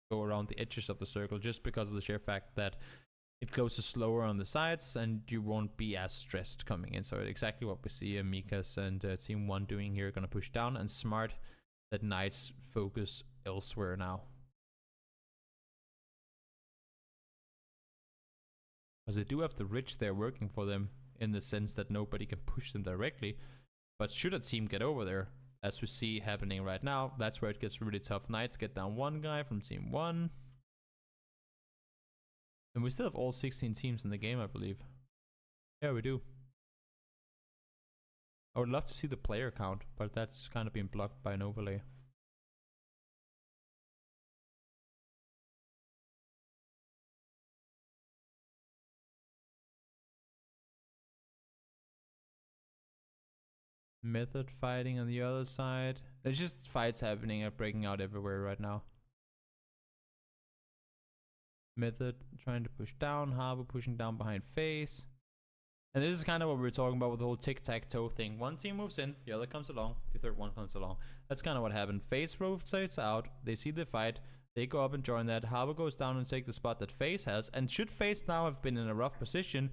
go around the edges of the circle just because of the sheer fact that it closes slower on the sides and you won't be as stressed coming in. So exactly what we see Mikas and Team 1 doing here, gonna push down, and smart that Knights focus elsewhere now. Because they do have the Ridge there working for them, in the sense that nobody can push them directly. But should a team get over there, as we see happening right now, that's where it gets really tough. Knights get down one guy from Team 1. And we still have all 16 teams in the game, I believe. Yeah, we do. I would love to see the player count, but that's kind of been blocked by an overlay. Method fighting on the other side. There's just fights happening and breaking out everywhere right now. Method trying to push down, Havu pushing down behind FaZe. And this is kind of what we were talking about with the whole tic-tac-toe thing. One team moves in, the other comes along, the third one comes along. That's kind of what happened. FaZe rotates out, they see the fight, they go up and join that. Havu goes down and take the spot that FaZe has. And should FaZe now have been in a rough position,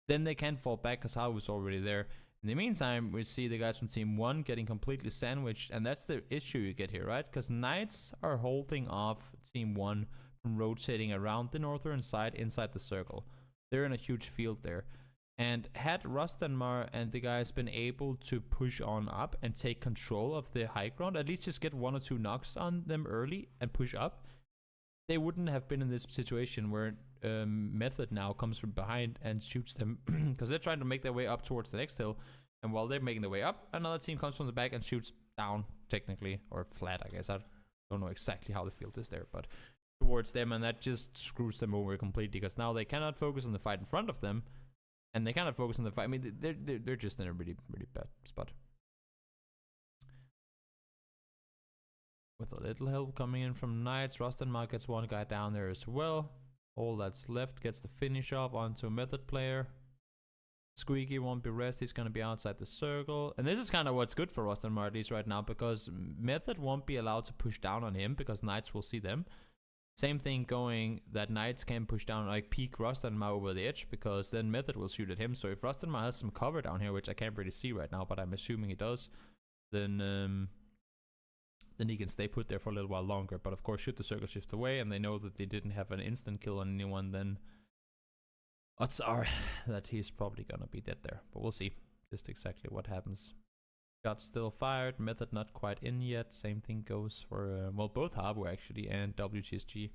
then they can't fall back because Havu's already there. In the meantime, we see the guys from Team 1 getting completely sandwiched, and that's the issue you get here, right? Because Knights are holding off Team 1 from rotating around the northern side inside the circle. They're in a huge field there. And had Rustanmar and the guys been able to push on up and take control of the high ground, at least just get 1 or 2 knocks on them early and push up, they wouldn't have been in this situation where Method now comes from behind and shoots them, because they're trying to make their way up towards the next hill, and while they're making their way up, another team comes from the back and shoots down, technically, or flat, I guess. I don't know exactly how the field is there, but towards them, and that just screws them over completely, because now they cannot focus on the fight in front of them, And they kind of focus on the fight. I mean, they're just in a really bad spot. With a little help coming in from Knights, Rostenmark gets one guy down there as well. All that's left gets the finish off onto a Method player. Squeaky won't be rest, he's gonna be outside the circle. And this is kind of what's good for Rostenmark at least right now, because Method won't be allowed to push down on him because Knights will see them. Same thing going that Knights can push down, like peek Rostenmark over the edge, because then Method will shoot at him. So if Rostenmark has some cover down here, which I can't really see right now, but I'm assuming he does, then he can stay put there for a little while longer. But of course, shoot the circle shift away, and they know that they didn't have an instant kill on anyone, then odds are that he's probably gonna be dead there. But we'll see just exactly what happens. Shot still fired, Method not quite in yet. Same thing goes for, well, both Harbo actually and WTSG.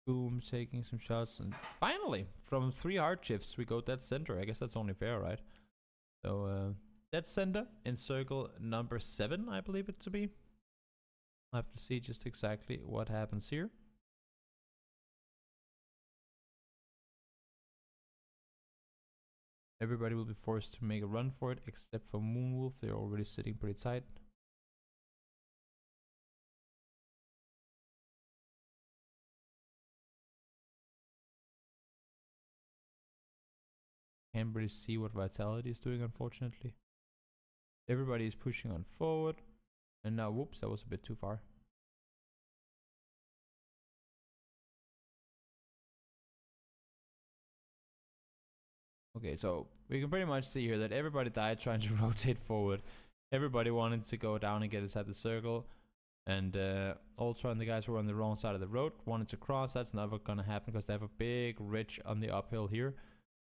Boom, taking some shots, and finally, from 3 hard shifts, we go dead center. I guess that's only fair, right? So, dead center in circle number 7, I believe it to be. I'll have to see just exactly what happens here. Everybody will be forced to make a run for it, except for Moonwolf. They're already sitting pretty tight. Can't really see what Vitality is doing, unfortunately. Everybody is pushing on forward. And now, whoops, that was a bit too far. Okay, so we can pretty much see here that everybody died trying to rotate forward. Everybody wanted to go down and get inside the circle. And Ultra and the guys who were on the wrong side of the road wanted to cross. That's never gonna happen because they have a big ridge on the uphill here.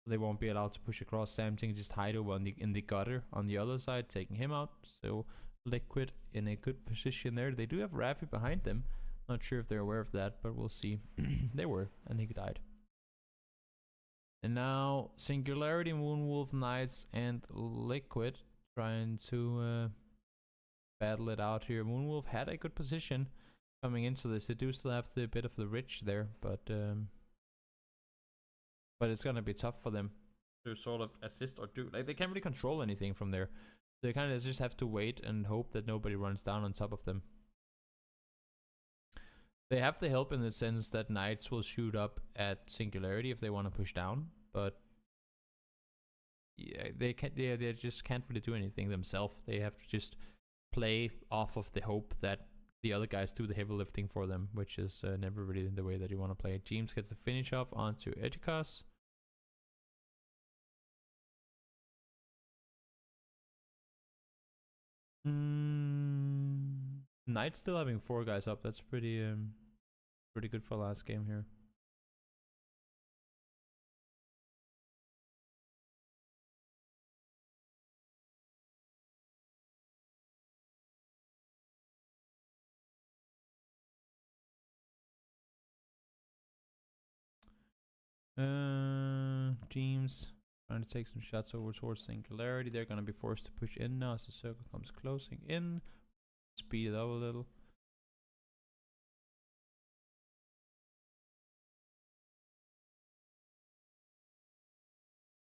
They won't be allowed to push across. Same thing, just hide over in the gutter on the other side, taking him out. So Liquid in a good position there. They do have Raffi behind them. Not sure if they're aware of that, but we'll see. They were, and he died. And now Singularity, Moonwolf, Knights, and Liquid trying to battle it out here. Moonwolf had a good position coming into this. They do still have the bit of the ridge there, but it's gonna be tough for them to sort of assist or do, like, they can't really control anything from there. They kind of just have to wait and hope that nobody runs down on top of them. They have the help in the sense that Knights will shoot up at Singularity if they want to push down, but yeah, they just can't really do anything themselves. They have to just play off of the hope that the other guys do the heavy lifting for them, which is never really the way that you want to play. James gets the finish off onto Edikas. Knight still having 4 guys up. That's pretty good for last game here. James trying to take some shots over towards Singularity. They're gonna be forced to push in now as the circle comes closing in. Speed it up a little.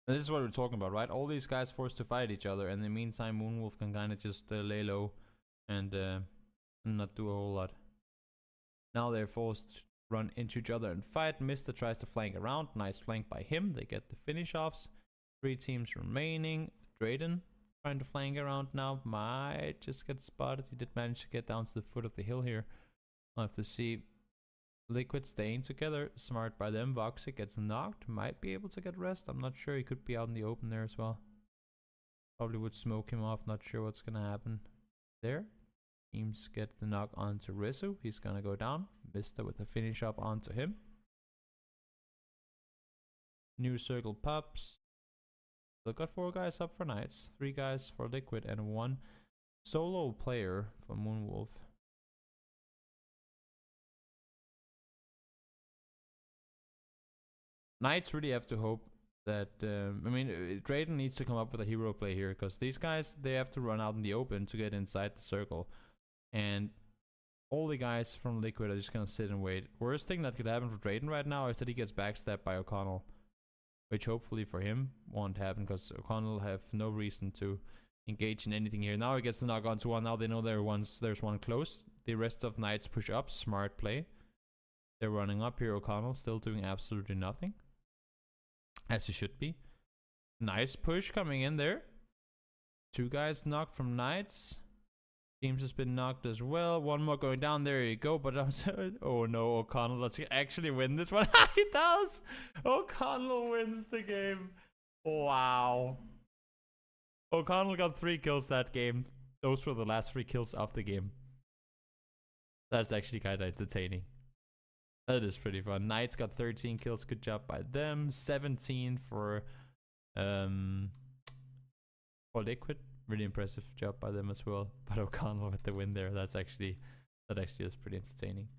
And this is what we're talking about, right? All these guys forced to fight each other, and in the meantime, Moonwolf can kind of just lay low and not do a whole lot. Now they're forced to run into each other and fight. Mister tries to flank around. Nice flank by him. They get the finish offs. 3 teams remaining. Drayden trying to flank around now. Might just get spotted. He did manage to get down to the foot of the hill here. I'll have to see. Liquid staying together. Smart by them. Voxic gets knocked. Might be able to get rest. I'm not sure. He could be out in the open there as well. Probably would smoke him off. Not sure what's gonna happen there. Teams get the knock onto Rizu. He's gonna go down. Mister with the finish up onto him. New circle pops. Still got 4 guys up for Knights. 3 guys for Liquid and 1 solo player for Moonwolf. Knights really have to hope that I mean, Drayden needs to come up with a hero play here, because these guys, they have to run out in the open to get inside the circle, and all the guys from Liquid are just gonna sit and wait. Worst thing that could happen for Drayden right now is that he gets backstabbed by O'Connell, which hopefully for him won't happen, because O'Connell have no reason to engage in anything here. Now he gets the knock on to one. Now they know there's one close. The rest of Knights push up. Smart play. They're running up here. O'Connell still doing absolutely nothing, as he should be. Nice push coming in there. 2 guys knocked from Knights. Teams has been knocked as well. 1 more going down. There you go. But I'm sorry. Oh no, O'Connell does actually win this one. He does. O'Connell wins the game. Wow. O'Connell got 3 kills that game. Those were the last 3 kills of the game. That's actually kind of entertaining. That is pretty fun. Knights got 13 kills. Good job by them. 17 for Liquid. Really impressive job by them as well. But O'Connell with the win there. That actually is pretty entertaining.